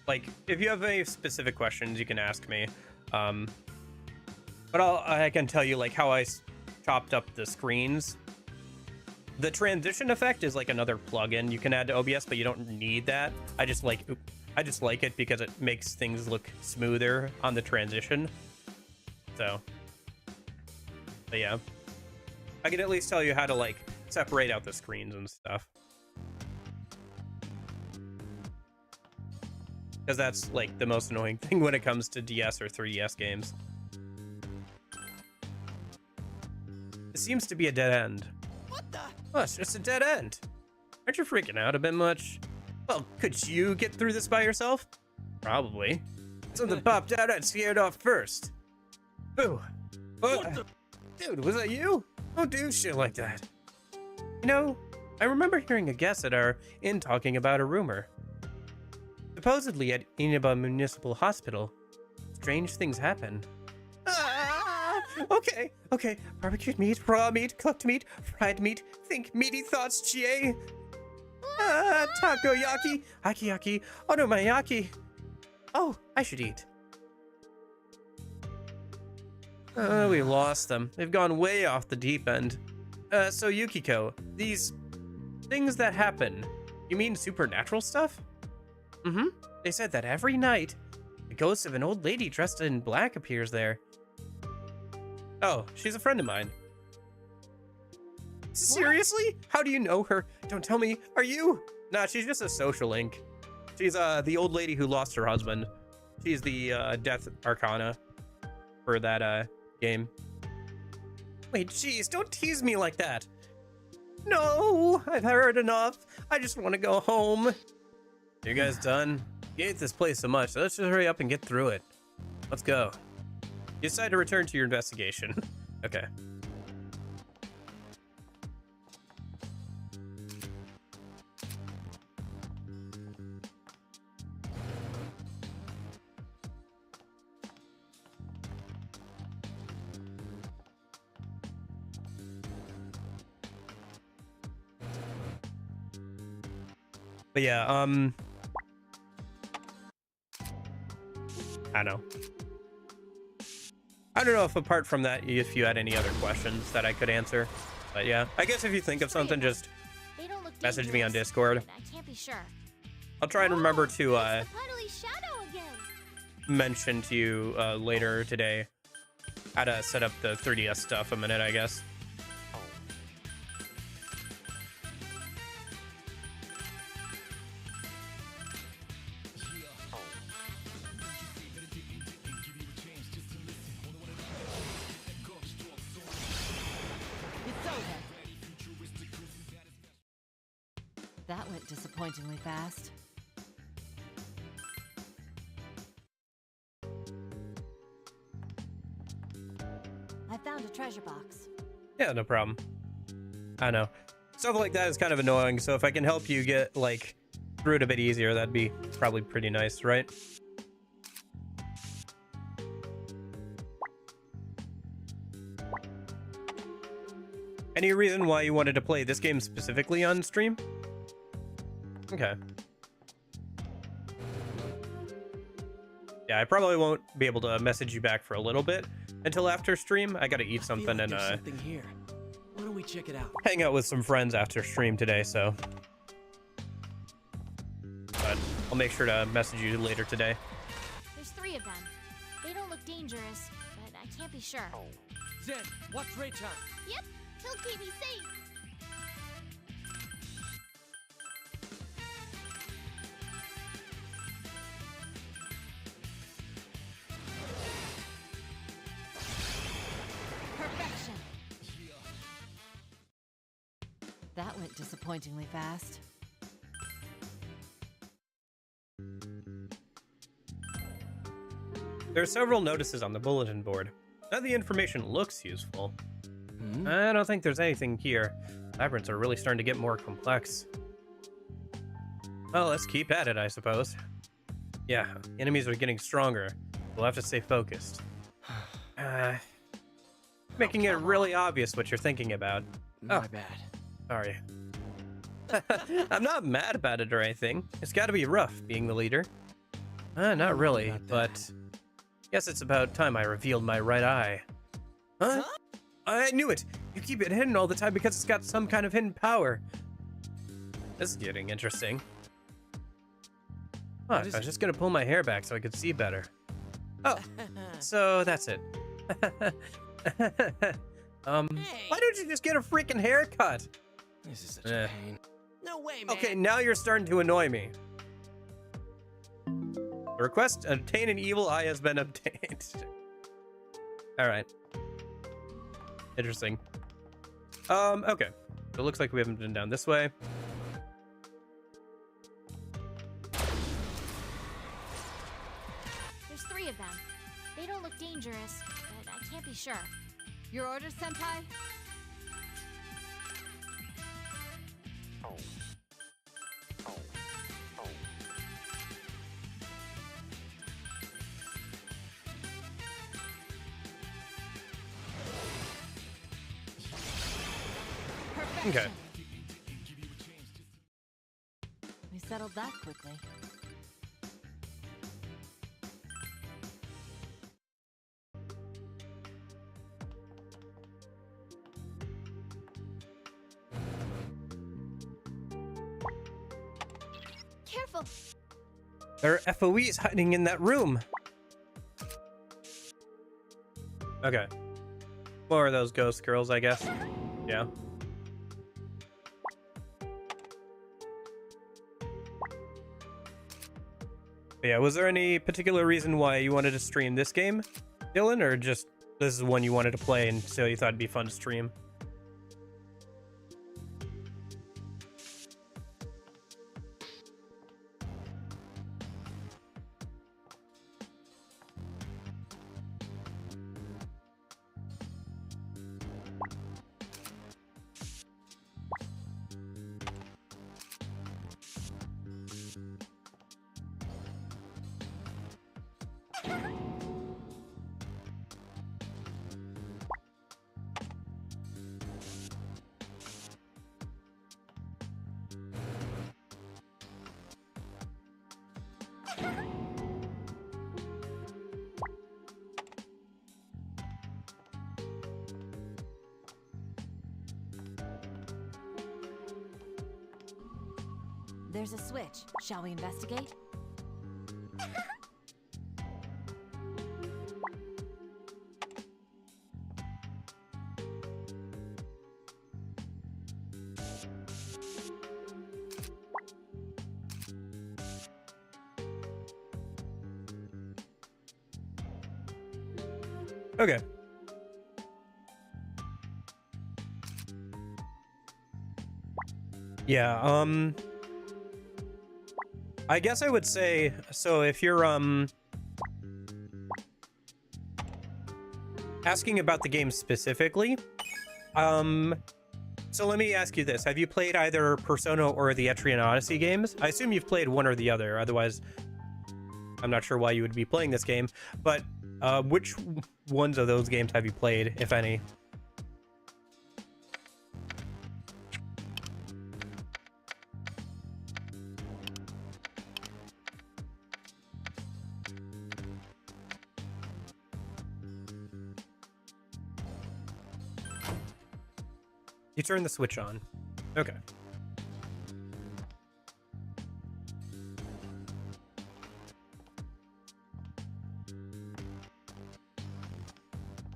Like, if you have any specific questions, you can ask me. But I can tell you, like, how I chopped up the screens. The transition effect is, like, another plugin you can add to OBS, but you don't need that. I just like it because it makes things look smoother on the transition. So, but yeah. I can at least tell you how to, like, separate out the screens and stuff. Because that's like the most annoying thing when it comes to DS or 3DS games. It seems to be a dead end. What the? Oh, it's just a dead end. Aren't you freaking out a bit much? Well, could you get through this by yourself? Probably. Something popped out and scared off first. Boo. What the? Dude, was that you? Don't do shit like that. You know, I remember hearing a guest at our inn talking about a rumor. Supposedly at Inaba Municipal Hospital, strange things happen. Okay. Barbecued meat, raw meat, cooked meat, fried meat. Think meaty thoughts, GA. Takoyaki, akiyaki, onomayaki. Oh, I should eat. We lost them. They've gone way off the deep end. So Yukiko, these things that happen, you mean supernatural stuff? Mm-hmm. They said that every night, the ghost of an old lady dressed in black appears there. Oh, she's a friend of mine. Seriously? How do you know her? Don't tell me. Are you? Nah, she's just a social link. She's the old lady who lost her husband. She's the Death Arcana for that game. Wait, jeez, don't tease me like that. No, I've heard enough. I just want to go home. You guys done? You hate this place so much, so let's just hurry up and get through it. Let's go. You decide to return to your investigation. Okay. But yeah, I know. I don't know if apart from that, if you had any other questions that I could answer. But yeah, I guess if you think of something, just They don't look message me on dangerous, Discord. but I can't be sure. I'll try and remember to It's the Puddly Shadow again. mention to you later today how to set up the 3DS stuff a minute, I guess. That went disappointingly fast. I found a treasure box. Yeah, no problem. I know. Stuff like that is kind of annoying, so if I can help you get, like, through it a bit easier, that'd be probably pretty nice, right? Any reason why you wanted to play this game specifically on stream? Okay. Yeah, I probably won't be able to message you back for a little bit until after stream. I gotta eat something like and there's something here. Why don't we check it out? hang out with some friends after stream today, so. But I'll make sure to message you later today. There's 3 of them. They don't look dangerous, but I can't be sure. Zen, watch Raychan. Yep, he'll keep me safe. Perfection. That went disappointingly fast. There are several notices on the bulletin board. None of the information looks useful. I don't think there's anything here. Labyrinths are really starting to get more complex. Well, let's keep at it, I suppose. Yeah, enemies are getting stronger. We'll have to stay focused. Making it really obvious what you're thinking about. My bad. Sorry. I'm not mad about it or anything. It's gotta be rough being the leader. Not really, but... Guess it's about time I revealed my right eye. Huh? I knew it! You keep it hidden all the time because it's got some kind of hidden power. This is getting interesting. Huh, I was just gonna pull my hair back so I could see better. Oh, so that's it. Why don't you just get a freaking haircut? This is such a pain. No way, man. Okay, now you're starting to annoy me. The request to obtain an evil eye has been obtained. Alright. Interesting. Okay. So it looks like we haven't been down this way. There's 3 of them. They don't look dangerous, but I can't be sure. Your orders, Senpai? Okay. We settled that quickly. Careful. There are FOEs hiding in that room. Okay. More of those ghost girls, I guess. Yeah. But yeah, was there any particular reason why you wanted to stream this game, Dylan, or just this is one you wanted to play and so you thought it'd be fun to stream? There's a switch. Shall we investigate? Okay. Yeah, I guess I would say, so if you're, asking about the game specifically, so let me ask you this. Have you played either Persona or the Etrian Odyssey games? I assume you've played one or the other, otherwise I'm not sure why you would be playing this game, but which ones of those games have you played, if any? You turn the switch on. Okay.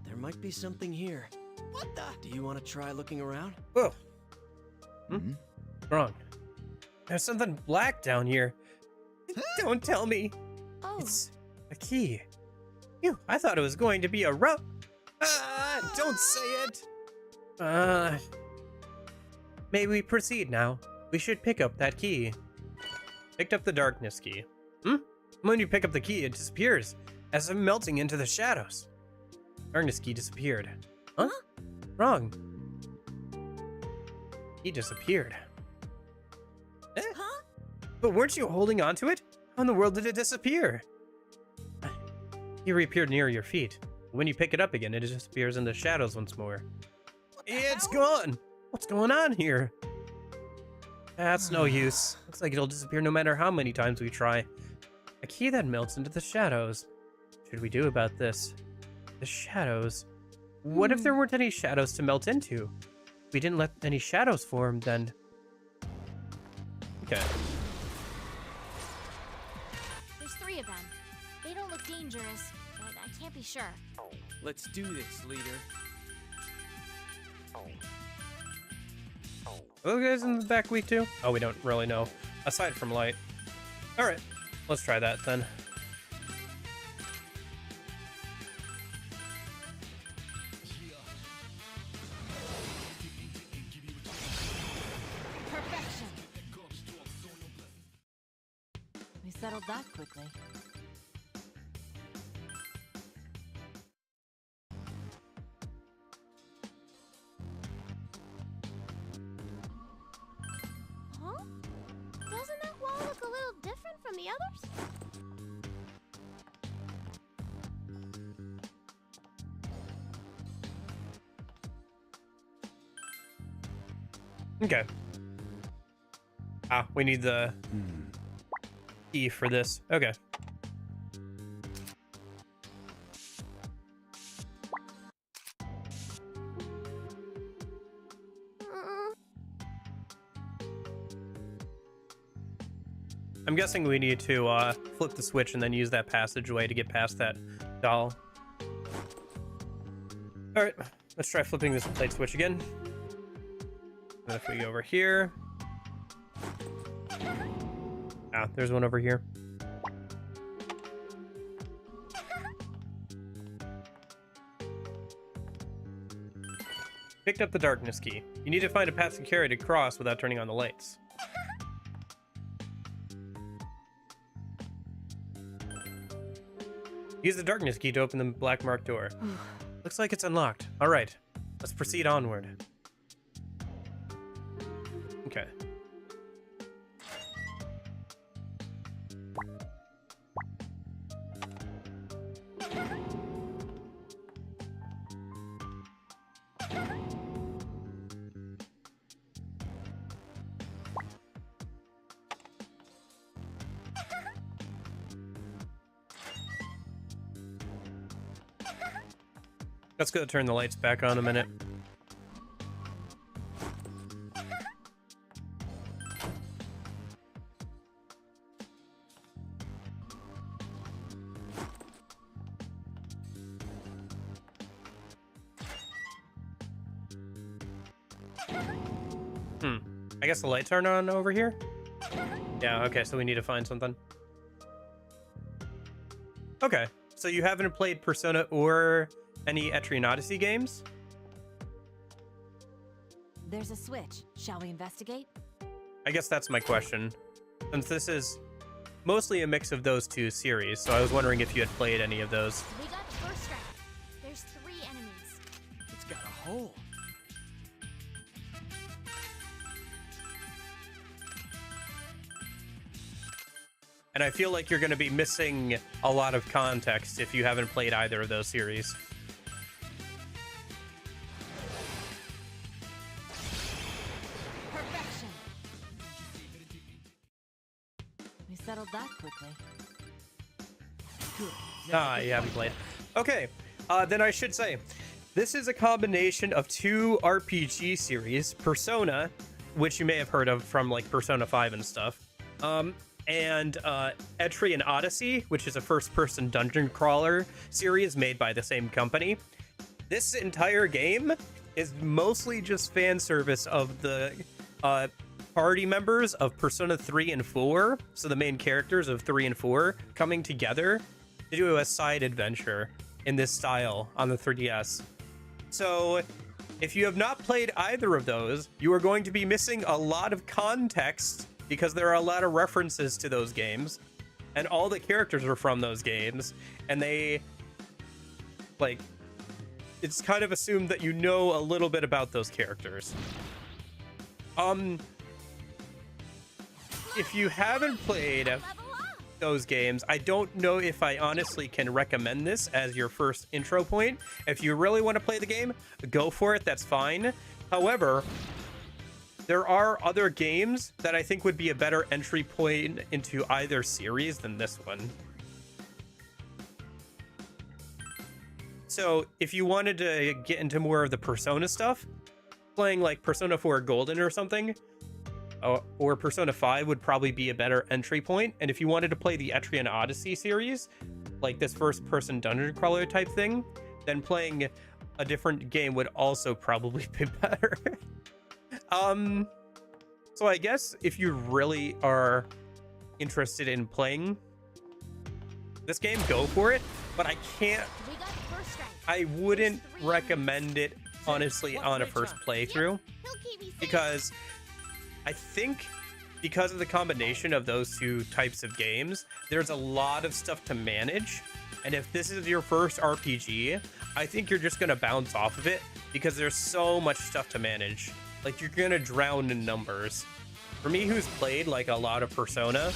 There might be something here. What the? Do you want to try looking around? Whoa. Wrong. There's something black down here. Don't tell me. Oh, It's a key. Phew, I thought it was going to be a rope. Don't say it. May we proceed now? We should pick up that key. Picked up the darkness key. When you pick up the key, it disappears, as if melting into the shadows. Darkness key disappeared. Huh? Wrong. He disappeared. Huh? But weren't you holding on to it? How in the world did it disappear? He reappeared near your feet. When you pick it up again, it disappears in the shadows once more. It's gone! What's going on here? That's no use. Looks like it'll disappear no matter how many times we try. A key that melts into the shadows. What should we do about this? The shadows. What if there weren't any shadows to melt into? If we didn't let any shadows form, then... Okay. There's 3 of them. They don't look dangerous, but I can't be sure. Let's do this, leader. Are those guys in the back weak too? Oh, we don't really know. Aside from light. Alright, let's try that then. Perfection. We settled that quickly. Huh? Doesn't that wall look a little different from the others? Okay. Ah, we need the key for this. Okay. I'm guessing we need to flip the switch and then use that passageway to get past that doll. Alright, let's try flipping this light switch again. And if we go over here... Ah, there's one over here. Picked up the darkness key. You need to find a path to carry to cross without turning on the lights. Use the darkness key to open the black marked door. Looks like it's unlocked. Alright, let's proceed onward. Okay. Let's go turn the lights back on a minute. I guess the lights aren't on over here? Yeah, okay, so we need to find something. Okay, so you haven't played Persona or any Etrian Odyssey games? There's a switch. Shall we investigate? I guess that's my question. Since this is mostly a mix of those two series, so I was wondering if you had played any of those. We got the first strike. There's 3 enemies. It's got a hole. And I feel like you're going to be missing a lot of context if you haven't played either of those series. Perfection. We settled that quickly. Ah, you haven't played. Okay, then I should say, This is a combination of two RPG series, Persona, which you may have heard of from like Persona 5 and stuff, and Etrian Odyssey, which is a first-person dungeon crawler series made by the same company. This entire game is mostly just fan service of the party members of Persona 3 and 4, so the main characters of 3 and 4, coming together to do a side adventure in this style on the 3DS. So if you have not played either of those, you are going to be missing a lot of context because there are a lot of references to those games and all the characters are from those games, and they like it's kind of assumed that you know a little bit about those characters. If you haven't played those games, I don't know if I honestly can recommend this as your first intro point. If you really want to play the game, go for it, that's fine. However, there are other games that I think would be a better entry point into either series than this one. So if you wanted to get into more of the Persona stuff, playing like Persona 4 Golden or something, or Persona 5 would probably be a better entry point. And if you wanted to play the Etrian Odyssey series, like this first-person dungeon crawler type thing, then playing a different game would also probably be better. So I guess if you really are interested in playing this game, go for it. But I wouldn't recommend it, honestly, on a first playthrough, because I think because of the combination of those two types of games, there's a lot of stuff to manage. And if this is your first RPG, I think you're just going to bounce off of it because there's so much stuff to manage. Like, you're going to drown in numbers. For me, who's played like a lot of Persona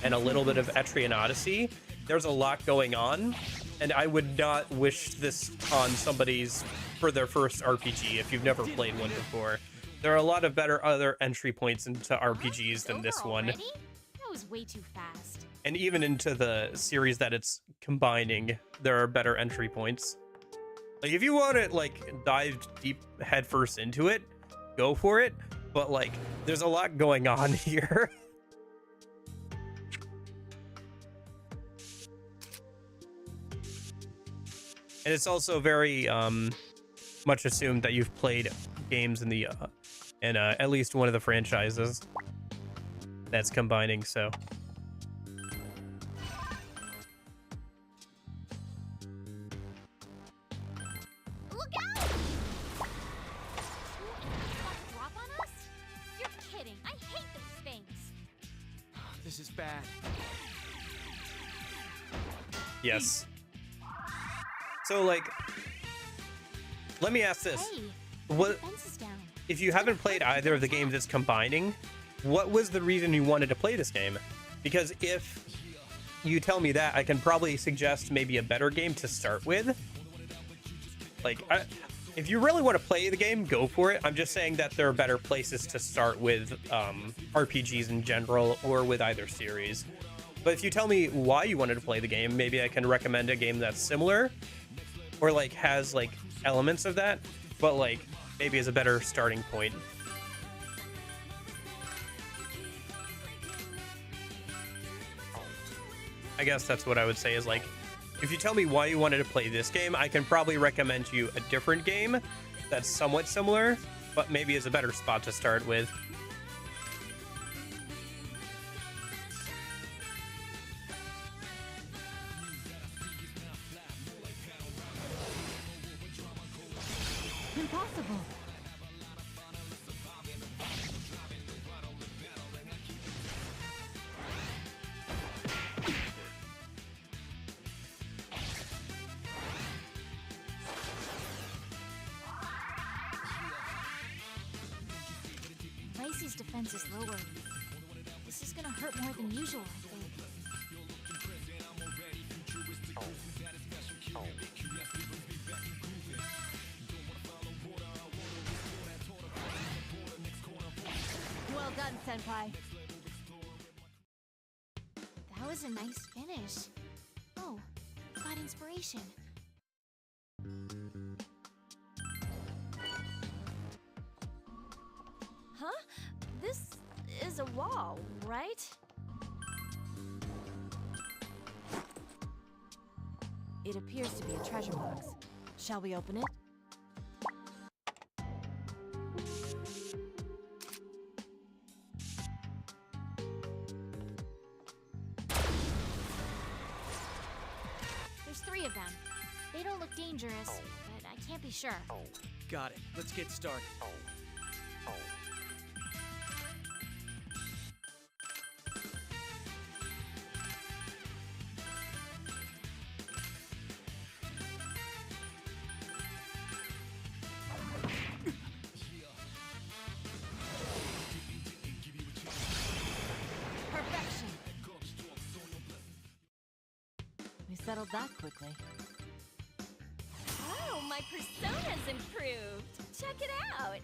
and a little bit of Etrian Odyssey, there's a lot going on. And I would not wish this on somebody's for their first RPG if you've never played one before. There are a lot of better other entry points into RPGs than this one. That was way too fast. And even into the series that it's combining, there are better entry points. Like, if you want to like dive deep headfirst into it, go for it. But like, there's a lot going on here. And it's also very much assumed that you've played games in the at least one of the franchises that's combining, so. Look out! Drop on us? You're kidding. I hate those things. This is bad. Yes. So, like, let me ask this. Hey, what fence is down. if you haven't played either of the games it's combining, what was the reason you wanted to play this game? Because if you tell me that, I can probably suggest maybe a better game to start with. Like, if you really want to play the game, go for it. I'm just saying that there are better places to start with RPGs in general, or with either series. But if you tell me why you wanted to play the game, maybe I can recommend a game that's similar, or like has like elements of that, but like maybe is a better starting point. I guess that's what I would say is, like, if you tell me why you wanted to play this game, I can probably recommend to you a different game that's somewhat similar, but maybe is a better spot to start with. Impossible. Lacey's defense is lower. This is gonna hurt more than usual, I think. Well done, Senpai. That was a nice finish. Oh, got inspiration. a wall, right? It appears to be a treasure box. Shall we open it? There's 3 of them. They don't look dangerous, but I can't be sure. Got it. Let's get started. Perfection! We settled that quickly. Oh, my persona's improved. Check it out.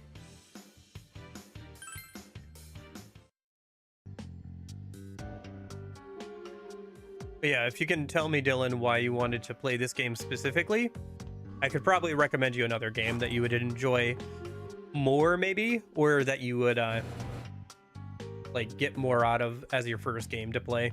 But yeah, if you can tell me, Dylan, why you wanted to play this game specifically, I could probably recommend you another game that you would enjoy more, maybe, or that you would like get more out of as your first game to play.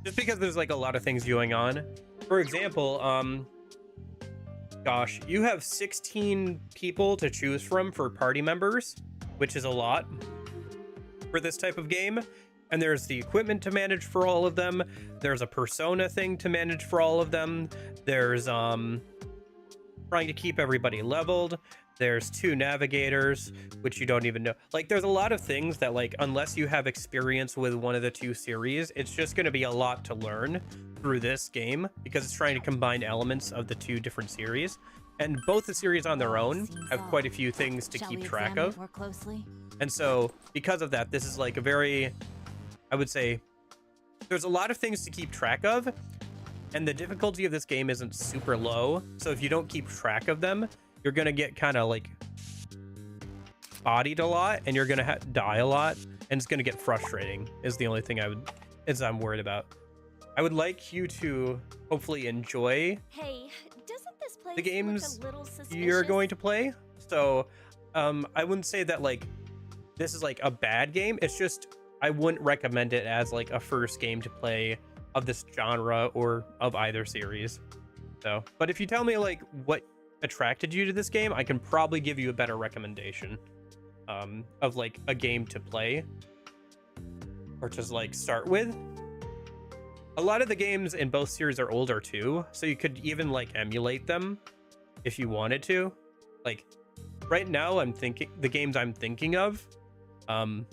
Just because there's like a lot of things going on. For example, gosh, you have 16 people to choose from for party members, which is a lot for this type of game. And there's the equipment to manage for all of them. There's a persona thing to manage for all of them. There's trying to keep everybody leveled. There's 2 navigators, which you don't even know. Like, there's a lot of things that, like, unless you have experience with one of the 2 series, it's just going to be a lot to learn through this game because it's trying to combine elements of the 2 different series. And both the series on their own have quite a few things to keep track of. More closely? And so, because of that, this is like a very, I would say, there's a lot of things to keep track of. And the difficulty of this game isn't super low. So if you don't keep track of them, you're going to get kind of like bodied a lot and you're going to die a lot. And it's going to get frustrating is the only thing I'm worried about. I would like you to hopefully enjoy Hey, doesn't this place the games look a little suspicious? you're going to play. So I wouldn't say that like this is like a bad game. It's just I wouldn't recommend it as like a first game to play of this genre or of either series. So, but if you tell me like what attracted you to this game, I can probably give you a better recommendation of like a game to play or just like start with. A lot of the games in both series are older too, so you could even like emulate them if you wanted to. Like right now I'm thinking the games I'm thinking of are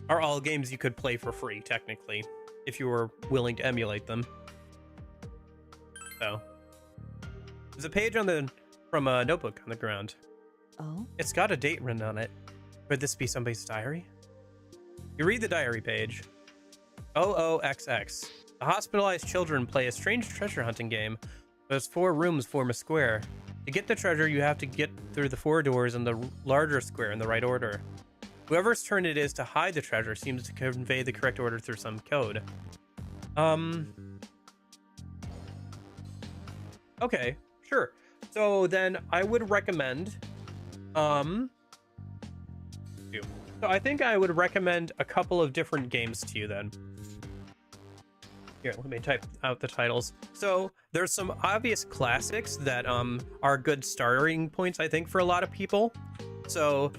all games you could play for free technically if you were willing to emulate them. So there's a page from a notebook on the ground. Oh? It's got a date written on it. Could this be somebody's diary? You read the diary page. OOXX. The hospitalized children play a strange treasure hunting game. Those 4 rooms form a square. To get the treasure, you have to get through the 4 doors in the larger square in the right order. Whoever's turn it is to hide the treasure seems to convey the correct order through some code. Okay, sure. So then I would recommend, so I think I would recommend a couple of different games to you then. Here, let me type out the titles. So there's some obvious classics that are good starting points, I think, for a lot of people. So,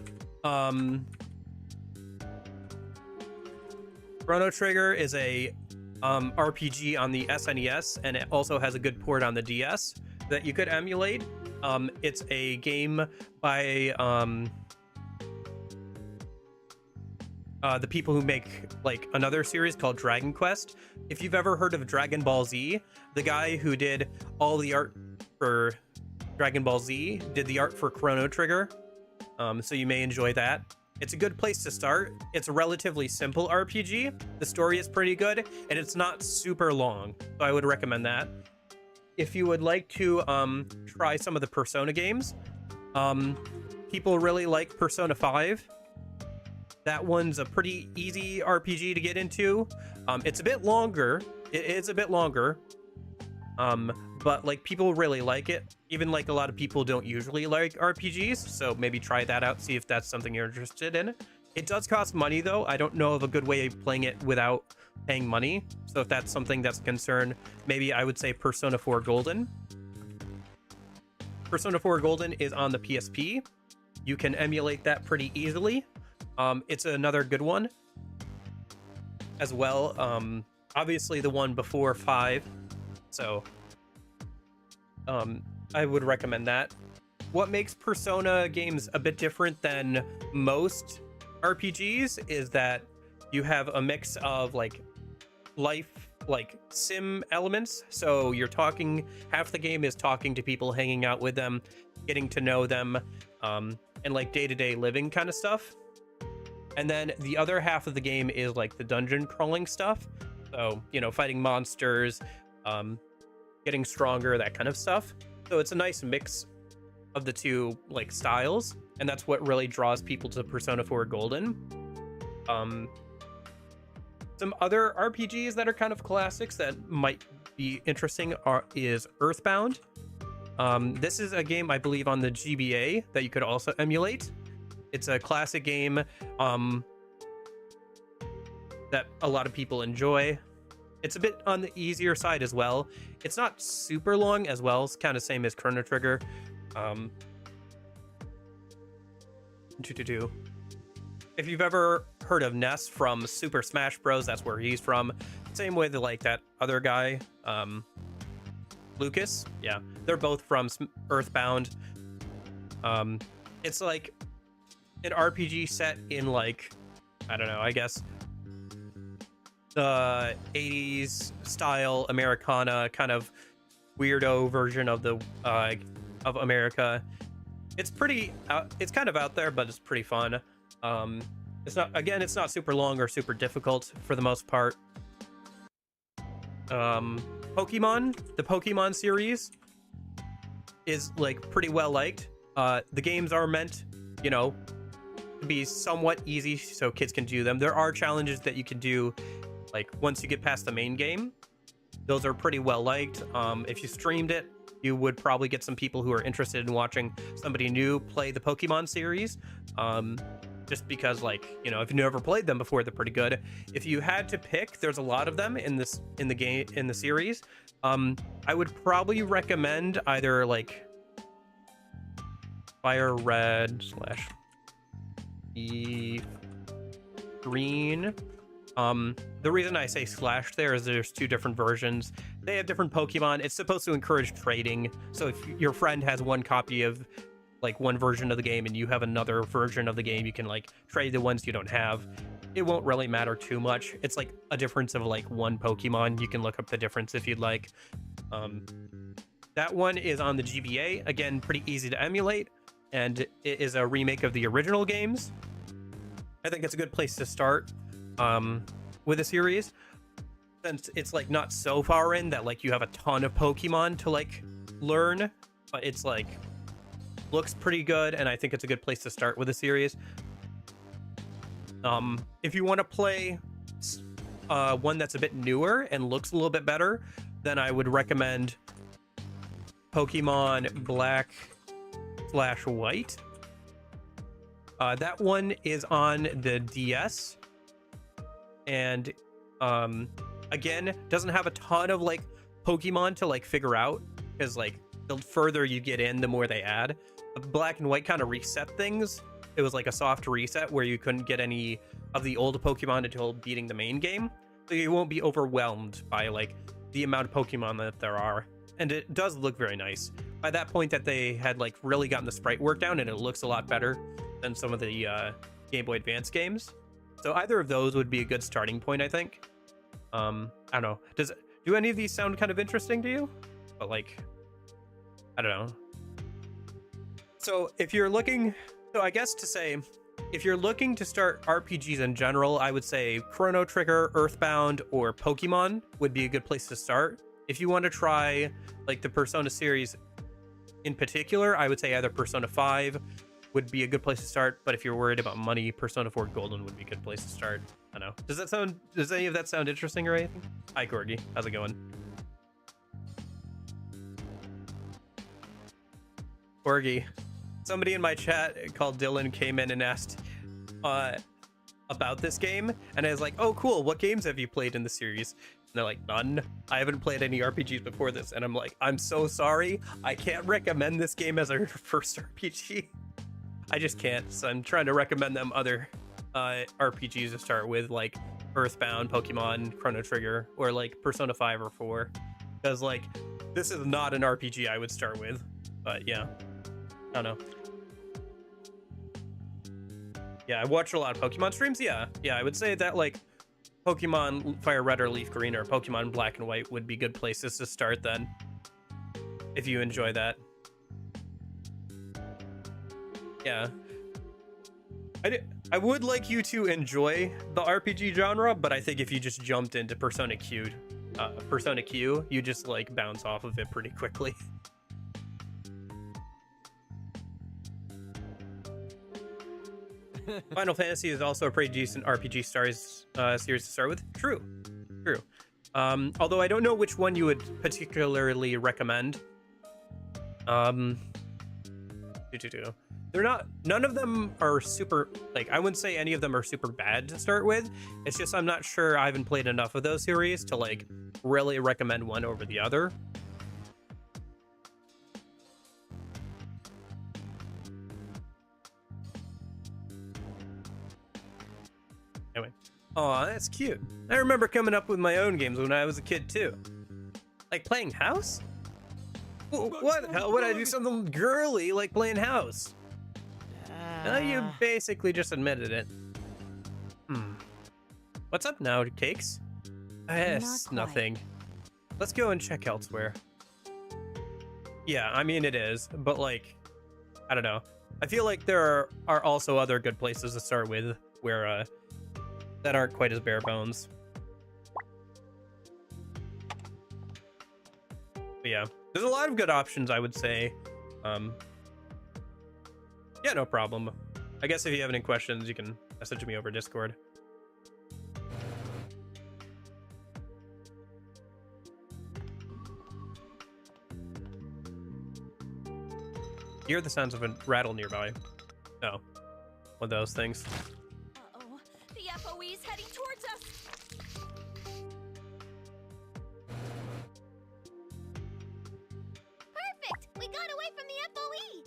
Chrono Trigger is a RPG on the SNES, and it also has a good port on the DS that you could emulate. It's a game by the people who make like another series called Dragon Quest. If you've ever heard of Dragon Ball Z, the guy who did all the art for Dragon Ball Z did the art for Chrono Trigger. So you may enjoy that. It's a good place to start. It's a relatively simple RPG. The story is pretty good and it's not super long. So I would recommend that. If you would like to try some of the Persona games, people really like Persona 5. That one's a pretty easy RPG to get into. It's a bit longer. It is a bit longer. But like people really like it. Even like a lot of people don't usually like RPGs, so maybe try that out, see if that's something you're interested in. It does cost money though. I don't know of a good way of playing it without paying money. So if that's something that's a concern, maybe I would say Persona 4 Golden. Persona 4 Golden is on the PSP. You can emulate that pretty easily. It's another good one as well. Obviously the one before 5. So I would recommend that. What makes Persona games a bit different than most RPGs is that you have a mix of like life, like sim elements. So you're talking, half the game is talking to people, hanging out with them, getting to know them, and like day-to-day living kind of stuff. And then the other half of the game is like the dungeon crawling stuff. So, you know, fighting monsters, getting stronger, that kind of stuff. So it's a nice mix of the two like styles, and that's what really draws people to Persona 4 Golden. Some other RPGs that are kind of classics that might be interesting is Earthbound. This is a game I believe on the GBA that you could also emulate. It's a classic game that a lot of people enjoy. It's a bit on the easier side as well. It's not super long as well. It's kind of same as Chrono Trigger. If you've ever heard of Ness from Super Smash Bros, that's where he's from. Same way that like that other guy, Lucas. Yeah, they're both from Earthbound. It's like an RPG set in like, I don't know, I guess the 80s style Americana, kind of weirdo version of the of America. It's pretty it's kind of out there, but it's pretty fun. It's not super long or super difficult for the most part. Pokemon, the Pokemon series is like pretty well liked. The games are meant, you know, to be somewhat easy so kids can do them. There are challenges that you can do like once you get past the main game. Those are pretty well liked. If you streamed it, you would probably get some people who are interested in watching somebody new play the Pokemon series. Just because, like, you know, if you've never played them before, they're pretty good. If you had to pick, there's a lot of them in the series. I would probably recommend either like Fire Red / Leaf Green. The reason I say slash there is there's two different versions. They have different Pokemon. It's supposed to encourage trading. So if your friend has one copy of like one version of the game and you have another version of the game, you can like trade the ones you don't have. It won't really matter too much. It's like a difference of like one Pokemon. You can look up the difference if you'd like. That one is on the GBA. Again, pretty easy to emulate, and it is a remake of the original games. I think it's a good place to start with a series, since it's like not so far in that like you have a ton of Pokemon to like learn, but it's like looks pretty good, and I think it's a good place to start with a series. If you want to play one that's a bit newer and looks a little bit better, then I would recommend Pokemon Black / White. That one is on the DS, and again, doesn't have a ton of like Pokemon to like figure out, because like the further you get in, the more they add. Black and White kind of reset things. It was like a soft reset where you couldn't get any of the old Pokemon until beating the main game, so you won't be overwhelmed by like the amount of Pokemon that there are. And it does look very nice. By that point that they had like really gotten the sprite work down, and it looks a lot better than some of the Game Boy Advance games. So either of those would be a good starting point, I think. I don't know. Do any of these sound kind of interesting to you? But like, I don't know. So if you're looking, so I guess to say, if you're looking to start RPGs in general, I would say Chrono Trigger, Earthbound, or Pokemon would be a good place to start. If you want to try like the Persona series in particular, I would say either Persona 5 would be a good place to start, but if you're worried about money, Persona 4 Golden would be a good place to start. I don't know. Does any of that sound interesting or anything? Hi, Corgi. How's it going? Corgi. Somebody in my chat called Dylan came in and asked about this game, and I was like, oh, cool. What games have you played in the series? And they're like, none. I haven't played any RPGs before this. And I'm like, I'm so sorry. I can't recommend this game as our first RPG. I just can't. So I'm trying to recommend them other RPGs to start with, like Earthbound, Pokemon, Chrono Trigger, or like Persona 5 or 4. Because like, this is not an RPG I would start with. But yeah, I don't know. Yeah, I watched a lot of Pokemon streams. Yeah, I would say that like Pokemon Fire Red or Leaf Green or Pokemon Black and White would be good places to start then, if you enjoy that. Yeah. I would like you to enjoy the RPG genre, but I think if you just jumped into Persona Q, you just like bounce off of it pretty quickly. Final Fantasy is also a pretty decent RPG series to start with. True. Although I don't know which one you would particularly recommend. They're not. None of them are super. Like, I wouldn't say any of them are super bad to start with. It's just I'm not sure I haven't played enough of those series to like really recommend one over the other. Anyway. Aw, that's cute. I remember coming up with my own games when I was a kid too. Like playing house? What? How would I do something girly like playing house? You basically just admitted it. What's up now, Cakes? Yes, nothing. Let's go and check elsewhere. Yeah, I mean it is, but like, I don't know. I feel like there are also other good places to start with where that aren't quite as bare bones. But yeah, there's a lot of good options, I would say. Yeah, no problem. I guess if you have any questions, you can message me over Discord. You hear the sounds of a rattle nearby. Oh, one of those things. Uh-oh, the FOE's heading towards us. Perfect! We got away from the FOE!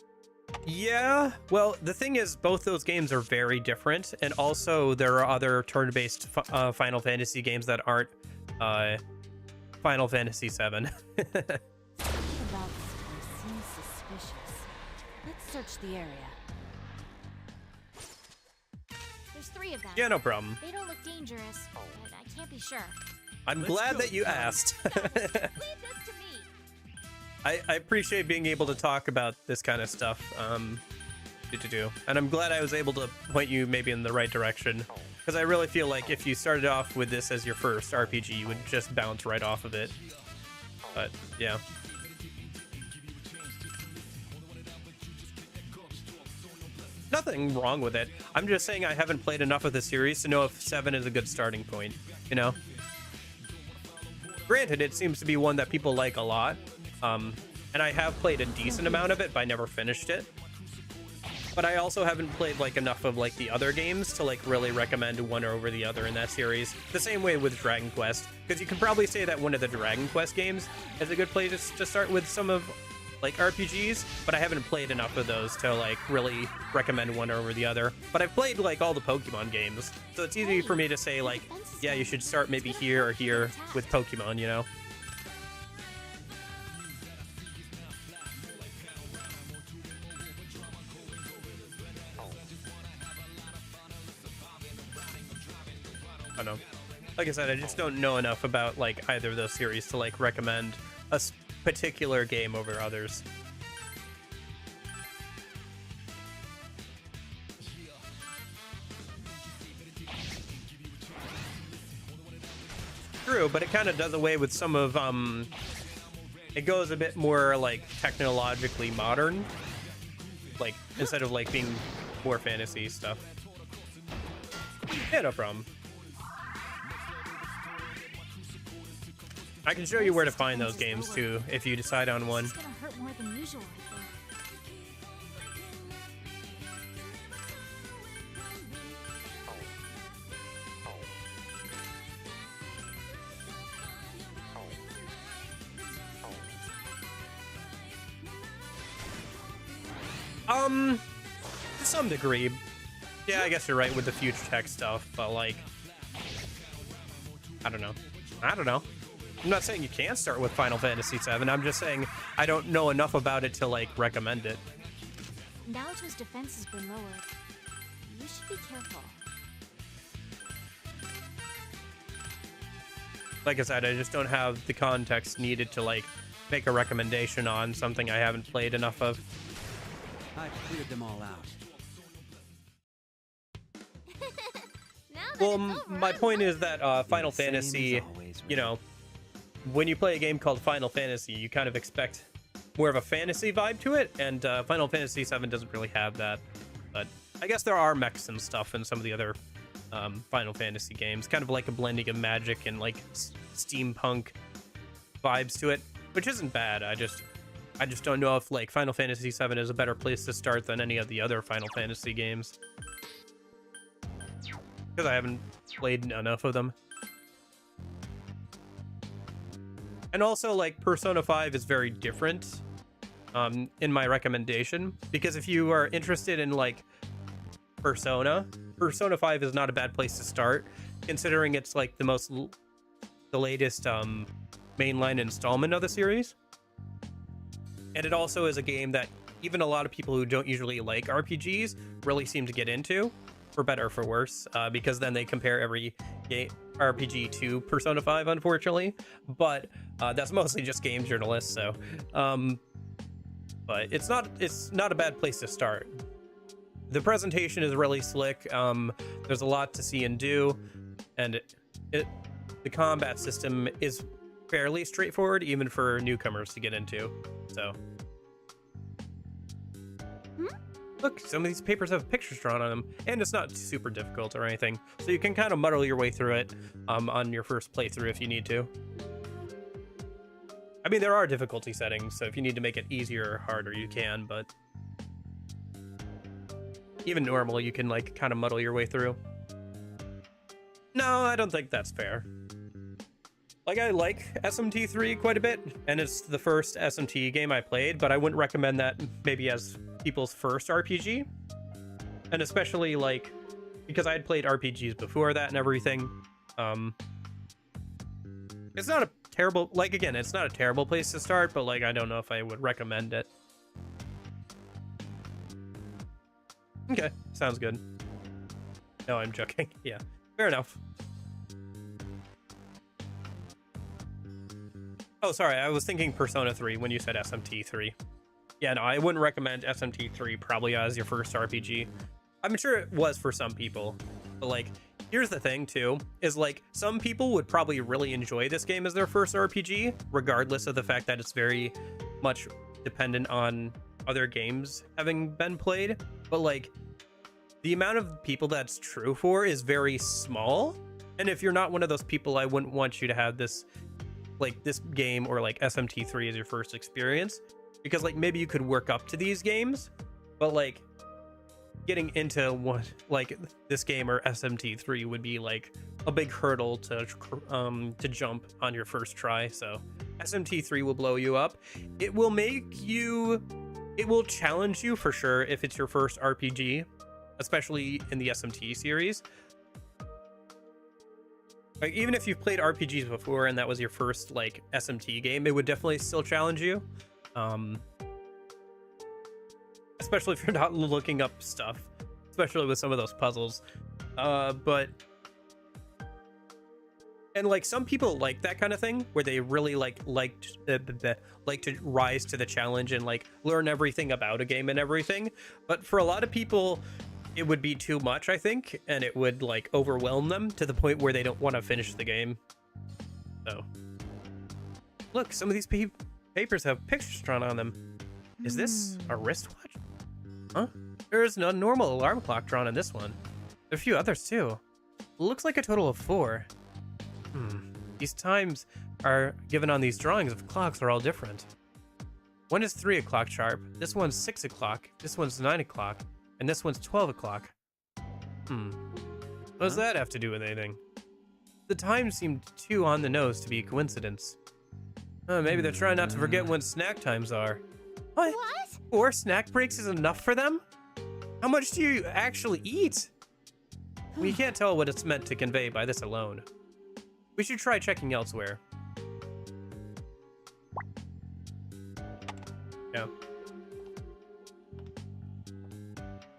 Yeah, well, the thing is, both those games are very different, and also there are other turn-based Final Fantasy games that aren't Final Fantasy VII. Something about this place seems suspicious. Let's search the area. There's 3 of them. Yeah, no problem. They don't look dangerous, but I can't be sure. I'm glad that you asked. Leave this to me. I appreciate being able to talk about this kind of stuff, and I'm glad I was able to point you maybe in the right direction, because I really feel like if you started off with this as your first RPG, you would just bounce right off of it. But yeah. Nothing wrong with it. I'm just saying I haven't played enough of the series to know if 7 is a good starting point, you know? Granted, it seems to be one that people like a lot. And I have played a decent amount of it, but I never finished it. But I also haven't played like enough of like the other games to like really recommend one over the other in that series. The same way with Dragon Quest, because you can probably say that one of the Dragon Quest games is a good place to start with some of like RPGs, but I haven't played enough of those to like really recommend one over the other. But I've played like all the Pokemon games, so it's easy for me to say like, yeah, you should start maybe here or here with Pokemon, you know? I don't know. Like I said, I just don't know enough about like either of those series to like recommend a particular game over others. True, but it kind of does away with some of it goes a bit more like technologically modern like instead of like being more fantasy stuff. Yeah, no problem. I can show you where to find those games too if you decide on one. It's gonna hurt more than usual, I think. To some degree. Yeah, I guess you're right with the future tech stuff, but like, I don't know. I'm not saying you can't start with Final Fantasy VII. I'm just saying I don't know enough about it to like recommend it. Naruto's defense has been lowered. You should be careful. Like I said, I just don't have the context needed to like make a recommendation on something I haven't played enough of. I've cleared them all out. Well, my point is that Final Fantasy, you know, when you play a game called Final Fantasy, you kind of expect more of a fantasy vibe to it, and Final Fantasy VII doesn't really have that. But I guess there are mechs and stuff in some of the other Final Fantasy games, kind of like a blending of magic and like steampunk vibes to it, which isn't bad. I just don't know if like Final Fantasy VII is a better place to start than any of the other Final Fantasy games, because I haven't played enough of them. And also, like, Persona 5 is very different in my recommendation, because if you are interested in like Persona 5 is not a bad place to start, considering it's like the latest mainline installment of the series. And it also is a game that even a lot of people who don't usually like RPGs really seem to get into, for better or for worse, because then they compare every RPG to Persona 5, unfortunately. But that's mostly just game journalists, so but it's not a bad place to start. The presentation is really slick. There's a lot to see and do, and the combat system is fairly straightforward, even for newcomers to get into. So look, some of these papers have pictures drawn on them, and it's not super difficult or anything, so you can kind of muddle your way through it on your first playthrough if you need to. I mean, there are difficulty settings, so if you need to make it easier or harder, you can, but even normal, you can like kind of muddle your way through. No, I don't think that's fair. Like, I like SMT3 quite a bit, and it's the first SMT game I played, but I wouldn't recommend that maybe as people's first RPG. And especially, like, because I had played RPGs before that and everything. It's not a terrible, like, again, it's not a terrible place to start, but, like, I don't know if I would recommend it. Okay, sounds good. No, I'm joking. Yeah, fair enough. Oh, sorry, I was thinking Persona 3 when you said SMT3. Yeah, no, I wouldn't recommend SMT3 probably as your first RPG. I'm sure it was for some people, but like, here's the thing too, is like, some people would probably really enjoy this game as their first RPG, regardless of the fact that it's very much dependent on other games having been played. But like, the amount of people that's true for is very small. And if you're not one of those people, I wouldn't want you to have this, like, this game or like SMT3 as your first experience, because like maybe you could work up to these games, but like getting into what like this game or SMT3 would be like a big hurdle to jump on your first try. So SMT3 will blow you up. It will challenge you for sure if it's your first RPG, especially in the SMT series. Like, even if you've played RPGs before and that was your first like SMT game, it would definitely still challenge you. Especially if you're not looking up stuff, especially with some of those puzzles. And like, some people like that kind of thing where they really like to rise to the challenge and like learn everything about a game and everything. But for a lot of people, it would be too much, I think, and it would like overwhelm them to the point where they don't want to finish the game. So look, some of these papers have pictures drawn on them. Is this a wristwatch? Huh? There's no normal alarm clock drawn in this one. There are a few others too. Looks like a total of 4. These times are given on these drawings of clocks are all different. One is 3 o'clock sharp, this one's 6 o'clock, this one's 9 o'clock, and this one's 12 o'clock. What does that have to do with anything? The times seemed too on the nose to be a coincidence. Maybe they're trying not to forget when snack times are. What? 4 snack breaks is enough for them? How much do you actually eat? We can't tell what it's meant to convey by this alone. We should try checking elsewhere. Yeah.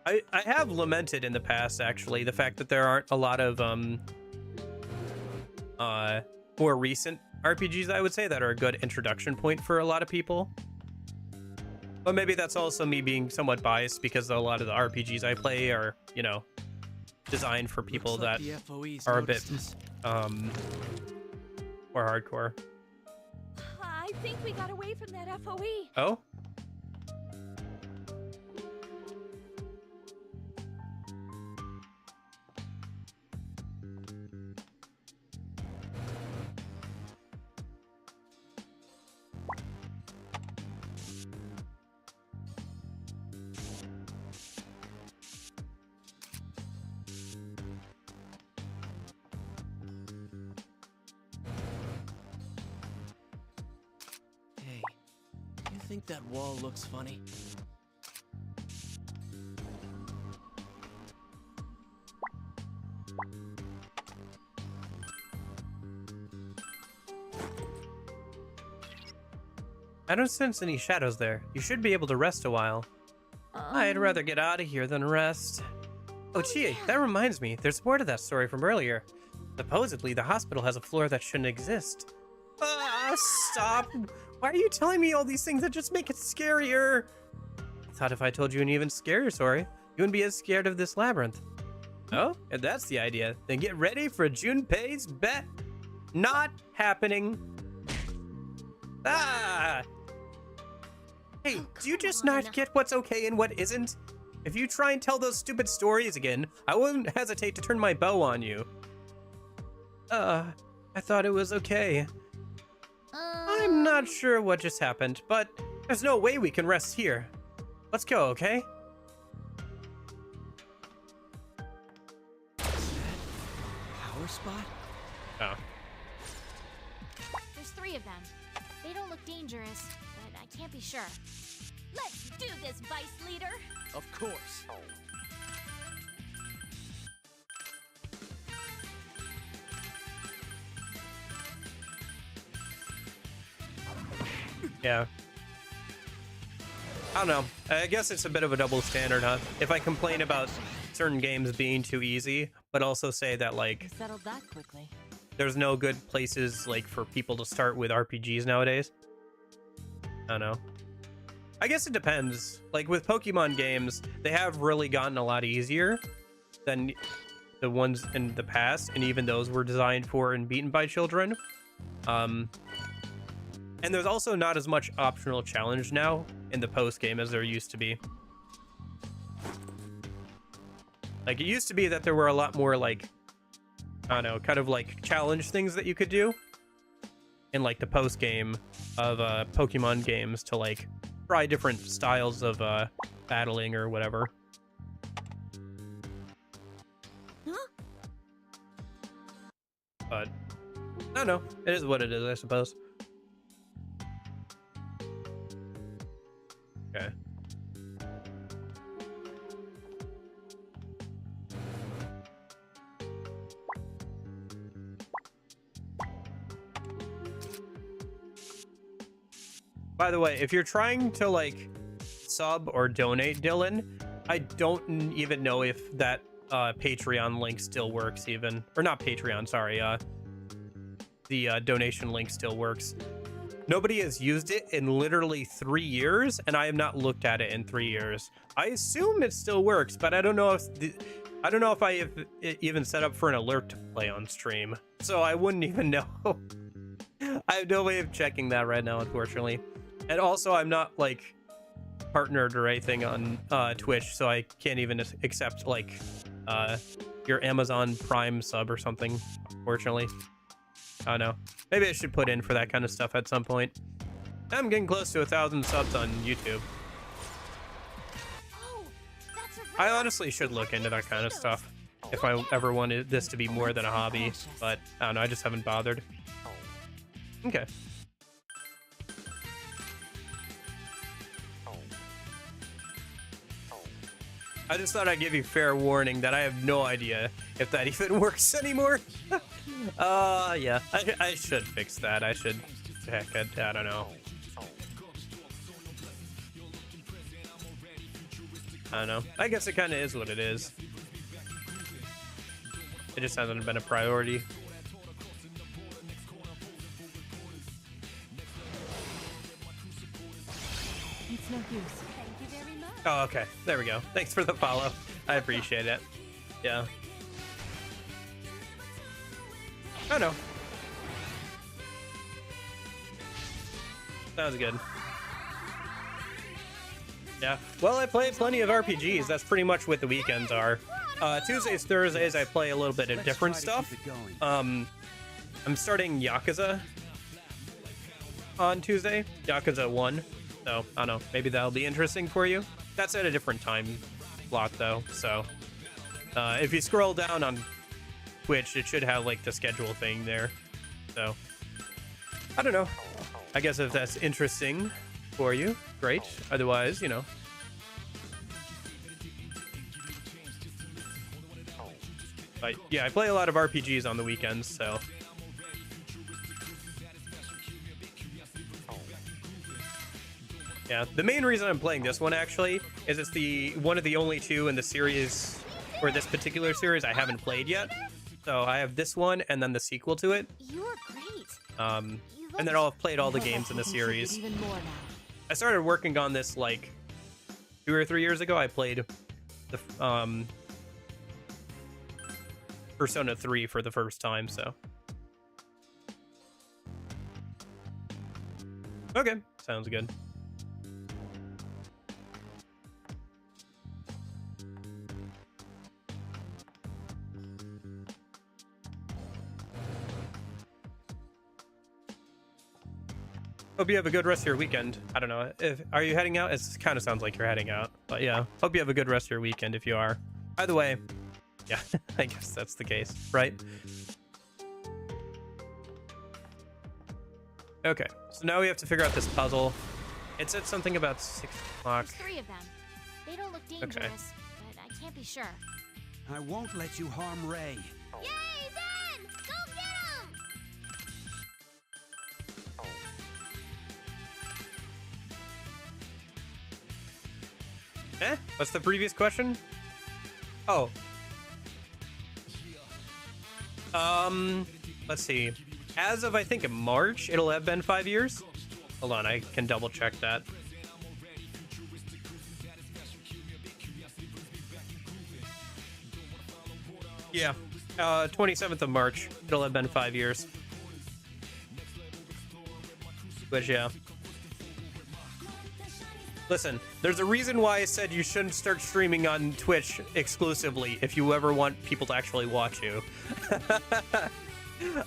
I have lamented in the past, actually, the fact that there aren't a lot of more recent RPGs, I would say, that are a good introduction point for a lot of people. But maybe that's also me being somewhat biased because a lot of the RPGs I play are, you know, designed for people that are a bit more hardcore. I think we got away from that FOE. Oh? I think that wall looks funny. I don't sense any shadows there. You should be able to rest a while. I'd rather get out of here than rest. Oh, Chie, that reminds me. There's more to that story from earlier. Supposedly, the hospital has a floor that shouldn't exist. Stop! Why are you telling me all these things that just make it scarier? I thought if I told you an even scarier story, you wouldn't be as scared of this labyrinth. Oh, if that's the idea, then get ready for Junpei's bet. Not happening. Ah! Hey, do you just not get what's okay and what isn't? If you try and tell those stupid stories again, I wouldn't hesitate to turn my bow on you. I thought it was okay. I'm not sure what just happened, but there's no way we can rest here. Let's go, okay? Power spot? Oh. There's 3 of them. They don't look dangerous, but I can't be sure. Let's do this, Vice Leader! Of course. Yeah. I don't know. I guess it's a bit of a double standard, huh? If I complain about certain games being too easy, but also say that, like, Settled that quickly. there's no good places, like, for people to start with RPGs nowadays. I don't know. I guess it depends. Like, with Pokemon games, they have really gotten a lot easier than the ones in the past, and even those were designed for and beaten by children. And there's also not as much optional challenge now in the post game as there used to be. Like, it used to be that there were a lot more, like, I don't know, kind of like challenge things that you could do in, like, the post game of Pokemon games to, like, try different styles of battling or whatever. Huh? But I don't know. It is what it is, I suppose. Okay. By the way, if you're trying to, like, sub or donate Dylan, I don't even know if that Patreon link still works even. Or not Patreon, sorry. The donation link still works. Nobody has used it in literally 3 years, and I have not looked at it in 3 years. I assume it still works, but I don't know if I have it even set up for an alert to play on stream, so I wouldn't even know. I have no way of checking that right now, unfortunately. And also, I'm not, like, partnered or anything on Twitch, so I can't even accept like your Amazon Prime sub or something, fortunately. I don't know. Maybe I should put in for that kind of stuff at some point. I'm getting close to 1,000 subs on YouTube. I honestly should look into that kind of stuff if I ever wanted this to be more than a hobby, but I don't know, I just haven't bothered. Okay. I just thought I'd give you fair warning that I have no idea if that even works anymore. Yeah, I should fix that. I should check it. I don't know. I don't know. I guess it kind of is what it is. It just hasn't been a priority. It's no use. Thank you very much. Oh, okay. There we go. Thanks for the follow. I appreciate it. Yeah. Oh, no. Sounds good. Yeah. Well, I play plenty of RPGs. That's pretty much what the weekends are. Tuesdays, Thursdays, I play a little bit of different stuff. I'm starting Yakuza on Tuesday. Yakuza 1. So, I don't know. Maybe that'll be interesting for you. That's at a different time slot, though. So, if you scroll down on Twitch, it should have, like, the schedule thing there. So, I don't know. I guess if that's interesting for you, great. Otherwise, you know. But, yeah, I play a lot of RPGs on the weekends, so... Yeah, the main reason I'm playing this one, actually, is it's one of the only two in the series, or this particular series, I haven't played yet. So I have this one, and then the sequel to it. You're great. And then I'll have played all the games in the series. Even more now. I started working on this, like, 2 or 3 years ago. I played the Persona 3 for the first time, so... Okay, sounds good. Hope you have a good rest of your weekend. I don't know. Are you heading out? It kind of sounds like you're heading out. But yeah, hope you have a good rest of your weekend if you are. Either way, yeah, I guess that's the case, right? Okay, so now we have to figure out this puzzle. It said something about 6 o'clock. There's 3 of them. They don't look dangerous, but I can't be sure. I won't let you harm Ray. Yay, Ben! Go get him! What's the previous question? Oh. Let's see. As of, I think, in March, it'll have been 5 years. Hold on, I can double check that. Yeah, 27th of March, it'll have been 5 years. But yeah. Listen, there's a reason why I said you shouldn't start streaming on Twitch exclusively if you ever want people to actually watch you.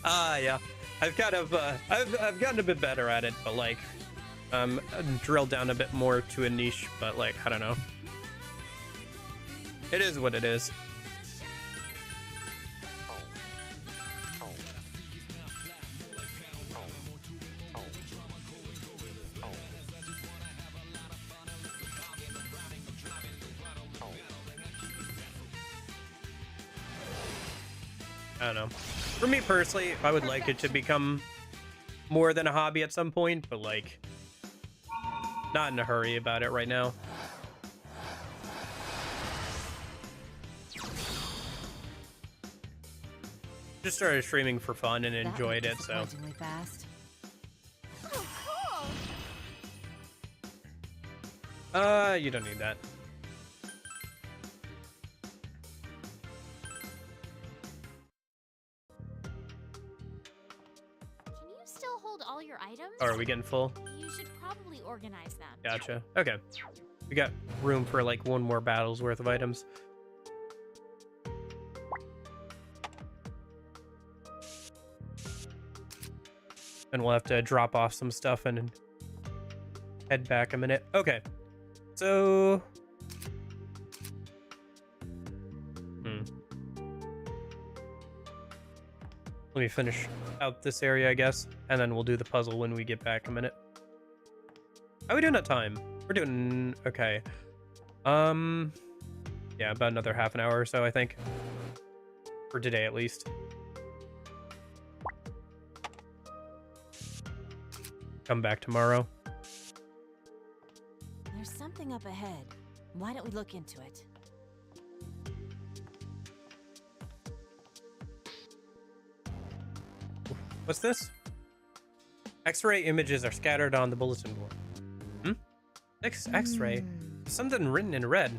Yeah. I've kind of, I've gotten a bit better at it, but like, drilled down a bit more to a niche, but like, I don't know. It is what it is. I don't know. For me personally, I would like it to become more than a hobby at some point, but like, not in a hurry about it right now. Just started streaming for fun and enjoyed it, so. Fast. You don't need that. Can you still hold all your items? Oh, are we getting full? You should probably organize them. Gotcha. Okay. We got room for like one more battle's worth of items. And we'll have to drop off some stuff and head back a minute. Okay. So... Let me finish out this area, I guess, and then we'll do the puzzle when we get back a minute. How are we doing at time? We're doing okay. Yeah, about another half an hour or so, I think. For today, at least. Come back tomorrow. There's something up ahead. Why don't we look into it? What's this? X-ray images are scattered on the bulletin board. X-ray. Something written in red.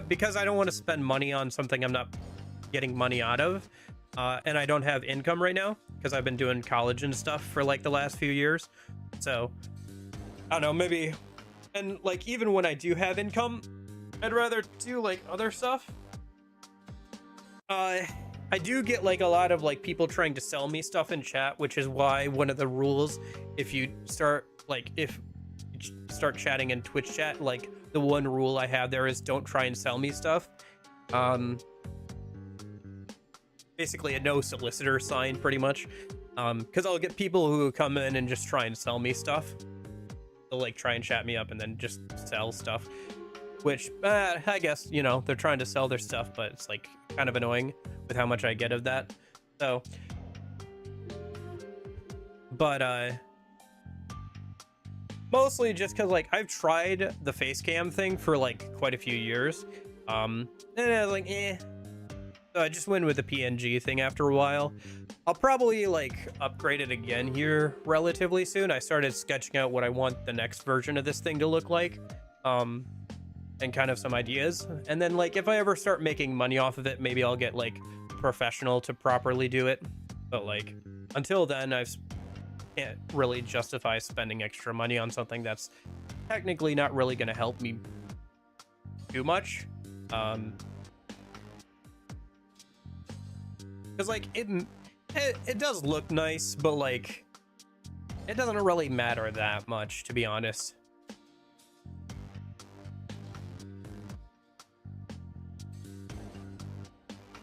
Because I don't want to spend money on something I'm not getting money out of, and I don't have income right now because I've been doing college and stuff for like the last few years. So I don't know, maybe, and like even when I do have income, I'd rather do like other stuff. I do get like a lot of like people trying to sell me stuff in chat, which is why one of the rules, if you start chatting in Twitch chat, like the one rule I have there is don't try and sell me stuff. Basically a no solicitor sign pretty much. Because I'll get people who come in and just try and sell me stuff. They'll like try and chat me up and then just sell stuff. Which, I guess, you know, they're trying to sell their stuff, but it's like kind of annoying with how much I get of that. So, but, mostly just because like I've tried the face cam thing for like quite a few years. And I was like, So I just went with the PNG thing after a while. I'll probably like upgrade it again here relatively soon. I started sketching out what I want the next version of this thing to look like. And kind of some ideas, and then like if I ever start making money off of it, maybe I'll get like professional to properly do it. But like until then, I can't really justify spending extra money on something that's technically not really going to help me too much. Because like it does look nice, but like it doesn't really matter that much, to be honest.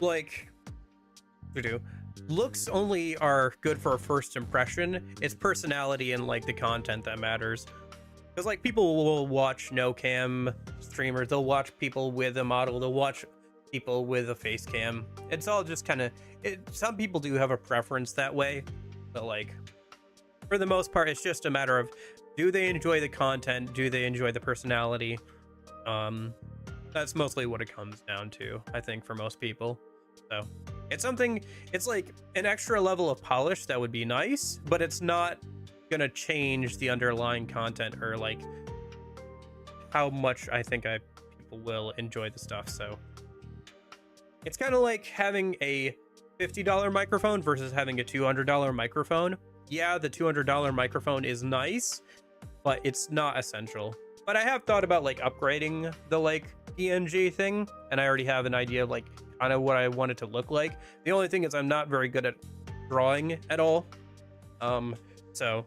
Like, looks only are good for a first impression. It's personality and like the content that matters. Because like people will watch no cam streamers, they'll watch people with a model, they'll watch people with a face cam. It's all just kind of, some people do have a preference that way, but like for the most part, it's just a matter of, do they enjoy the content? Do they enjoy the personality? That's mostly what it comes down to, I think, for most people. So it's something, it's like an extra level of polish that would be nice, but it's not gonna change the underlying content or like how much I think people will enjoy the stuff. So it's kind of like having a $50 microphone versus having a $200 microphone. Yeah, the $200 microphone is nice, but it's not essential. But I have thought about like upgrading the like PNG thing, and I already have an idea of like kind of what I want it to look like. The only thing is I'm not very good at drawing at all. So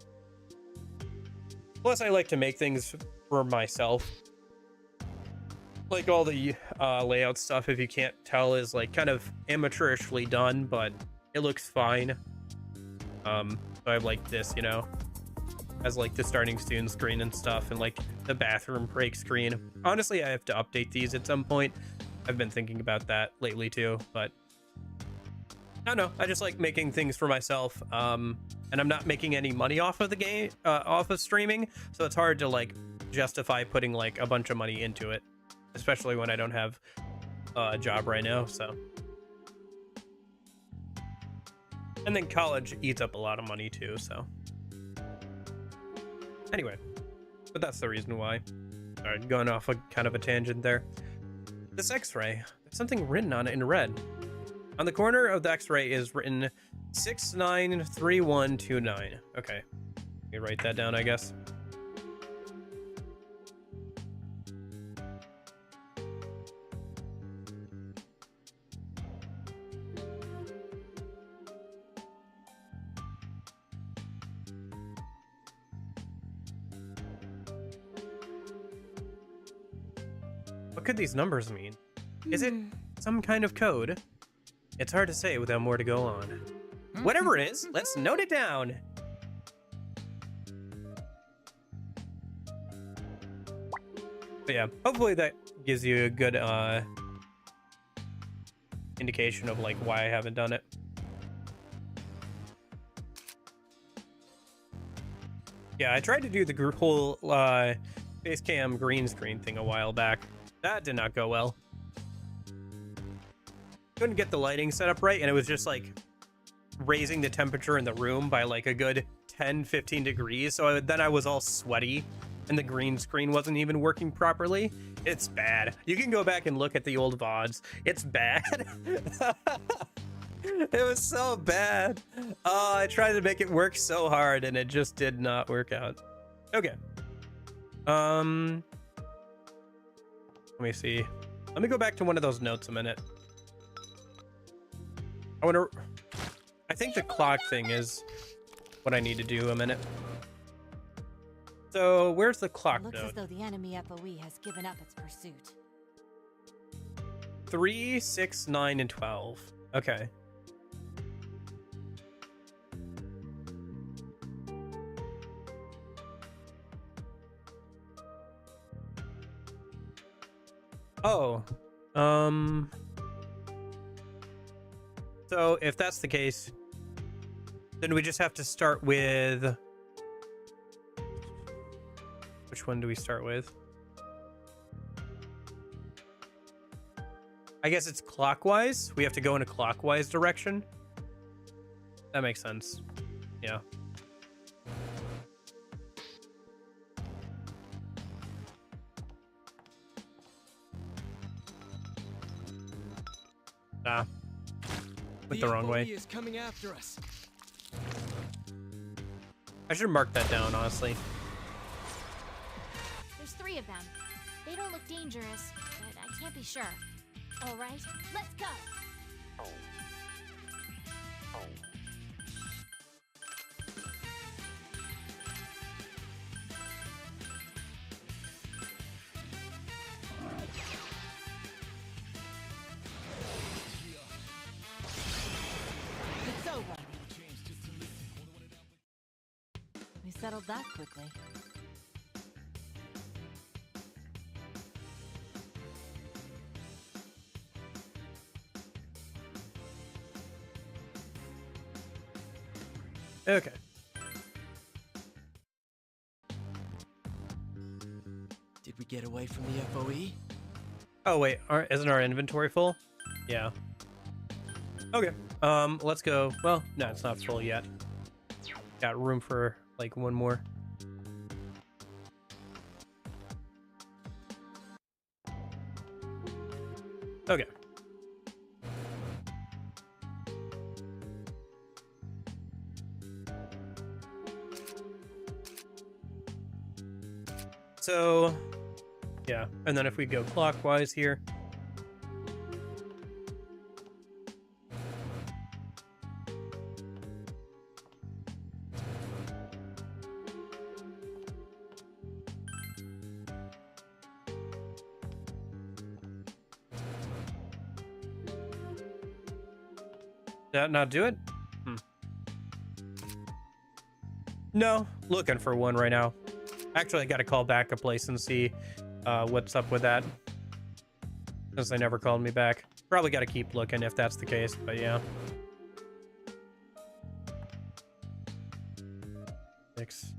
plus I like to make things for myself. Like all the layout stuff, if you can't tell, is like kind of amateurishly done, but it looks fine. So I have like this, you know, as like the starting student screen and stuff, and like the bathroom break screen. Honestly, I have to update these at some point. I've been thinking about that lately too, but I don't know. I just like making things for myself, and I'm not making any money off of the game, off of streaming, so it's hard to like justify putting like a bunch of money into it, especially when I don't have a job right now. So, and then college eats up a lot of money too. So, anyway, but that's the reason why. Sorry, going off a kind of a tangent there. This X-ray, there's something written on it in red. On the corner of the X-ray is written 693129. Okay. Let me write that down, I guess. What could these numbers mean? Is it some kind of code? It's hard to say without more to go on. Whatever it is, let's note it down. But yeah, hopefully that gives you a good indication of like why I haven't done it. Yeah, I tried to do the whole face cam green screen thing a while back. That did not go well. Couldn't get the lighting set up right, and it was just like raising the temperature in the room by like a good 10-15 degrees. So then I was all sweaty, and the green screen wasn't even working properly. It's bad. You can go back and look at the old VODs. It's bad. It was so bad. Oh, I tried to make it work so hard, and it just did not work out. Okay. Let me see. Let me go back to one of those notes a minute. I think the clock thing is what I need to do a minute. So where's the clock Looks note? as though the enemy FOE has given up its pursuit. 3, 6, 9, and 12. Okay. Oh, so if that's the case, then we just have to start with, which one do we start with? I guess it's clockwise. We have to go in a clockwise direction. That makes sense. Yeah. Ah, went the wrong way. FOE is coming after us. I should mark that down, honestly. There's 3 of them. They don't look dangerous, but I can't be sure. All right, let's go. It's over. We settled that quickly. Okay. Did we get away from the FOE? Oh wait, isn't our inventory full? Yeah. Okay. Let's go. Well, no, it's not full yet. Got room for like one more. Okay. So, yeah, and then if we go clockwise here. Did that not do it? No, looking for one right now. Actually, I gotta call back a place and see what's up with that, since they never called me back. Probably gotta keep looking if that's the case, but yeah. 6,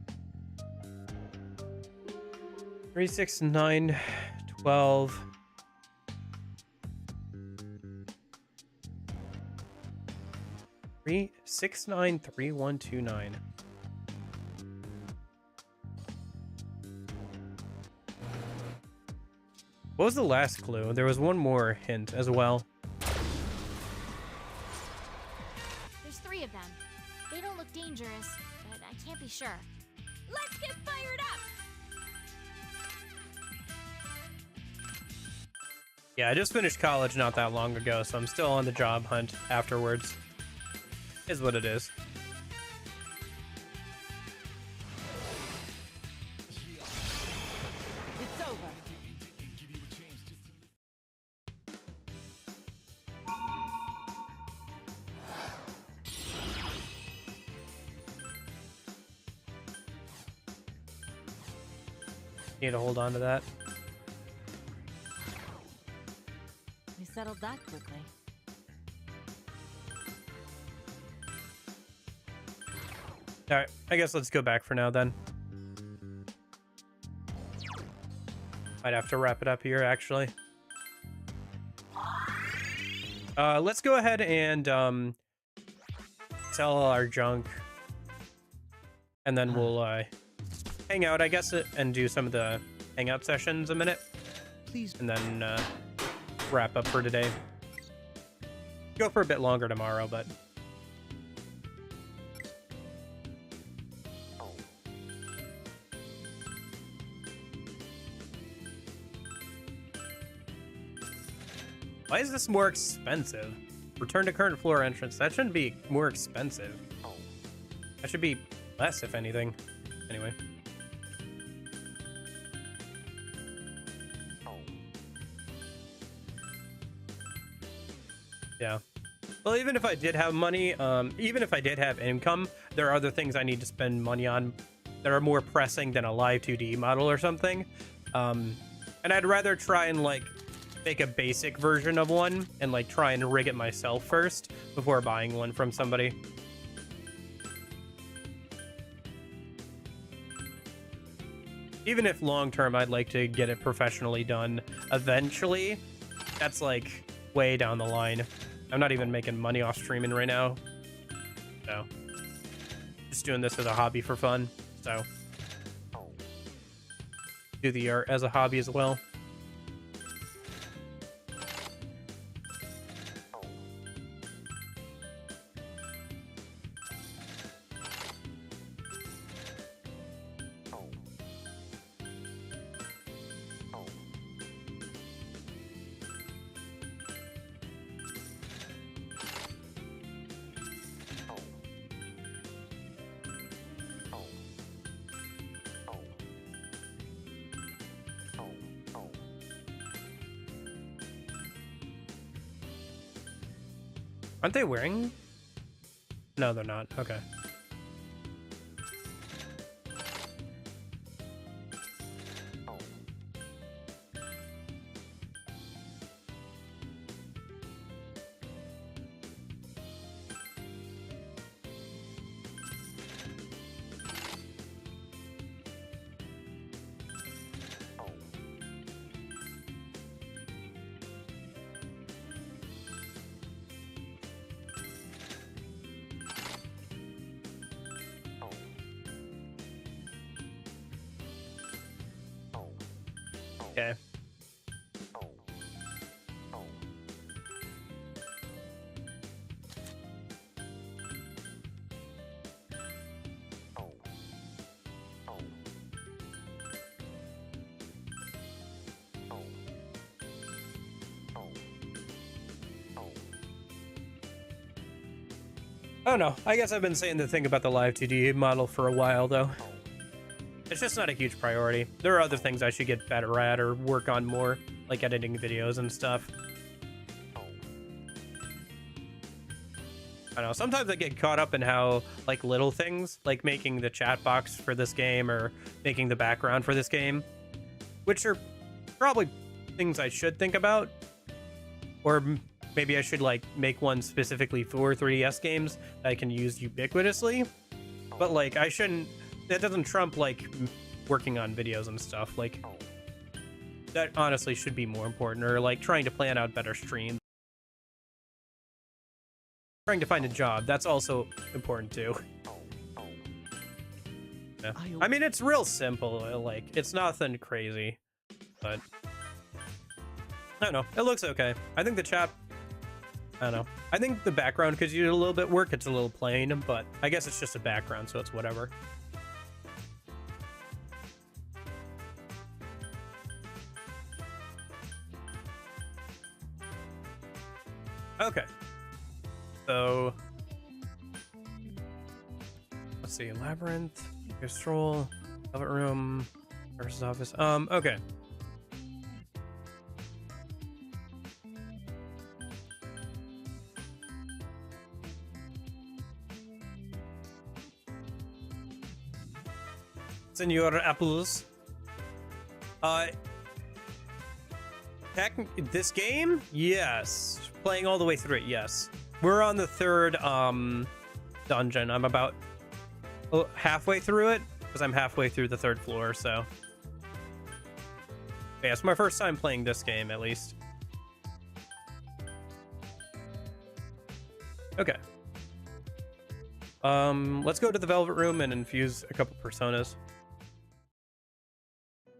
3, 6, 9, 12. 3, 6, 9, 3, 1, 2, 9. What was the last clue? There was one more hint as well. There's 3 of them. dangerous, but I can't be sure. Let's get fired up! Yeah, I just finished college not that long ago, so I'm still on the job hunt afterwards. Is what it is. It's over. Need to hold on to that. We settled that quickly. Alright, I guess let's go back for now then. Might have to wrap it up here, actually. Let's go ahead and sell our junk. And then we'll hang out, I guess, and do some of the hangout sessions a minute. Please. And then wrap up for today. Go for a bit longer tomorrow, but... Why is this more expensive? Return to current floor entrance. That shouldn't be more expensive. That should be less, if anything. Anyway. Yeah. Well, even if I did have money, even if I did have income, there are other things I need to spend money on that are more pressing than a live 2D model or something. And I'd rather try and, like, make a basic version of one and, like, try and rig it myself first before buying one from somebody. Even if long-term I'd like to get it professionally done eventually, that's, like, way down the line. I'm not even making money off streaming right now. So, just doing this as a hobby for fun. So, do the art as a hobby as well. Aren't they wearing? No, they're not. Okay. Okay. I don't know. I guess I've been saying the thing about the live 2D model for a while, though. It's just not a huge priority. There are other things I should get better at or work on more, like editing videos and stuff. I don't know, sometimes I get caught up in how, like, little things, like making the chat box for this game or making the background for this game, which are probably things I should think about. Or maybe I should, like, make one specifically for 3DS games that I can use ubiquitously. But, like, I shouldn't... That doesn't trump, like, working on videos and stuff. Like, that honestly should be more important. Or, like, trying to plan out better streams. Trying to find a job. That's also important, too. Yeah. I mean, it's real simple. Like, it's nothing crazy. But... I don't know. It looks okay. I think the chat... I don't know. I think the background could use a little bit work. It's a little plain, but I guess it's just a background, so it's whatever. Okay. So let's see. Labyrinth, your stroll, velvet room, nurse's office. Okay. Senor Apples. This game? Yes. Playing all the way through it, yes. We're on the third dungeon. I'm about halfway through it, because I'm halfway through the third floor, so. Yeah, it's my first time playing this game, at least. Okay. Let's go to the Velvet Room and infuse a couple personas.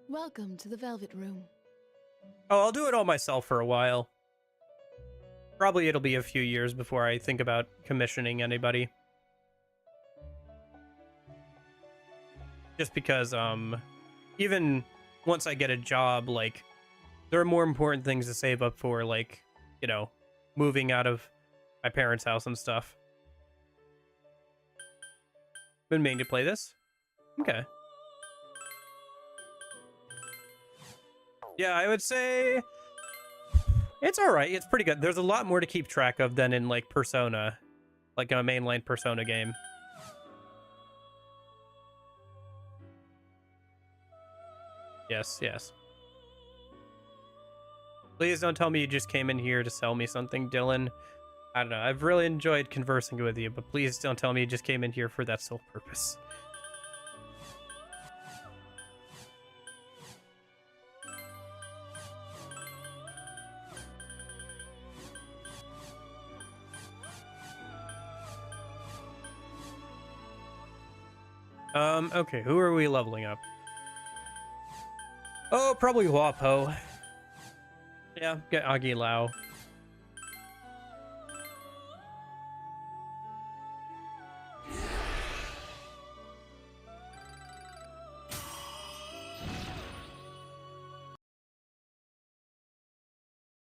Welcome to the Velvet Room. Oh, I'll do it all myself for a while. Probably it'll be a few years before I think about commissioning anybody. Just because, even once I get a job, like, there are more important things to save up for, like, you know, moving out of my parents' house and stuff. Been meaning to play this? Okay. Yeah, I would say it's all right. It's pretty good. There's a lot more to keep track of than in like Persona, like a mainline Persona game. Yes, yes. Please don't tell me you just came in here to sell me something, Dylan. I don't know. I've really enjoyed conversing with you, but please don't tell me you just came in here for that sole purpose. Okay, who are we leveling up? Oh, probably Huapo. Yeah, get Agi Lao.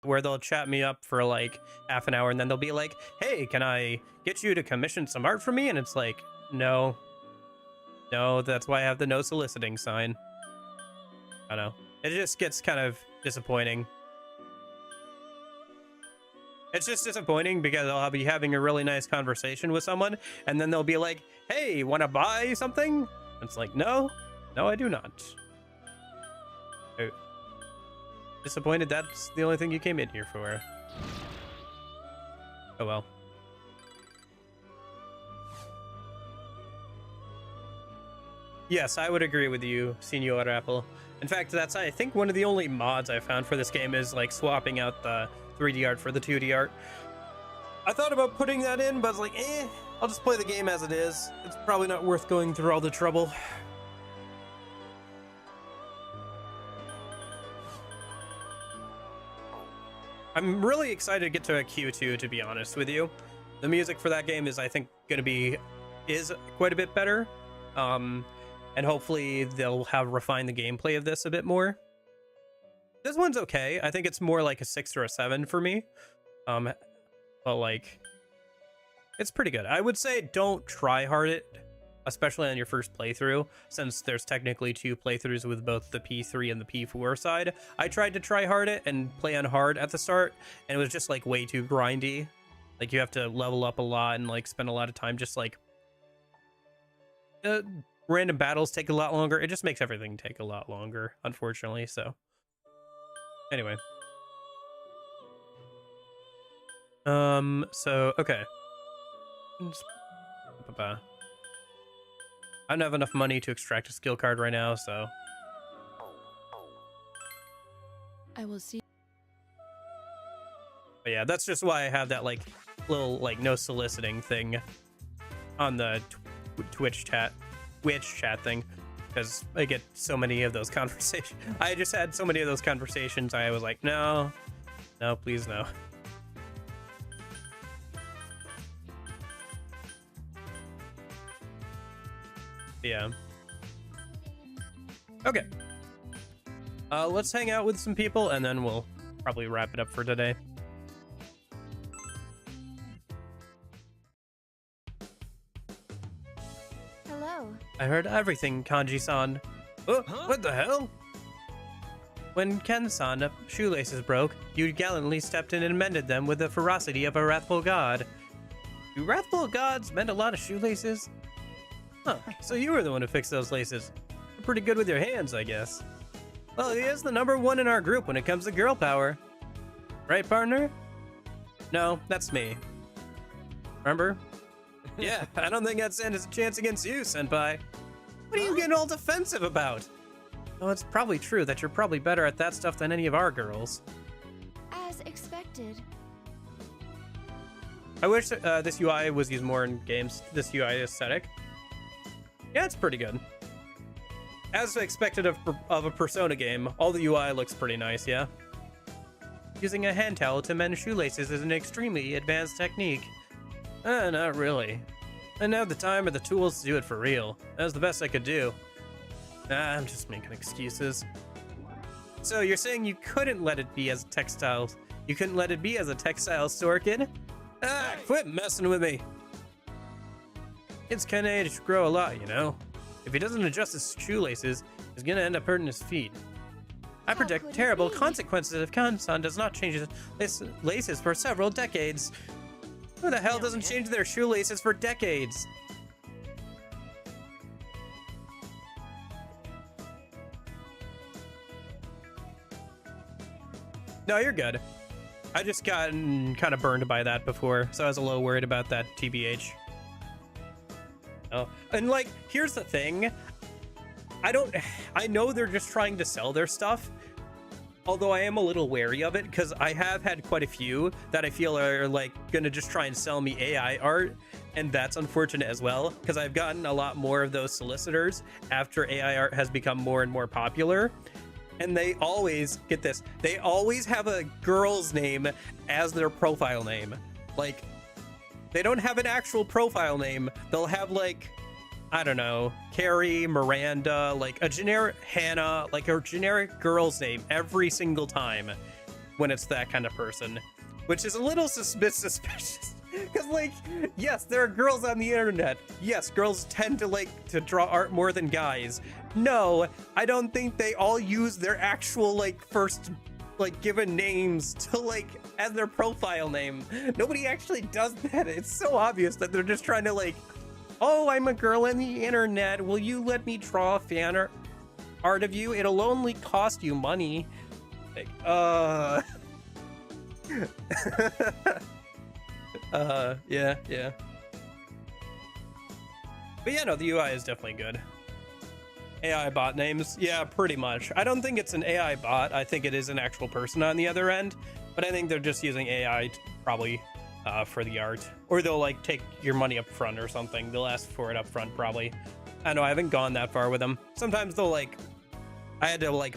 Where they'll chat me up for like half an hour and then they'll be like, hey, can I get you to commission some art for me? And it's like, no. No, that's why I have the no soliciting sign. I don't know. It just gets kind of disappointing. It's just disappointing because I'll be having a really nice conversation with someone and then they'll be like, hey, want to buy something? It's like, no, I do not. Oh. Disappointed that's the only thing you came in here for. Oh well. Yes, I would agree with you, Senor Apple. In fact, that's, I think, one of the only mods I found for this game is, like, swapping out the 3D art for the 2D art. I thought about putting that in, but I was like, I'll just play the game as it is. It's probably not worth going through all the trouble. I'm really excited to get to a Q2, to be honest with you. The music for that game is, I think, is quite a bit better. And hopefully they'll have refined the gameplay of this a bit more. This one's okay. I think it's more like a 6 or a 7 for me. But like, it's pretty good. I would say don't try hard it, especially on your first playthrough, since there's technically 2 playthroughs with both the P3 and the P4 side. I tried to try hard it and play on hard at the start, and it was just like way too grindy. Like you have to level up a lot and like spend a lot of time just like random battles take a lot longer. It just makes everything take a lot longer, unfortunately. So anyway, so okay, I don't have enough money to extract a skill card right now, so I will see. But yeah, that's just why I have that like little like no soliciting thing on the Twitch chat thing, because I get so many of those conversations. I just had so many of those conversations. I was like, no, please, no. Yeah. Okay. Let's hang out with some people and then we'll probably wrap it up for today. Hello. I heard everything, Kanji-san. Oh, what the hell? When Ken-san shoelaces broke, you gallantly stepped in and mended them with the ferocity of a wrathful god. Do wrathful gods mend a lot of shoelaces? Huh, so you were the one who fixed those laces. You're pretty good with your hands, I guess. Well, he is the #1 in our group when it comes to girl power. Right, partner? No, that's me. Remember? Yeah, I don't think I'd stand a chance against you, senpai. What are you getting all defensive about? Oh, it's probably true that you're probably better at that stuff than any of our girls. As expected. I wish this UI was used more in games, this UI aesthetic. Yeah, it's pretty good. As expected of a Persona game, all the UI looks pretty nice, yeah? Using a hand towel to mend shoelaces is an extremely advanced technique. Not really. I didn't have the time or the tools to do it for real. That was the best I could do. I'm just making excuses. So you're saying you couldn't let it be as textiles? You couldn't let it be as a textile store, kid? Quit messing with me. Kids can age grow a lot, you know. If he doesn't adjust his shoelaces, he's gonna end up hurting his feet. I predict terrible consequences if Kan-san does not change his laces for several decades. Who the hell doesn't change their shoelaces for decades? No, you're good. I just gotten kind of burned by that before, so I was a little worried about that, TBH. Oh, and like, here's the thing. I know they're just trying to sell their stuff, although I am a little wary of it because I have had quite a few that I feel are like gonna just try and sell me AI art, and that's unfortunate as well because I've gotten a lot more of those solicitors after AI art has become more and more popular. And they always, get this, they always have a girl's name as their profile name. Like, they don't have an actual profile name. They'll have like, I don't know, Carrie, Miranda, like a generic Hannah, like a generic girl's name every single time when it's that kind of person, which is a little suspicious. Because, like, yes, there are girls on the internet. Yes, girls tend to like to draw art more than guys. No, I don't think they all use their actual, like, first, like, given names to, like, as their profile name. Nobody actually does that. It's so obvious that they're just trying to, like, oh, I'm a girl on the internet. Will you let me draw fan art of you? It'll only cost you money. Like, yeah. But yeah, no, the UI is definitely good. AI bot names, yeah, pretty much. I don't think it's an AI bot. I think it is an actual person on the other end, but I think they're just using AI probably for the art, or they'll like take your money up front or something. They'll ask for it up front probably. I know I haven't gone that far with them. Sometimes they'll like, I had to like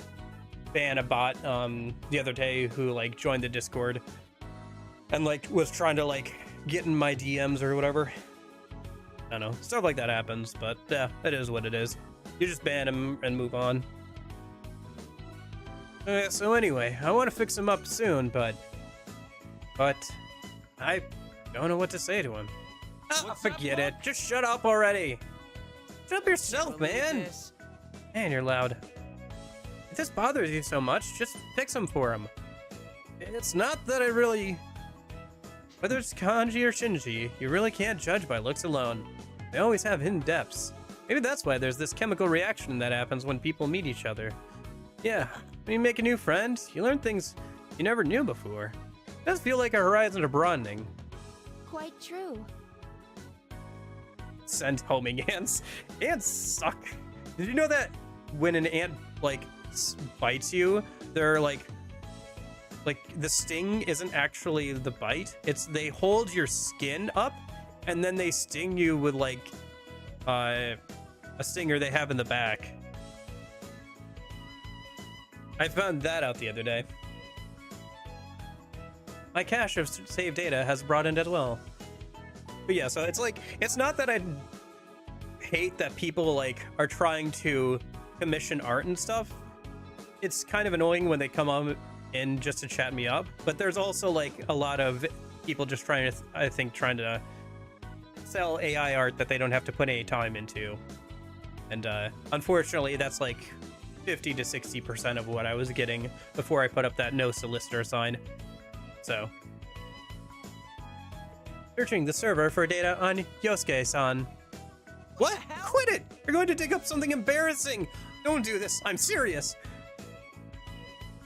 ban a bot the other day who like joined the Discord and like was trying to like get in my DMs or whatever. I don't know, stuff like that happens, but yeah, it is what it is. You just ban him and move on. So anyway, I want to fix him up soon, but I don't know what to say to him. Forget it. Just shut up already. Shut up yourself, man. Man, you're loud. If this bothers you so much, just fix him for him. It's not that I really... Whether it's Kanji or Shinji, you really can't judge by looks alone. They always have hidden depths. Maybe that's why there's this chemical reaction that happens when people meet each other. Yeah, when you make a new friend, you learn things you never knew before. It does feel like our horizons are broadening. Quite true. Send homing ants. Ants suck. Did you know that when an ant, like, bites you, they're like the sting isn't actually the bite. It's they hold your skin up, and then they sting you with, like, a stinger they have in the back. I found that out the other day. My cache of saved data has broadened as well. But yeah, so it's like, it's not that I hate that people like are trying to commission art and stuff. It's kind of annoying when they come on in just to chat me up, but there's also like a lot of people just trying to, I think, trying to sell AI art that they don't have to put any time into. And unfortunately, that's like 50 to 60% of what I was getting before I put up that no solicitor sign. So, searching the server for data on Yosuke-san. What? Quit it! You're going to dig up something embarrassing! Don't do this, I'm serious!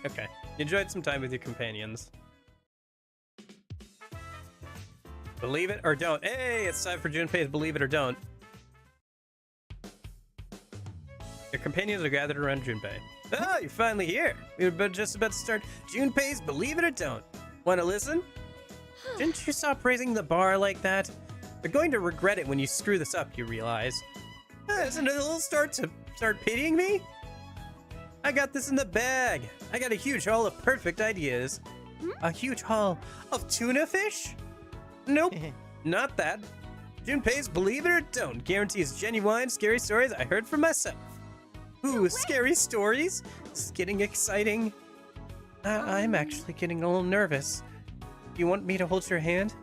Okay, you enjoyed some time with your companions. Believe it or don't. Hey, it's time for Junpei's Believe It or Don't. Your companions are gathered around Junpei. Ah, you're finally here. We were just about to start Junpei's Believe It or Don't. Want to listen? Didn't you stop raising the bar like that? You're going to regret it when you screw this up, you realize. Isn't it a little start to start pitying me? I got this in the bag. I got a huge haul of perfect ideas. A huge haul of tuna fish? Nope, not that. Junpei's Believe It or Don't guarantees genuine scary stories I heard from myself. Ooh, scary stories? This is getting exciting. I'm actually getting a little nervous. You want me to hold your hand?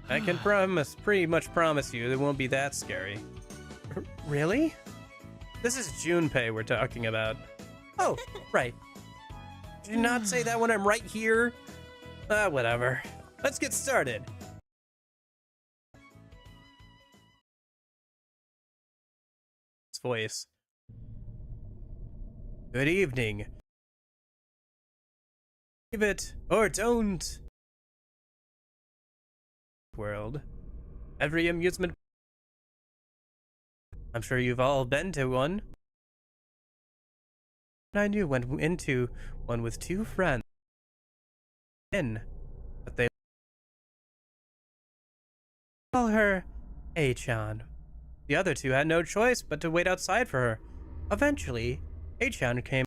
I can pretty much promise you it won't be that scary. Really? This is Junpei we're talking about. Oh, right. Did you not say that when I'm right here? Whatever. Let's get started. His voice. Good evening. Believe it or don't. World. Every amusement. I'm sure you've all been to one. I knew went into one with two friends. But they call her A-chan. The other two had no choice but to wait outside for her. Eventually, A-chan came.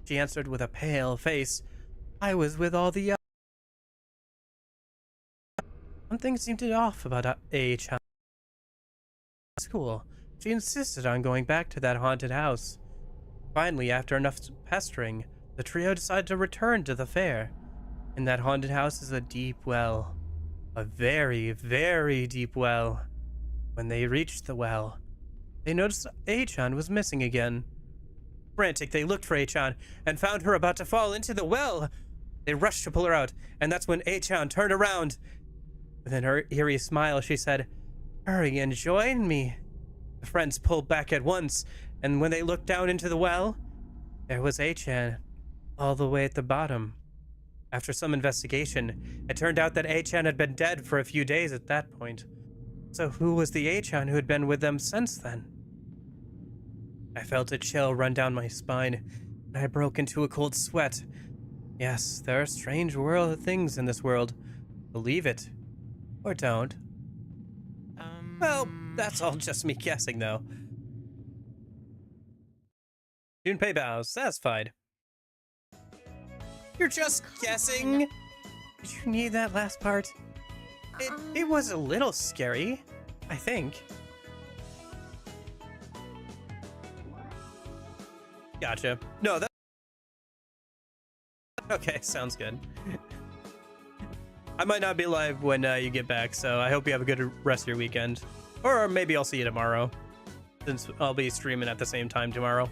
She answered with a pale face. I was with all the others. One thing seemed off about A-chan. School. She insisted on going back to that haunted house. Finally, after enough pestering, the trio decided to return to the fair. In that haunted house is a deep well. A very, very deep well. When they reached the well, they noticed A-chan was missing again. Frantic, they looked for A-chan and found her about to fall into the well. They rushed to pull her out, and that's when A-chan turned around. With an eerie smile, she said, "Hurry and join me." The friends pulled back at once, and when they looked down into the well, there was A-chan, all the way at the bottom. After some investigation, it turned out that A-chan had been dead for a few days at that point. So who was the A-chan who had been with them since then? I felt a chill run down my spine, and I broke into a cold sweat. Yes, there are strange things in this world. Believe it. Or don't. Well, that's all just me guessing, though. Junpei bows, satisfied. You're just guessing? Did you need that last part? It was a little scary, I think. Gotcha. No, that... Okay, sounds good. I might not be live when you get back, so I hope you have a good rest of your weekend. Or maybe I'll see you tomorrow, since I'll be streaming at the same time tomorrow.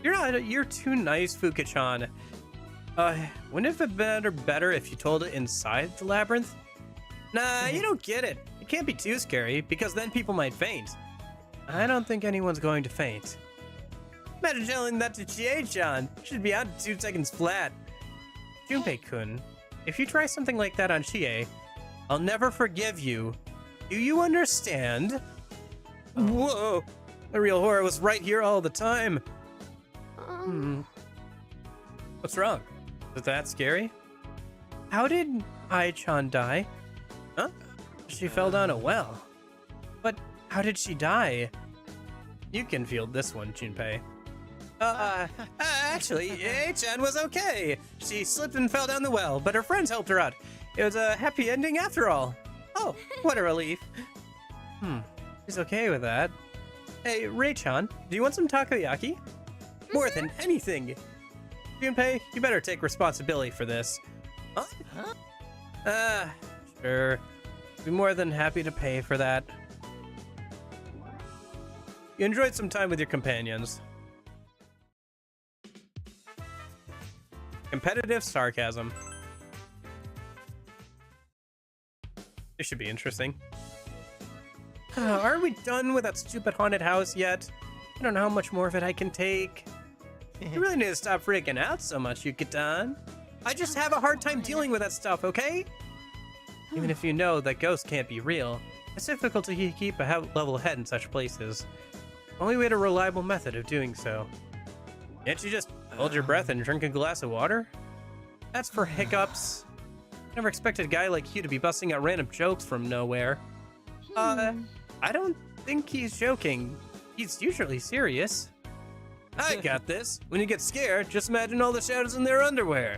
You're too nice, Fuka-chan. Wouldn't it have been better if you told it inside the labyrinth? Nah, you don't get it. It can't be too scary, because then people might faint. I don't think anyone's going to faint. Imagine telling that to Chie-chan. Should be out in 2 seconds flat. Junpei-kun, if you try something like that on Chie, I'll never forgive you. Do you understand? Whoa! The real horror was right here all the time. What's wrong? Is that scary? How did Ai-chan die? Huh? She fell down a well. But how did she die? You can field this one, Junpei. Actually, A-chan was okay. She slipped and fell down the well, but her friends helped her out. It was a happy ending after all. Oh, what a relief. He's okay with that. Hey, Ray-chan, do you want some takoyaki? More than anything. Junpei, you better take responsibility for this. Huh? Sure. Be more than happy to pay for that. You enjoyed some time with your companions. Competitive sarcasm. This should be interesting. Aren't we done with that stupid haunted house yet? I don't know how much more of it I can take. You really need to stop freaking out so much, Yuki-tan. I just have a hard time dealing with that stuff, okay? Even if you know that ghosts can't be real, it's difficult to keep a level head in such places. Only we had a reliable method of doing so. Can't you just hold your breath and drink a glass of water? That's for hiccups. Never expected a guy like you to be busting out random jokes from nowhere. I don't think he's joking. He's usually serious. I got this. When you get scared, just imagine all the shadows in their underwear.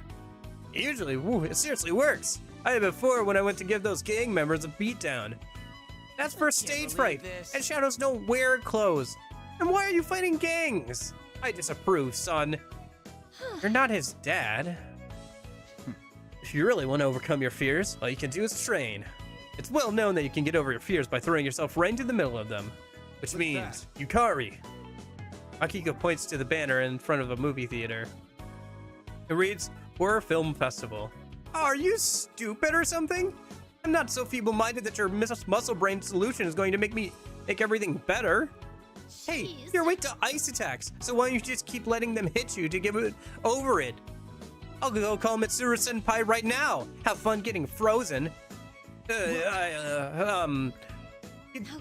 Usually, it seriously works. I had before when I went to give those gang members a beatdown. That's for stage fright, and shadows don't wear clothes. And why are you fighting gangs? I disapprove, son. You're not his dad. If you really want to overcome your fears, all you can do is train. It's well known that you can get over your fears by throwing yourself right into the middle of them. Which means, Yukari. Akiko points to the banner in front of a movie theater. It reads, Horror Film Festival. Oh, are you stupid or something? I'm not so feeble-minded that your muscle brain solution is going to make everything better. Hey, you're weak to ice attacks, so why don't you just keep letting them hit you to get over it? I'll go call Mitsuru Senpai right now. Have fun getting frozen. You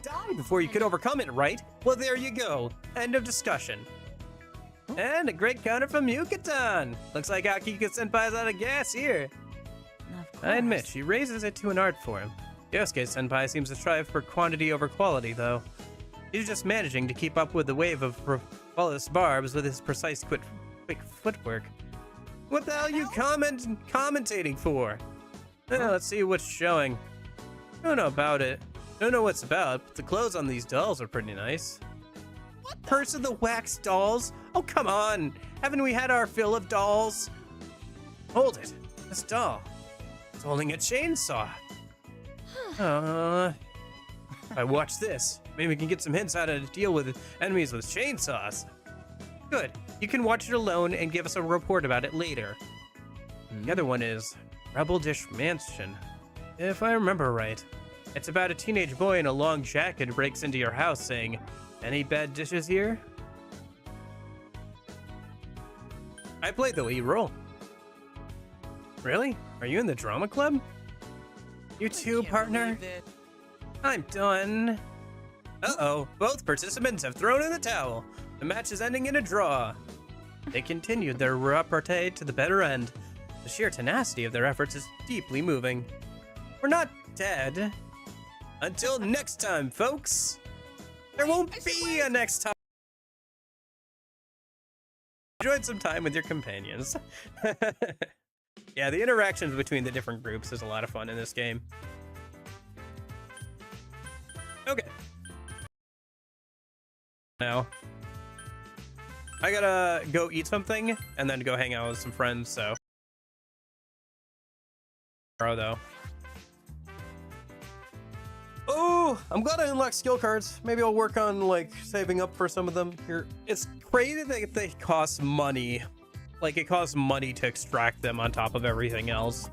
died before you could overcome it, right? Well, there you go. End of discussion. And a great counter from Yuki-tan. Looks like Akiko Senpai's out of gas here. I admit, she raises it to an art form. Yosuke Senpai seems to strive for quantity over quality, though. He's just managing to keep up with the wave of flawless barbs with his precise, quick footwork. What the hell are you commentating for? Let's see what's showing. Don't know about it. Don't know what's about, but the clothes on these dolls are pretty nice. Curse of the Wax dolls? Oh, come on. Haven't we had our fill of dolls? Hold it. This doll. It's holding a chainsaw. If I watch this, maybe we can get some hints how to deal with enemies with chainsaws. Good. You can watch it alone and give us a report about it later. The other one is Rebel Dish Mansion. If I remember right, it's about a teenage boy in a long jacket who breaks into your house saying, "Any bad dishes here?" I played the lead role. Really? Are you in the drama club? You too, partner? I'm done. Uh-oh, both participants have thrown in the towel. The match is ending in a draw. They continued their repartee to the bitter end. The sheer tenacity of their efforts is deeply moving. We're not dead. Until next time, folks. There won't be a next time. Enjoyed some time with your companions. Yeah, the interactions between the different groups is a lot of fun in this game. Okay. Now, I gotta go eat something and then go hang out with some friends, so. Though. Oh, I'm glad I unlocked skill cards. Maybe I'll work on like saving up for some of them here. It's crazy that they cost money. Like it costs money to extract them on top of everything else.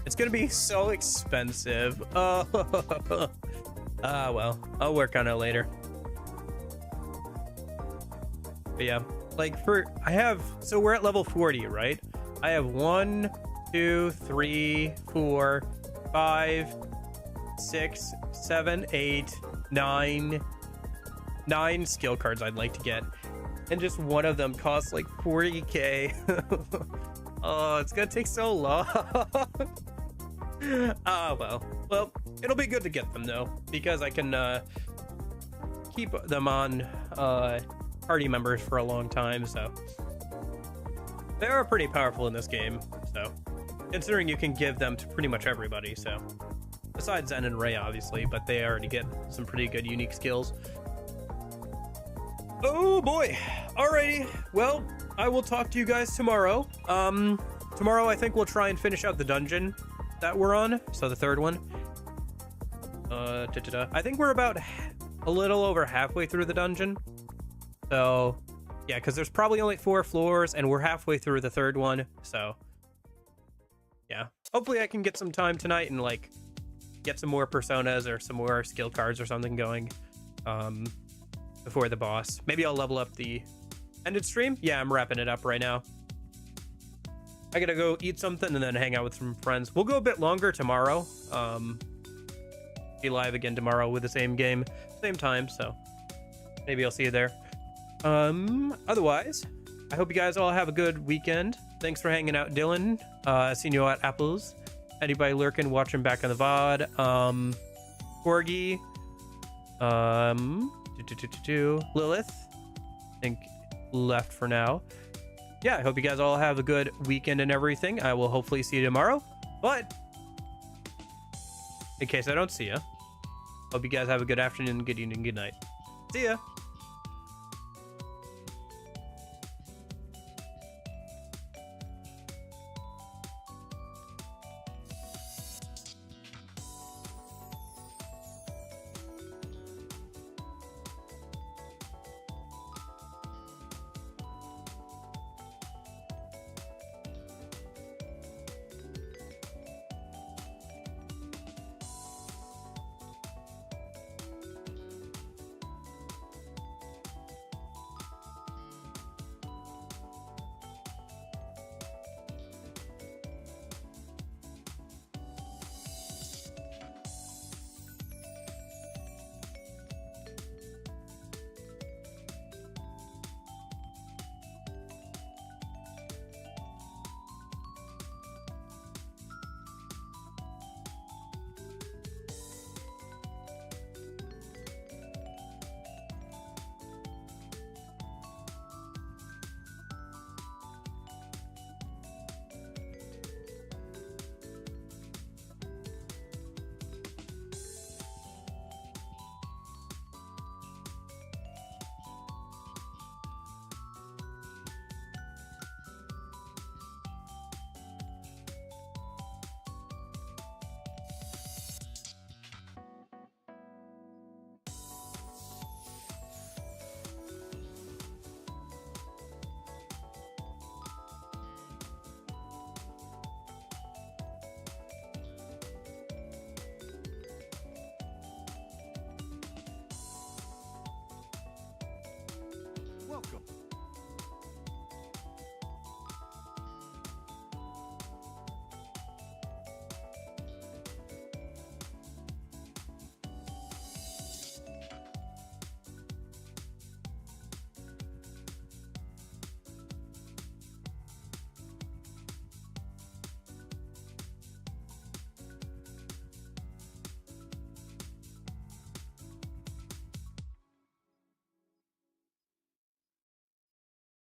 It's gonna be so expensive. Oh, well, I'll work on it later. But yeah, like so we're at level 40, right? I have 1, 2, 3, 4, 5, 6, 7, 8, 9 skill cards I'd like to get, and just one of them costs like 40k. Oh, it's gonna take so long. Well, it'll be good to get them though, because I can keep them on party members for a long time. So they are pretty powerful in this game, so considering you can give them to pretty much everybody. So Besides Zen and Ray, obviously, but they already get some pretty good unique skills. Oh boy. Alrighty. Well, I will talk to you guys tomorrow. Tomorrow I think we'll try and finish out the dungeon that we're on. So the third one. I think we're about a little over halfway through the dungeon. So yeah, because there's probably only 4 floors and we're halfway through the third one. So yeah, hopefully I can get some time tonight and like get some more personas or some more skill cards or something going before the boss. Maybe I'll level up the ended stream. Yeah, I'm wrapping it up right now. I gotta go eat something and then hang out with some friends. We'll go a bit longer tomorrow. Be live again tomorrow with the same game, same time, so maybe I'll see you there. Otherwise, I hope you guys all have a good weekend. Thanks for hanging out, Dylan. Seen you at Apples. Anybody lurking, watching back on the VOD. Corgi. Lilith. I think left for now. Yeah, I hope you guys all have a good weekend and everything. I will hopefully see you tomorrow. But in case I don't see you, hope you guys have a good afternoon, good evening, good night. See ya.